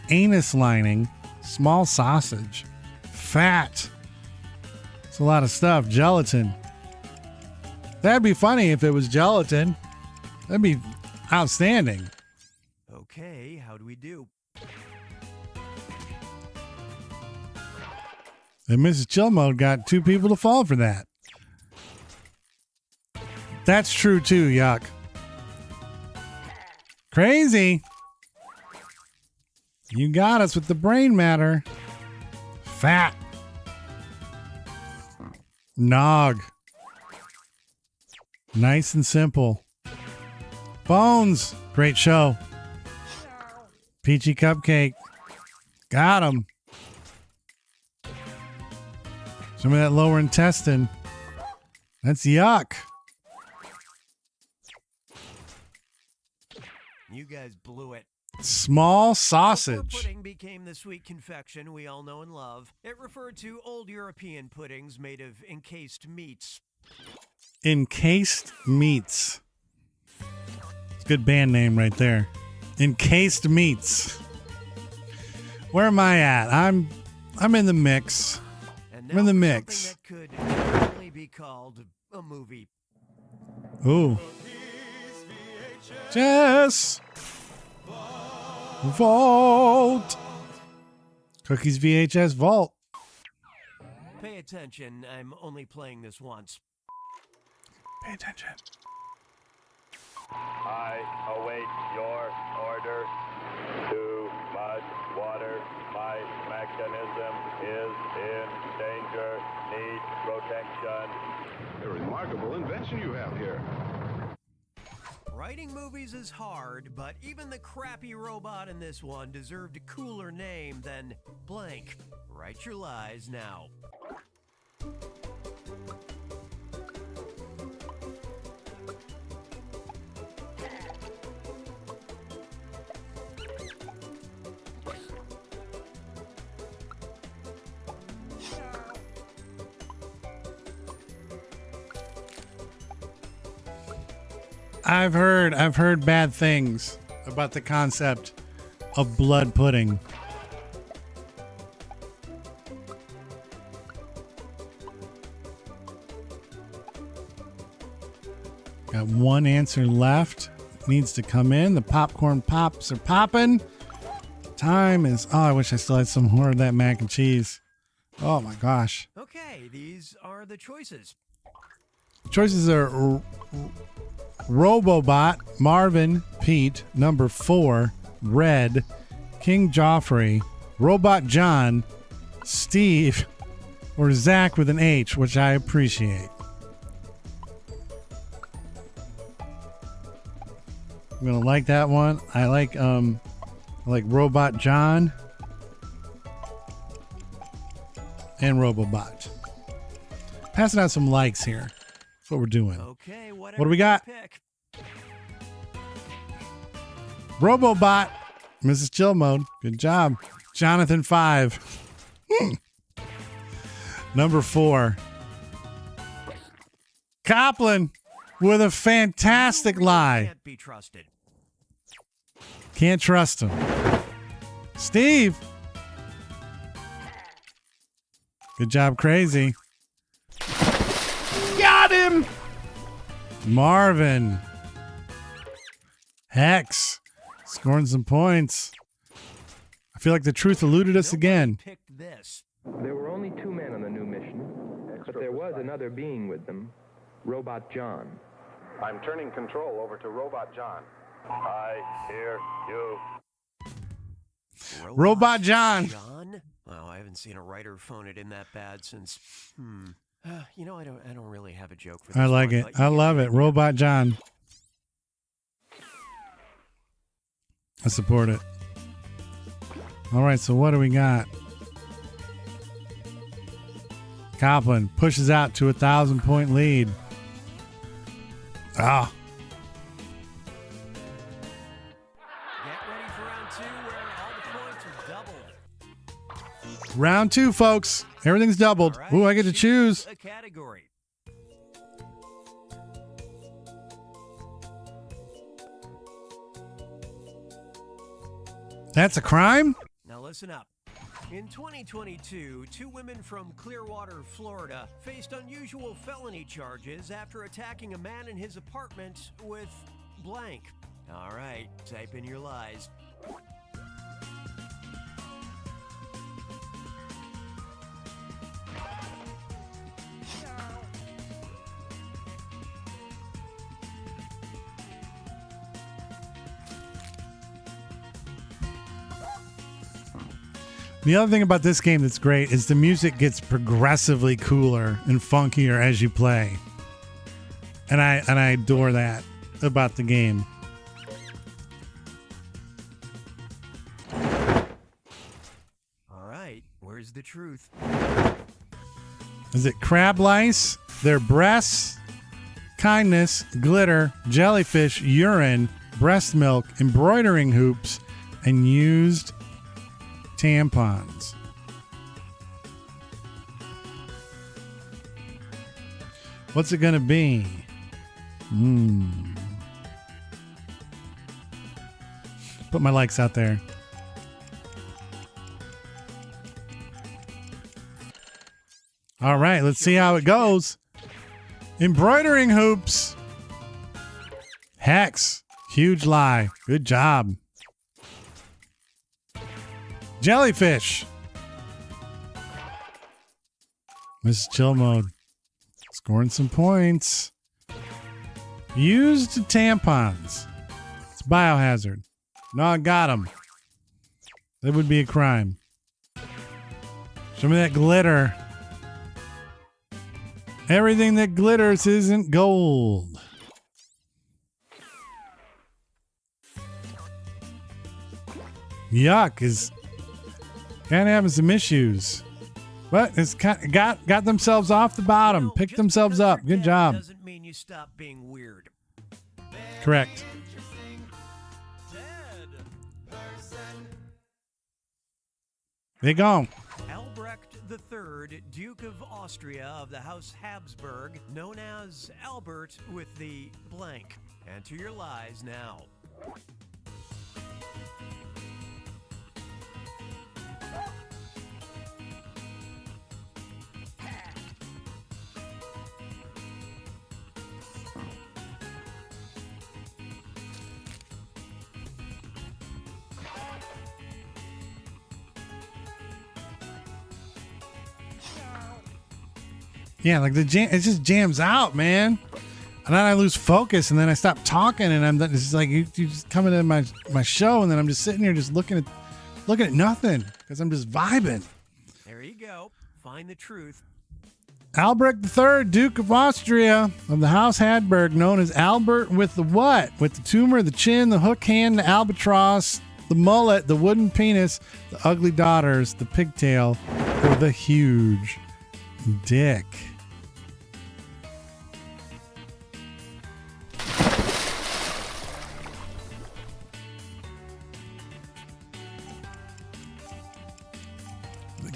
anus lining, small sausage, fat. It's a lot of stuff. Gelatin. That'd be funny if it was gelatin. That'd be outstanding. Okay, how do we do? And Mrs. Chill Mode got 2 people to fall for that. That's true too, Yuck. Crazy. You got us with the brain matter. Fat. Nog. Nice and simple. Bones. Great show. Peachy Cupcake. Got him. Some of that lower intestine. That's yuck. You guys blew it. Small Before sausage. pudding became the sweet confection we all know and love, it referred to old European puddings made of encased meats. Encased Meats. It's a good band name right there. Encased Meats. Where am I at? I'm in the mix. And I'm in the for mix. something that could only be called a movie. Ooh. Jess. Vault. Cookies VHS Vault. Pay attention, I'm only playing this once. Pay attention. I await your order. Too much water. My mechanism is in danger. Need protection. A remarkable invention you have here. Writing movies is hard, but even the crappy robot in this one deserved a cooler name than blank. Write your lies now. I've heard bad things about the concept of blood pudding. Got one answer left. Needs to come in. The popcorn pops are popping. Time is... Oh, I wish I still had some more of that mac and cheese. Oh, my gosh. Okay, these are the choices. Choices are Robobot, Marvin, Pete, number 4, Red, King Joffrey, Robot John, Steve, or Zach with an H, which I appreciate. I'm gonna like that one. I like Robot John and Robobot. Passing out some likes here. That's what we're doing. Okay, what do we got? Pick. Robobot, Mrs. Chill Mode. Good job. Jonathan 5. Number 4. Copland with a fantastic lie. Can't be trusted. Can't trust him. Steve. Good job, Crazy. Got him! Marvin. Hex. Scoring some points. I feel like the truth eluded us again. Picked this. There were only 2 men on the new mission, but there was another being with them, Robot John. I'm turning control over to Robot John. I hear you. Robot John. John? Well, I haven't seen a writer phone it in that bad since. You know, I don't really have a joke for this. I like one, it. I love it. Robot John. I support it. All right, so what do we got? Copland pushes out to a 1,000-point lead. Ah. Get ready for round 2 where all the points are doubled. Round 2, folks. Everything's doubled. Right, Ooh, I get to choose. a category. That's a crime? Now listen up. In 2022, 2 women from Clearwater, Florida, faced unusual felony charges after attacking a man in his apartment with blank. All right, type in your lies. The other thing about this game that's great is the music gets progressively cooler and funkier as you play. And I adore that about the game. All right, where's the truth? Is it crab lice, their breasts, kindness, glitter, jellyfish, urine, breast milk, embroidering hoops, and used tampons? What's it gonna be? Put my likes out there. All right, let's see how it goes. Embroidering hoops. Hex. Huge lie. Good job. Jellyfish. Mrs. Chill Mode. Scoring some points. Used tampons. It's biohazard. No, I got them. That would be a crime. Show me that glitter. Everything that glitters isn't gold. Yuck is kind of having some issues. But it's got themselves off the bottom. Picked themselves up. Good job. Doesn't mean you stop being weird. Correct. They go. Albrecht III, Duke of Austria of the House Habsburg, known as Albert with the blank. Enter your lies now. Yeah, like it just jams out, man. And then I lose focus, and then I stop talking, and it's just like you just come into my show, and then I'm just sitting here just looking at nothing because I'm just vibing. There you go. Find the truth. Albrecht III, Duke of Austria of the House Hadberg, known as Albert with the what? With the tumor, the chin, the hook hand, the albatross, the mullet, the wooden penis, the ugly daughters, the pigtail, or the huge dick.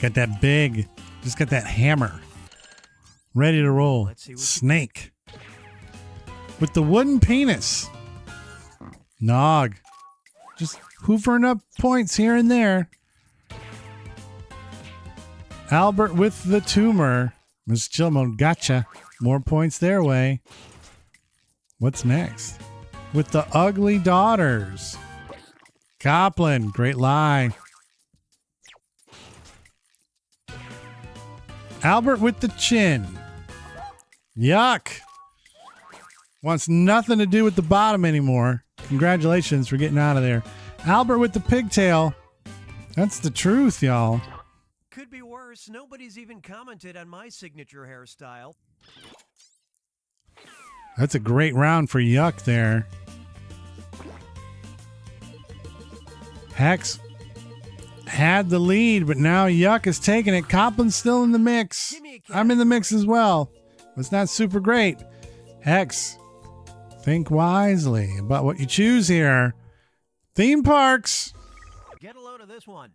Got that big, just got that hammer ready to roll. Snake with the wooden penis. Nog. Just hoovering up points here and there. Albert with the tumor. Miss Chilmon, gotcha. More points their way. What's next? With the ugly daughters. Copland, great lie. Albert with the chin. Yuck. Wants nothing to do with the bottom anymore. Congratulations for getting out of there. Albert with the pigtail. That's the truth, y'all. Could be worse. Nobody's even commented on my signature hairstyle. That's a great round for Yuck there. Hex had the lead, but now Yuck is taking it. Copland's still in the mix. I'm in the mix as well. It's not super great. Hex, think wisely about what you choose here. Theme parks. Get a load of this one.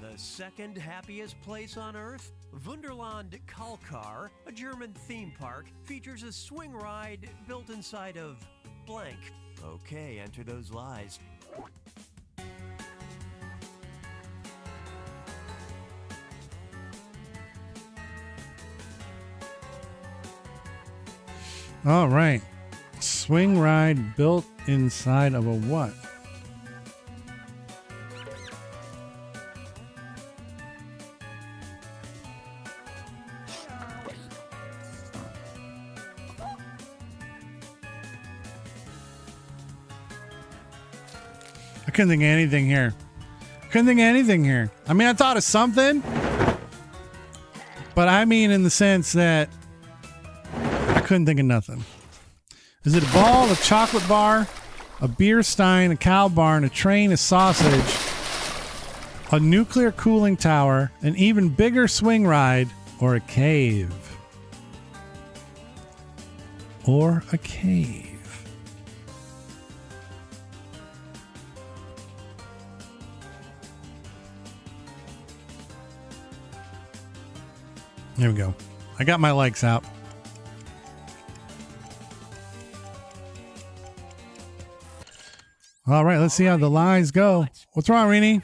The second happiest place on Earth, Wunderland Kalkar, a German theme park, features a swing ride built inside of blank. Okay, enter those lies. All right. Swing ride built inside of a what? I couldn't think of anything here. I mean, I thought of something, but I mean in the sense that I couldn't think of nothing. Is it a ball, a chocolate bar, a beer stein, a cow barn, a train, a sausage, a nuclear cooling tower, an even bigger swing ride, or a cave? Or a cave. There we go. I got my likes out. All right, let's see how the lies go. What's wrong, Rini?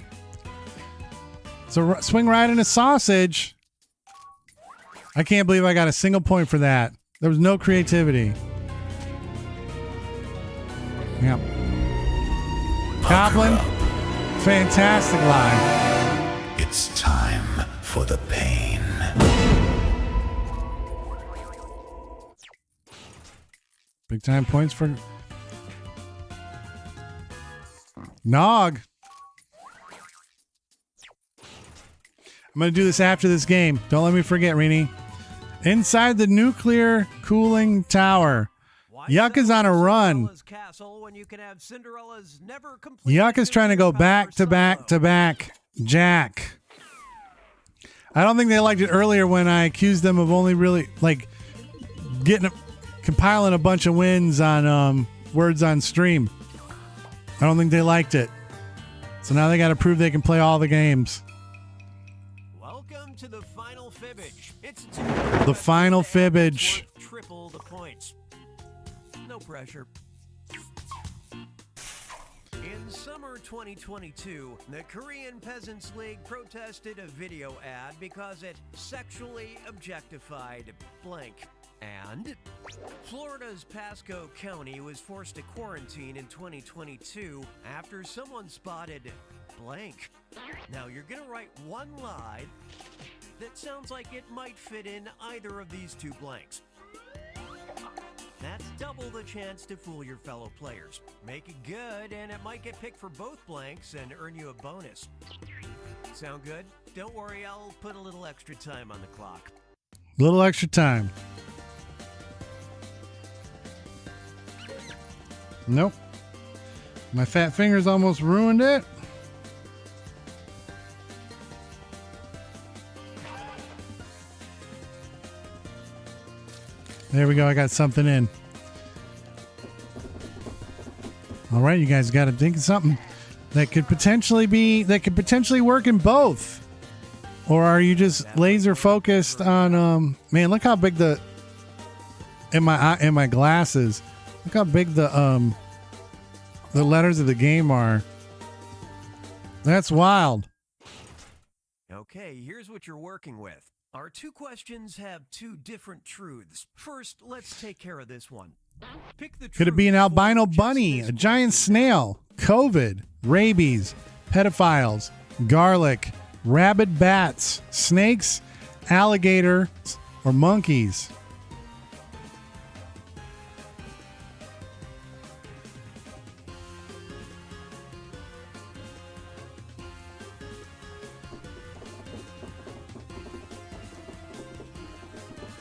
It's a swing ride and a sausage. I can't believe I got a single point for that. There was no creativity. Yep. Copland, fantastic lie. It's time for the pain. Big time points for Nog. I'm going to do this after this game. Don't let me forget, Rini. Inside the nuclear cooling tower. Yuck is on a run. Yuck is trying to go back to back to back. Jack. I don't think they liked it earlier when I accused them of only really like compiling a bunch of wins on words on stream. I don't think they liked it. So now they got to prove they can play all the games. Welcome to the final fibbage. It's the final fibbage. Triple the points. No pressure. In summer 2022, the Korean Peasants League protested a video ad because it sexually objectified blank. And Florida's Pasco County was forced to quarantine in 2022 after someone spotted blank. Now you're gonna write one lie that sounds like it might fit in either of these two blanks. That's double the chance to fool your fellow players. Make it good, and it might get picked for both blanks and earn you a bonus. Sound good? Don't worry, I'll put a little extra time on the clock. Little extra time. Nope. My fat fingers almost ruined it. There we go. I got something in. All right, you guys got to think of something that could potentially work in both. Or are you just laser focused on man, look how big in my glasses. Look how big the letters of the game are. That's wild. Okay, here's what you're working with. Our two questions have two different truths. First, let's take care of this one. Pick the Could it be an truth albino for just bunny, this a giant question. snail, COVID, rabies, pedophiles, garlic, rabid bats, snakes, alligator, or monkeys?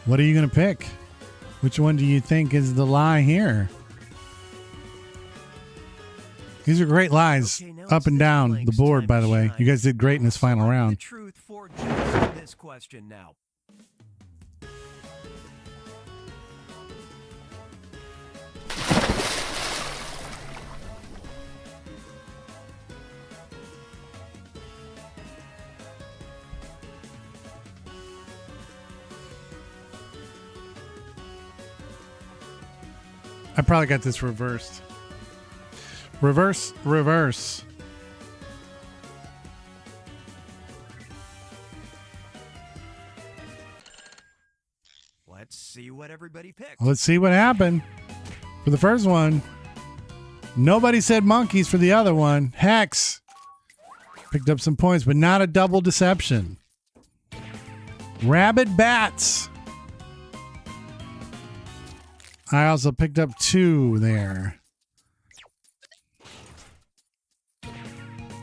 What are you going to pick? Which one do you think is the lie here? These are great lies, Okay, now up it's and this down the blank's board, time by to the way. shine. You guys did great in this final Find round. the truth for just this question now. I probably got this reversed. Reverse. Let's see what everybody picked. Let's see what happened. For the first one, nobody said monkeys. For the other one, Hex picked up some points, but not a double deception. Rabid bats. I also picked up 2 there.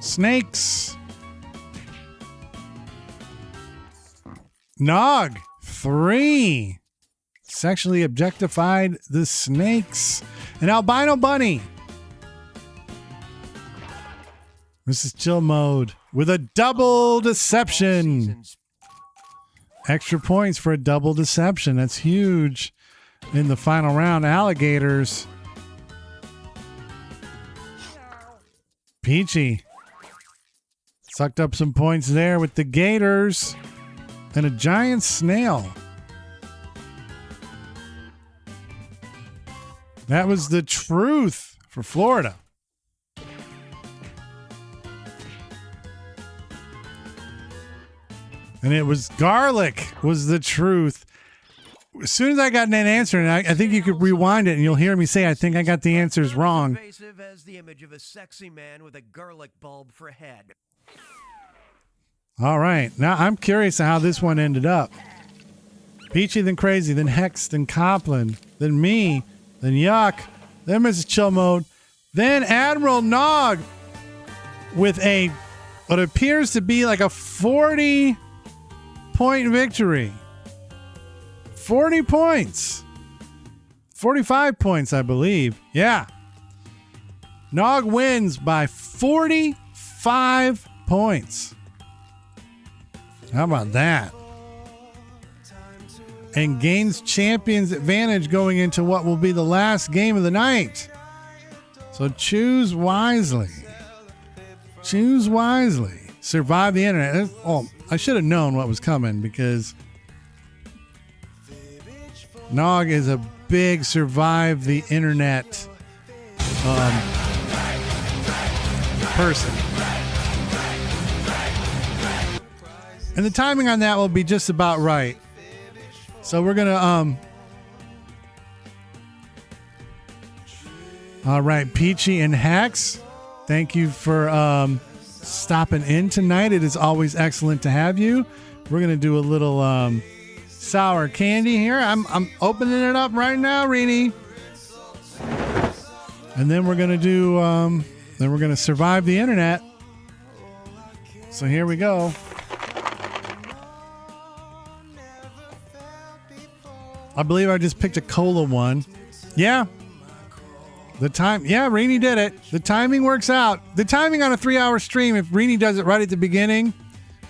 Snakes. Nog, 3. Sexually objectified the snakes. An albino bunny. This is chill mode with a double deception. Seasons. Extra points for a double deception. That's huge. In the final round, alligators. Peachy sucked up some points there with the gators and a giant snail. That was the truth for Florida. And it was garlic was the truth. As soon as I got an answer, and I think you could rewind it and you'll hear me say, I think I got the answers wrong. Invasive as the image of a sexy man with a garlic bulb for head. All right. Now I'm curious how this one ended up. Peachy, then Crazy, then Hex, then Copland, then me, then Yuck, then Mrs. Chill Mode, then Admiral Nog with what appears to be like a 40-point victory. 40 points. 45 points, I believe. Yeah. Nog wins by 45 points. How about that? And gains champion's advantage going into what will be the last game of the night. So choose wisely. Choose wisely. Survive the internet. Oh, I should have known what was coming because Nog is a big survive the internet person. And the timing on that will be just about right. So we're gonna all right, Peachy and Hex, thank you for stopping in tonight. It is always excellent to have you. We're gonna do a little sour candy here. I'm opening it up right now, Rini. And then we're gonna do then we're gonna survive the internet. So here we go. I believe I just picked a cola one. Yeah. Rini did it. The timing works out. The timing on a 3-hour stream, if Rini does it right at the beginning,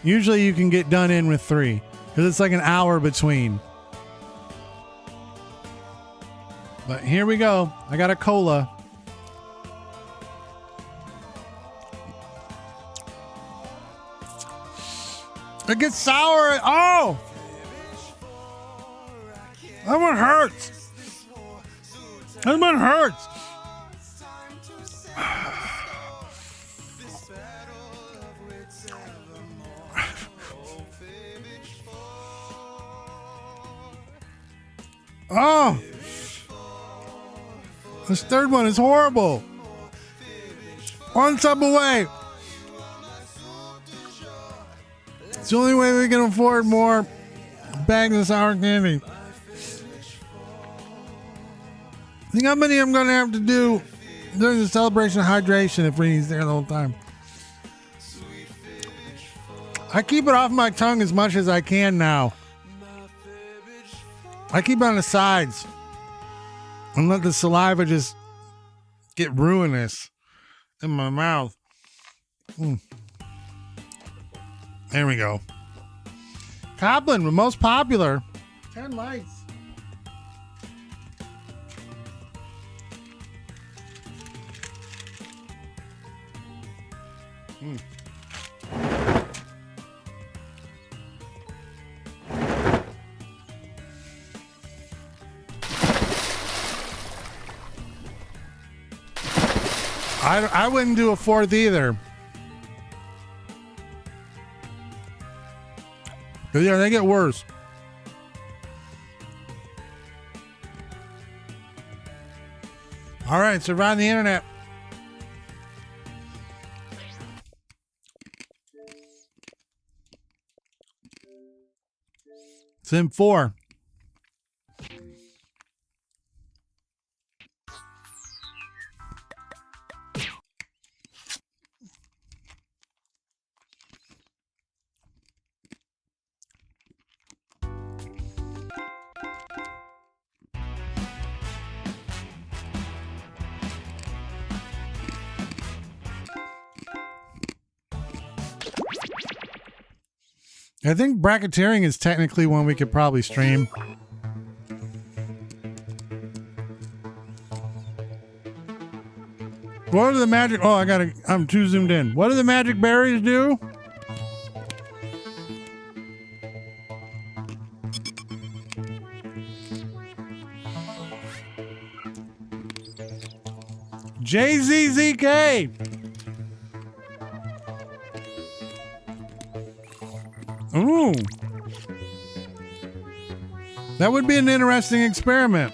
usually you can get done in with 3 because it's like an hour between. But here we go. I got a cola. It gets sour. Oh! That one hurts. That one hurts. Oh, this third one is horrible. One sub away. It's the only way we can afford more bags of sour candy. Think how many I'm going to have to do during the celebration of hydration if Rini's there the whole time. I keep it off my tongue as much as I can now. I keep it on the sides and let the saliva just get ruinous in my mouth. There we go. Coplin, the most popular. 10 likes. I wouldn't do a 4th either. Because yeah, they get worse. All right, survive the internet. Sim 4. I think bracketeering is technically one we could probably stream. What are the magic? Oh, I'm too zoomed in. What do the magic berries do? JZZK. Ooh. That would be an interesting experiment.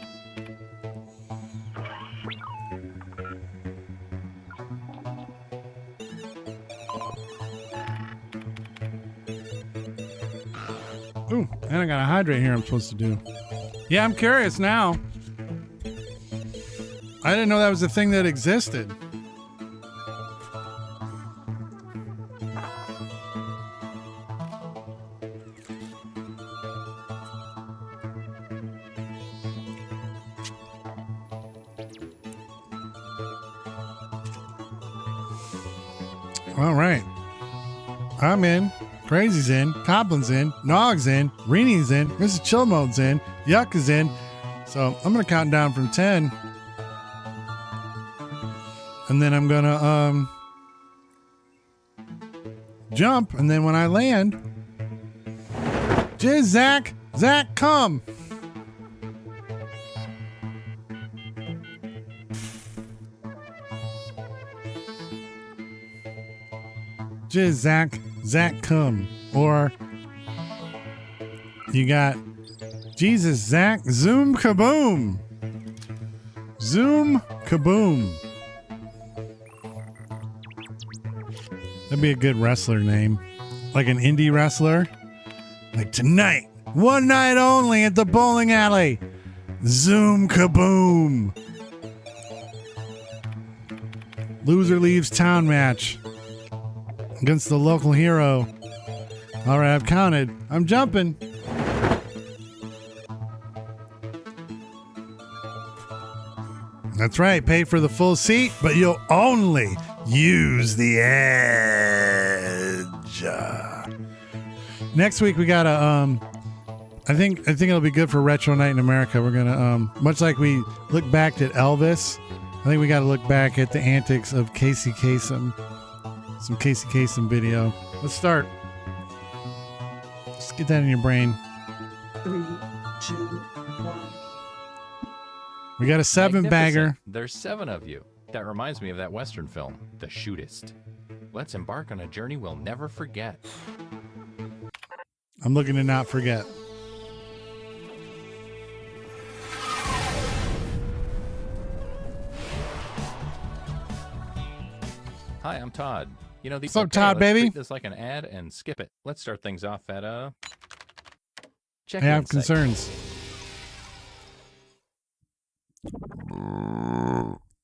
Ooh, and I got a hydrate here I'm supposed to do. Yeah, I'm curious now. I didn't know that was a thing that existed. All right. I'm in. Crazy's in. Coplin's in. Nog's in. Reenie's in. Mrs. Chill Mode's in. Yuck is in. So I'm going to count down from 10. And then I'm going to jump. And then when I land, Jizz, Zach, come. Jizz, Zach come. Or you got Jesus, Zach, Zoom Kaboom. Zoom Kaboom. That'd be a good wrestler name. Like an indie wrestler. Like tonight, one night only at the bowling alley. Zoom Kaboom. Loser leaves town match against the local hero. All right, I've counted. I'm jumping. That's right. Pay for the full seat, but you'll only use the edge. Next week we got a I think it'll be good for Retro Night in America. We're gonna much like we look back at Elvis, I think we got to look back at the antics of Casey Kasem. Some Casey Kasem video. Let's start. Just get that in your brain. 3, 2, 1. We got a 7-bagger. There's 7 of you. That reminds me of that Western film, The Shootist. Let's embark on a journey we'll never forget. I'm looking to not forget. Hi, I'm Todd. You know, What's up, Todd, baby? Treat this like an ad and skip it. Let's start things off at check. I have concerns.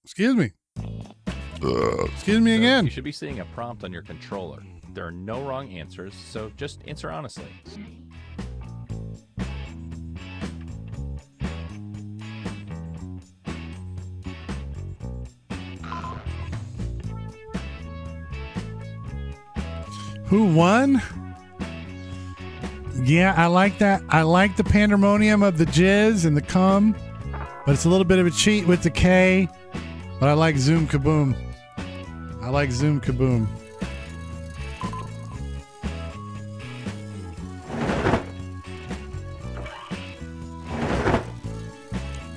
Excuse me. Excuse me again. You should be seeing a prompt on your controller. There are no wrong answers, so just answer honestly. Who won? Yeah, I like that. I like the pandemonium of the jizz and the cum, but it's a little bit of a cheat with the K. But I like Zoom Kaboom. I like Zoom Kaboom.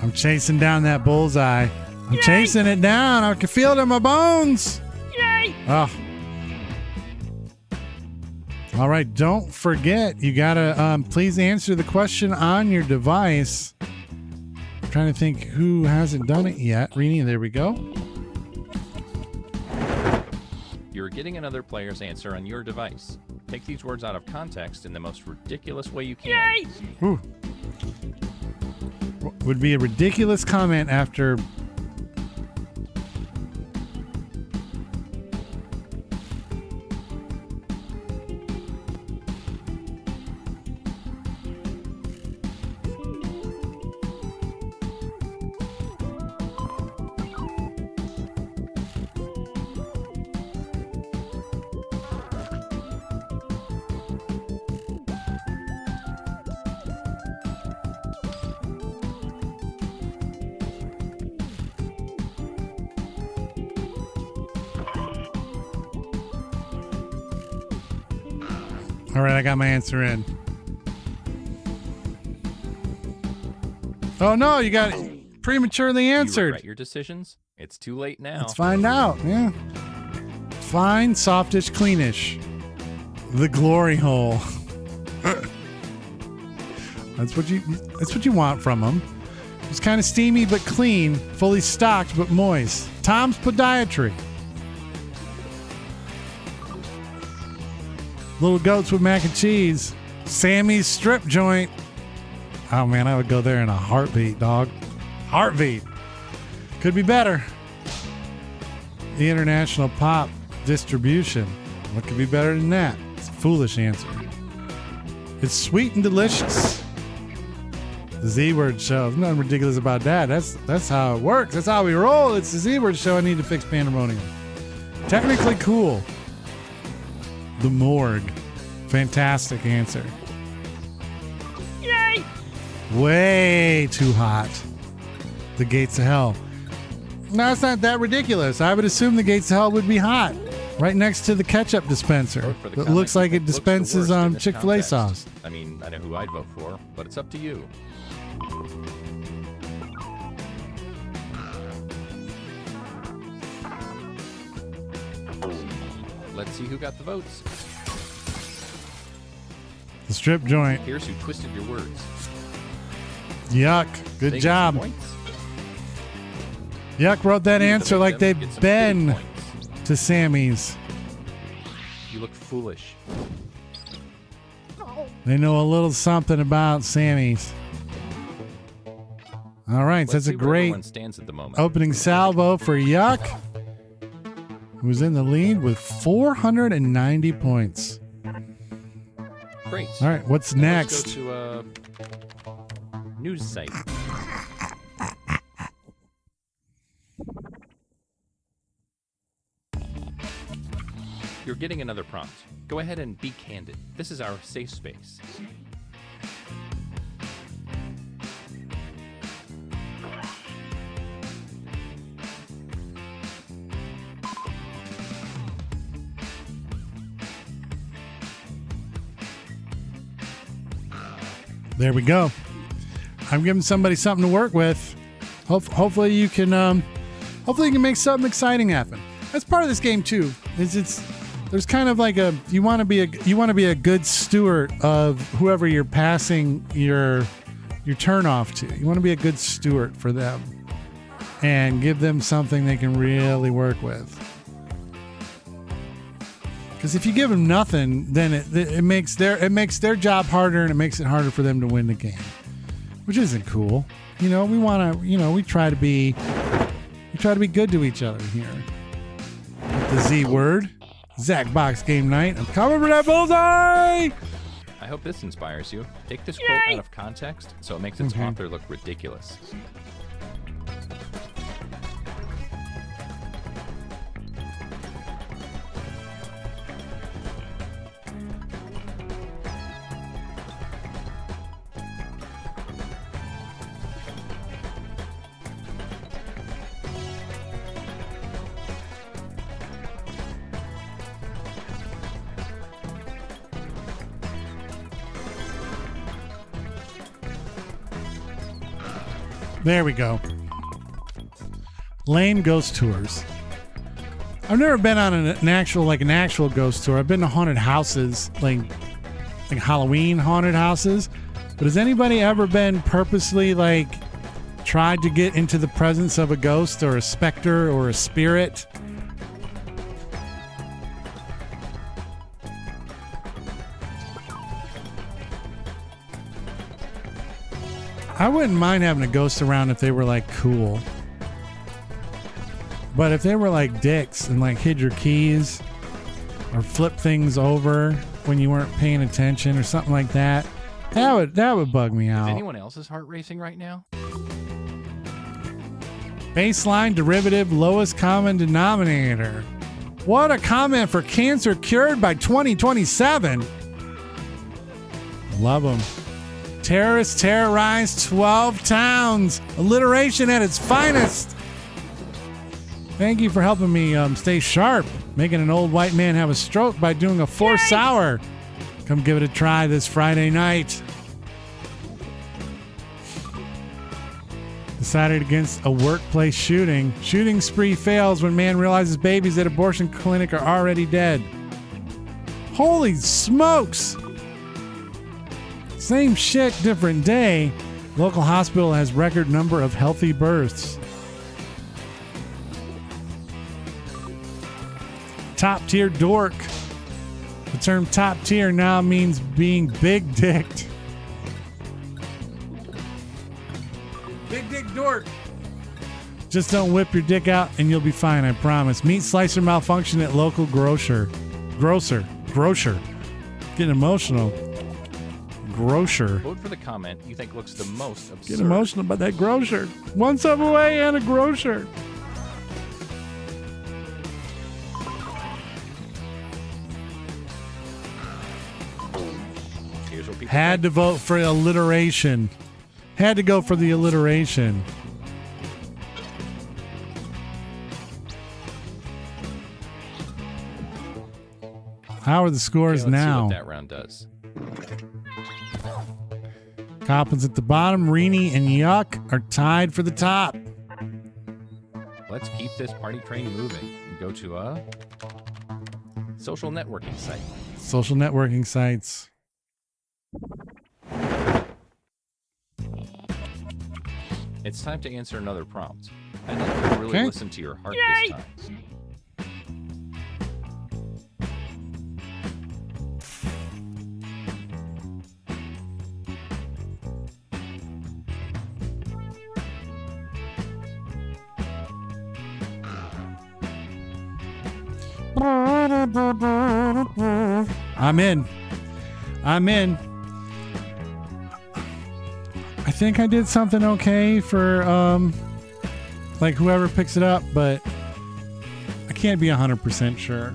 I'm chasing down that bullseye. I'm chasing it down. I can feel it in my bones. Yay! Oh. All right, don't forget, you gotta please answer the question on your device. I'm trying to think who hasn't done it yet. Rini, there we go. You're getting another player's answer on your device. Take these words out of context in the most ridiculous way you can. Yay! Ooh. Would be a ridiculous comment after... All right, I got my answer in. Oh no, you got prematurely answered. You regret your decisions? It's too late now. Let's find out. Yeah. Fine, softish, cleanish. The glory hole. That's what you want from them. It's kind of steamy but clean, fully stocked but moist. Tom's Podiatry. Little goats with mac and cheese. Sammy's strip joint. Oh man, I would go there in a heartbeat, dog. Heartbeat. Could be better. The International Pop Distribution. What could be better than that? It's a foolish answer. It's sweet and delicious. The Z-Word Show. There's nothing ridiculous about that. That's how it works. That's how we roll. It's the Z-Word Show. I need to fix pandemonium. Technically cool. The Morgue. Fantastic answer. Yay! Way too hot. The Gates of Hell. No, it's not that ridiculous. I would assume the Gates of Hell would be hot. Right next to the ketchup dispenser. It looks like it dispenses Chick-fil-A sauce. I mean, I know who I'd vote for, but it's up to you. Let's see who got the votes. The strip joint. Here's who twisted your words. Yuck. Good They get job. some points. Yuck wrote that You, the answer like victim, they've get some been big points. to Sammy's. You look foolish. They know a little something about Sammy's. All right, so Let's that's see a where great everyone stands at the moment. opening salvo for Yuck, who's in the lead with 490 points. Great. All right, what's Now next? Let's go to a news site. You're getting another prompt. Go ahead and be candid. This is our safe space. There we go. I'm giving somebody something to work with. Hopefully you can make something exciting happen. That's part of this game too. There's kind of like you want to be a good steward of whoever you're passing your turn off to. You want to be a good steward for them and give them something they can really work with. Because if you give them nothing, then it makes their job harder, and it makes it harder for them to win the game, which isn't cool. We try to be good to each other here. With the Z word, Zacbox game night. I'm coming for that bullseye. I hope this inspires you. Take this quote out of context so it makes its author look ridiculous. There we go. Lame ghost tours. I've never been on an actual ghost tour. I've been to haunted houses, like Halloween haunted houses. But has anybody ever been purposely tried to get into the presence of a ghost or a specter or a spirit? I wouldn't mind having a ghost around if they were cool. But if they were dicks and hid your keys or flip things over when you weren't paying attention or something like that, that would bug me Is out. anyone else's heart racing right now? Baseline derivative lowest common denominator. What a comment for cancer cured by 2027. Love them. Terrorists terrorized 12 towns. Alliteration at its finest. Thank you for helping me stay sharp. Making an old white man have a stroke by doing a forced sour. Come give it a try this Friday night. Decided against a workplace shooting. Shooting spree fails when man realizes babies at abortion clinic are already dead. Holy smokes! Same shit, different day. Local hospital has record number of healthy births. Top tier dork. The term top tier now means being big dicked. Big dick dork. Just don't whip your dick out and you'll be fine, I promise. Meat slicer malfunction at local grocer. Getting emotional. Grocer. Vote for the comment you think looks the most absurd. Get emotional about that grocer. One sub away and a grocer. Here's what people Had to vote for alliteration. Had to go for the alliteration. How are the scores let's now? See what that round does. Coppins at the bottom. Reenie and Yuck are tied for the top. Let's keep this party train moving and go to a Social networking site. Social networking sites. It's time to answer another prompt. I'd like you to really listen to your heart this time. I'm in. I think I did something okay for like whoever picks it up, but I can't be 100% sure.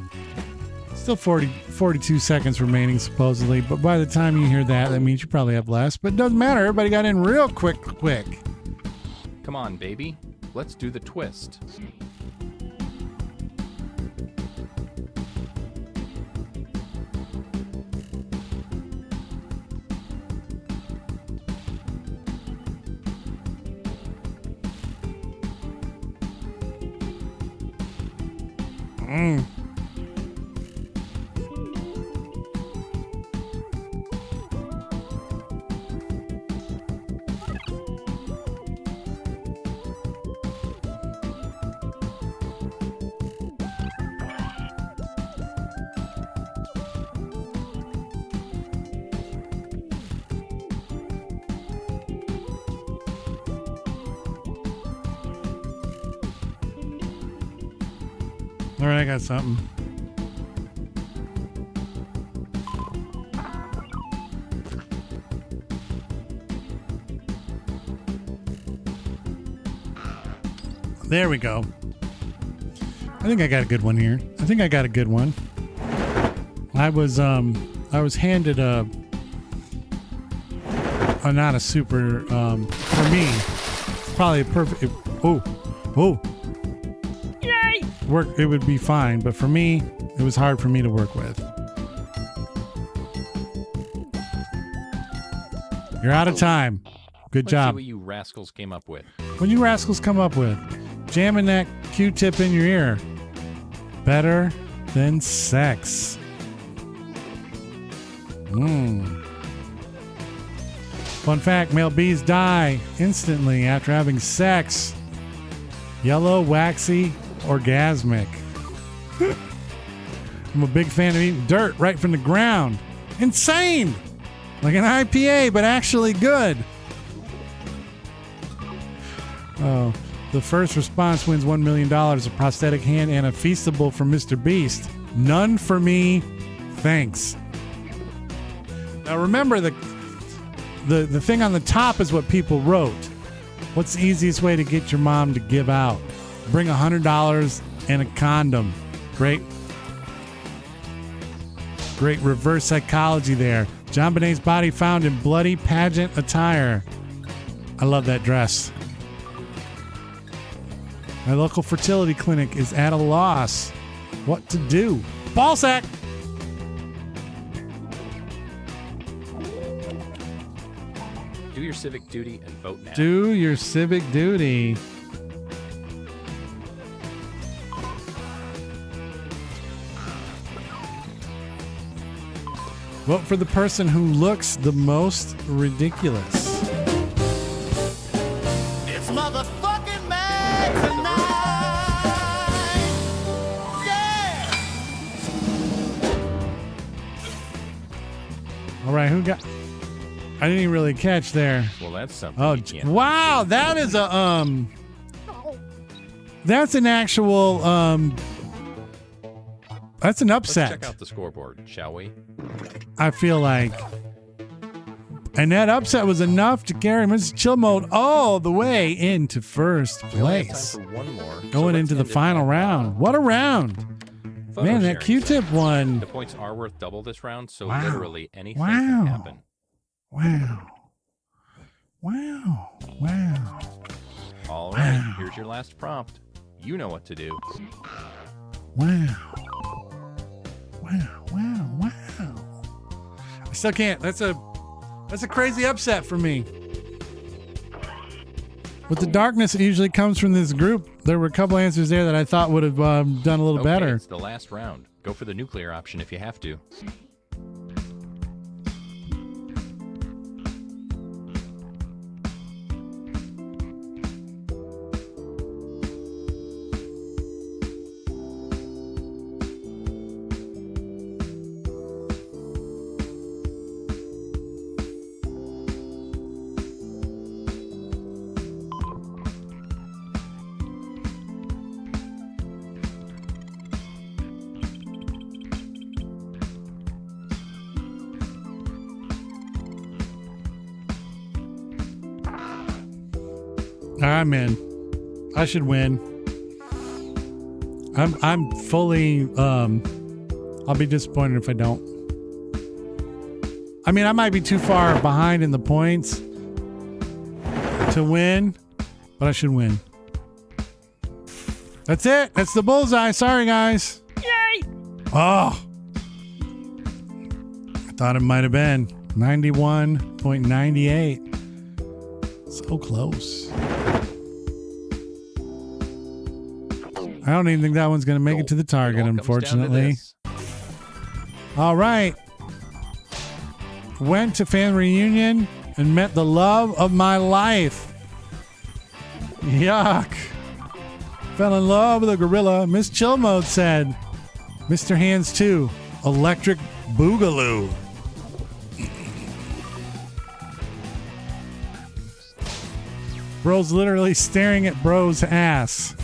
Still 42 seconds remaining supposedly, but by the time you hear that means you probably have less, but it doesn't matter. Everybody got in real quick. Come on, baby. Let's do the twist. All right, I got something. There we go. I think I got a good one here. I was handed a not a super for me probably a perfect work. It would be fine, but for me it was hard for me to work with. You're out of time. Good job. Let's see what you rascals came up with. What you rascals come up with? Jamming that Q-tip in your ear. Better than sex. Fun fact, male bees die instantly after having sex. Yellow, waxy, orgasmic. I'm a big fan of eating dirt right from the ground. Insane! Like an IPA, but actually good. Oh, the first response wins $1 million, a prosthetic hand, and a Feastable from Mr. Beast. None for me, thanks. Now remember, the thing on the top is what people wrote. What's the easiest way to get your mom to give out? Bring $100 and a condom. Great reverse psychology there. John Bonet's body found in bloody pageant attire. I love that dress. My local fertility clinic is at a loss. What to do? Ball sack! Do your civic duty and vote now. Do your civic duty. Vote for the person who looks the most ridiculous. It's motherfucking mad tonight. Yeah. All right, who got? I didn't even really catch there. Well, that's something. Oh, you can't wow, that is a That's an actual That's an upset. Let's check out the scoreboard, shall we? I feel like. And that upset was enough to carry Mrs. Chill Mode all the way into first place. Time for one more. Going into the final round. What a round. Photo Man, that sharing. Q-tip one. The points are worth double this round, so Wow. literally anything Wow. can happen. Wow. All right, here's your last prompt. You know what to do. Wow. I still can't. That's a crazy upset for me. With the darkness that usually comes from this group, there were a couple answers there that I thought would have done a little Okay, better. it's the last round. Go for the nuclear option if you have to. I'm in. I should win. I'm fully I'll be disappointed if I don't. I mean, I might be too far behind in the points to win, but I should win. That's it. That's the bullseye. Sorry, guys. Yay! Oh. I thought it might have been 91.98. So close. I don't even think that one's going to make it to the target, unfortunately. All right. Went to fan reunion and met the love of my life. Yuck. Fell in love with a gorilla. Miss Chill Mode said, Mr. Hands 2, Electric Boogaloo. Bro's literally staring at Bro's ass.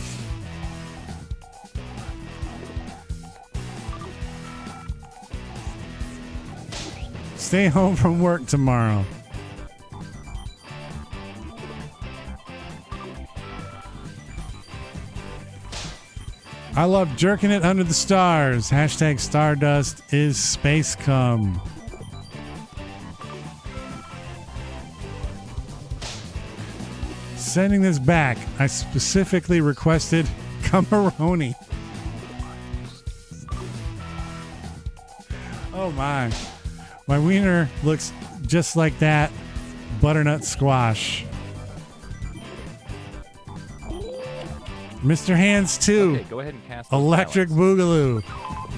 Stay home from work tomorrow. I love jerking it under the stars. Hashtag Stardust is space cum. Sending this back, I specifically requested cumberoni. Oh my. My wiener looks just like that butternut squash. Mr. Hands 2. Okay, go ahead and cast Electric Boogaloo.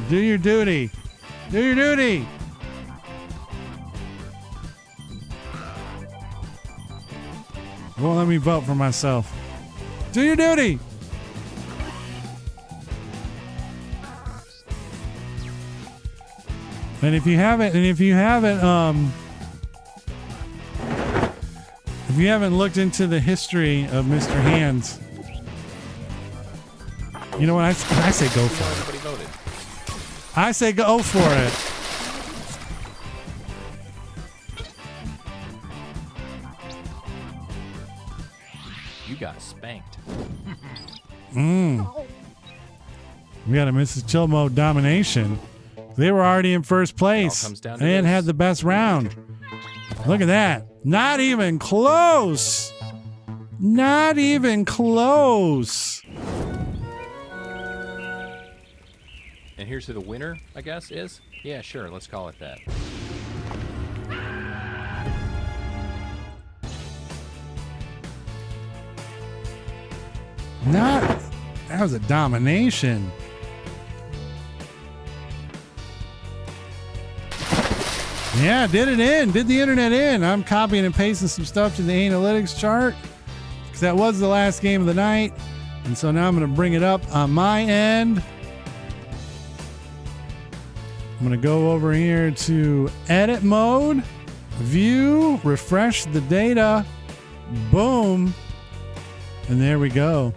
Do your duty. Do your duty. Won't let me vote for myself. Do your duty. And if you haven't looked into the history of Mr. Hands, you know what? I say go for it. Everybody voted. I say go for it. You got spanked. We got a Mrs. Chill Mode domination. They were already in first place and had the best round. Look at that. Not even close. Not even close. And here's who the winner, I guess, is? Yeah, sure. Let's call it that. That was a domination. Yeah, did the internet in. I'm copying and pasting some stuff to the analytics chart because that was the last game of the night. And so now I'm going to bring it up on my end. I'm going to go over here to edit mode, view, refresh the data, boom. And there we go.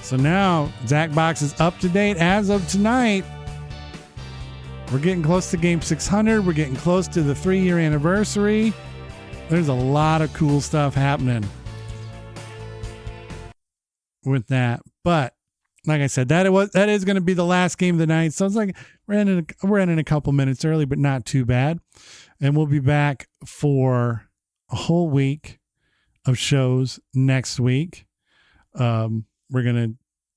So now Zacbox is up to date as of tonight. We're getting close to game 600. We're getting close to the 3-year anniversary. There's a lot of cool stuff happening with that. But like I said, that is going to be the last game of the night. So it's like we're ending a couple minutes early, but not too bad. And we'll be back for a whole week of shows next week. We're going to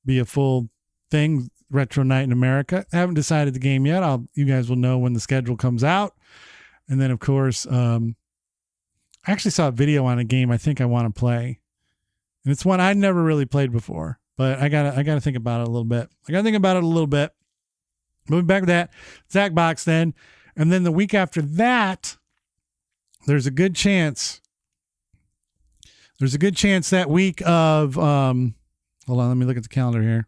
be a full thing. Retro Night in America. I haven't decided the game yet. You guys will know when the schedule comes out. And then of course, I actually saw a video on a game I think I want to play. And it's one I'd never really played before, but I gotta think about it a little bit. We'll be back with that Zacbox then. And then the week after that, there's a good chance that week of, hold on, let me look at the calendar here.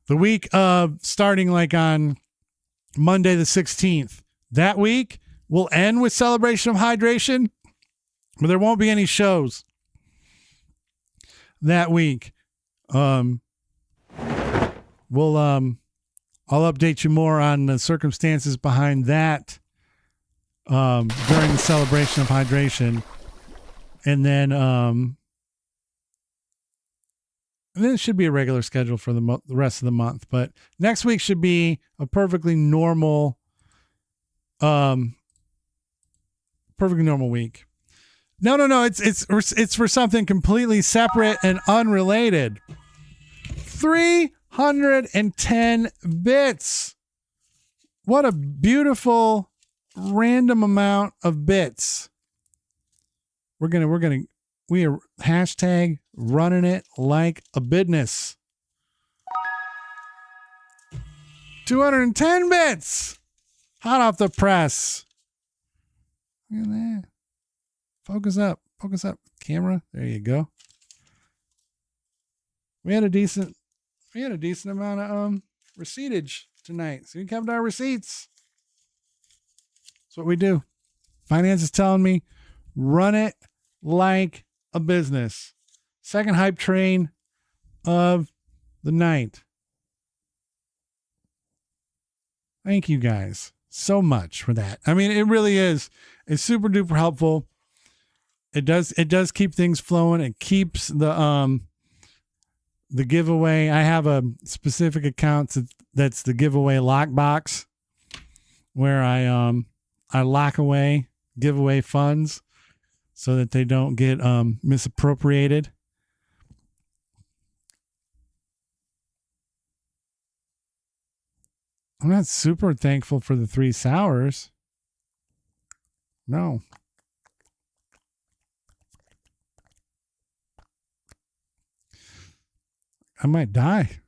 The week of starting like on Monday the 16th, that week will end with Celebration of Hydration, but there won't be any shows that week. I'll update you more on the circumstances behind that during the Celebration of Hydration. And then it should be a regular schedule for the rest of the month. But next week should be a perfectly normal week. No. It's for something completely separate and unrelated. 310 bits. What a beautiful random amount of bits. We are hashtag running it like a business. 210 bits. Hot off the press. Look at that. Focus up. Camera. There you go. We had a decent amount of receiptage tonight. So we kept our receipts. That's what we do. Finance is telling me, run it like a business. Second hype train of the night. Thank you guys so much for that. I mean, it really is. It's super duper helpful. It does keep things flowing. It keeps the giveaway. I have a specific account that's the giveaway lockbox, where I lock away giveaway funds so that they don't get misappropriated. I'm not super thankful for the 3 sours. No. I might die.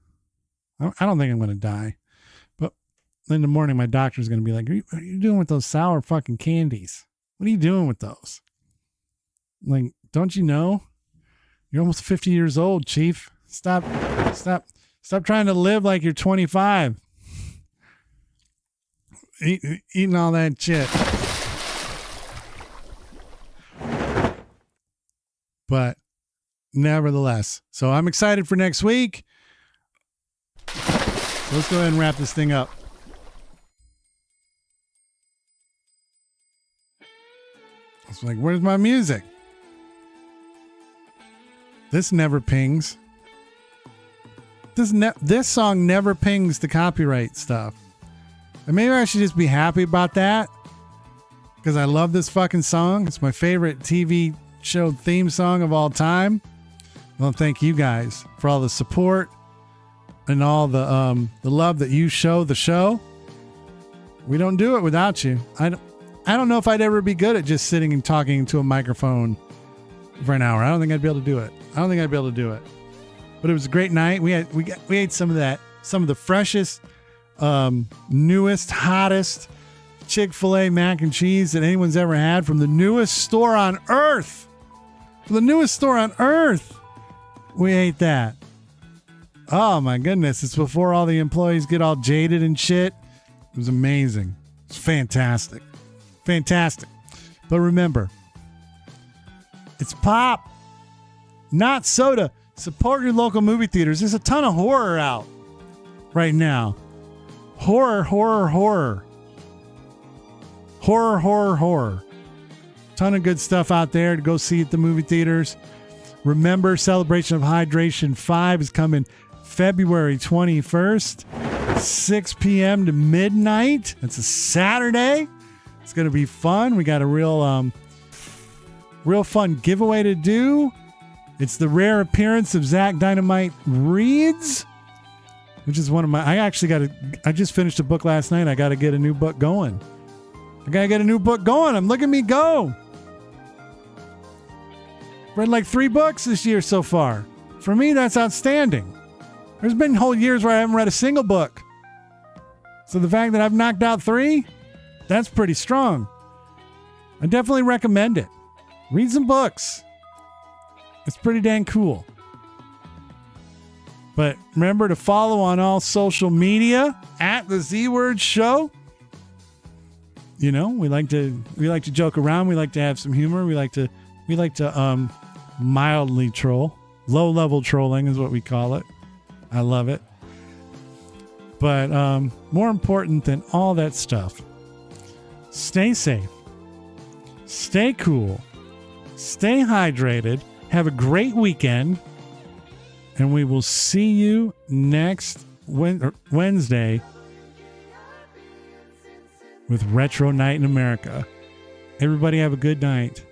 I don't think I'm going to die. But in the morning, my doctor's going to be like, what are you doing with those sour fucking candies? What are you doing with those? Like, don't you know? You're almost 50 years old, Chief. Stop trying to live like you're 25. Eating all that shit. But nevertheless, so I'm excited for next week. So let's go ahead and wrap this thing up. It's like, where's my music? This never pings. This song never pings the copyright stuff. And maybe I should just be happy about that, because I love this fucking song. It's my favorite TV show theme song of all time. Well, thank you guys for all the support and all the love that you show the show. We don't do it without you. I don't know if I'd ever be good at just sitting and talking into a microphone for an hour. I don't think I'd be able to do it. But it was a great night. We ate some of the freshest, newest, hottest Chick-fil-A mac and cheese that anyone's ever had from the newest store on earth. We ate that. Oh my goodness. It's before all the employees get all jaded and shit. It was amazing. It's fantastic. But remember, it's pop, not soda. Support your local movie theaters. There's a ton of horror out right now. Horror. Ton of good stuff out there to go see at the movie theaters. Remember, Celebration of Hydration 5 is coming February 21st, 6 p.m. to midnight. It's a Saturday. It's going to be fun. We got a real fun giveaway to do. It's the rare appearance of Zach Dynamite Reads, which is one of my, I just finished a book last night. I got to get a new book going. Look at me go. Read like 3 books this year so far. For me, that's outstanding. There's been whole years where I haven't read a single book. So the fact that I've knocked out 3, that's pretty strong. I definitely recommend it. Read some books. It's pretty dang cool. But remember to follow on all social media at the Z Word Show. You know, we like to joke around. We like to have some humor. We like to mildly troll. Low level trolling is what we call it. I love it. But more important than all that stuff, stay safe, stay cool, stay hydrated, have a great weekend, and we will see you next Wednesday with Retro Night in America. Everybody have a good night.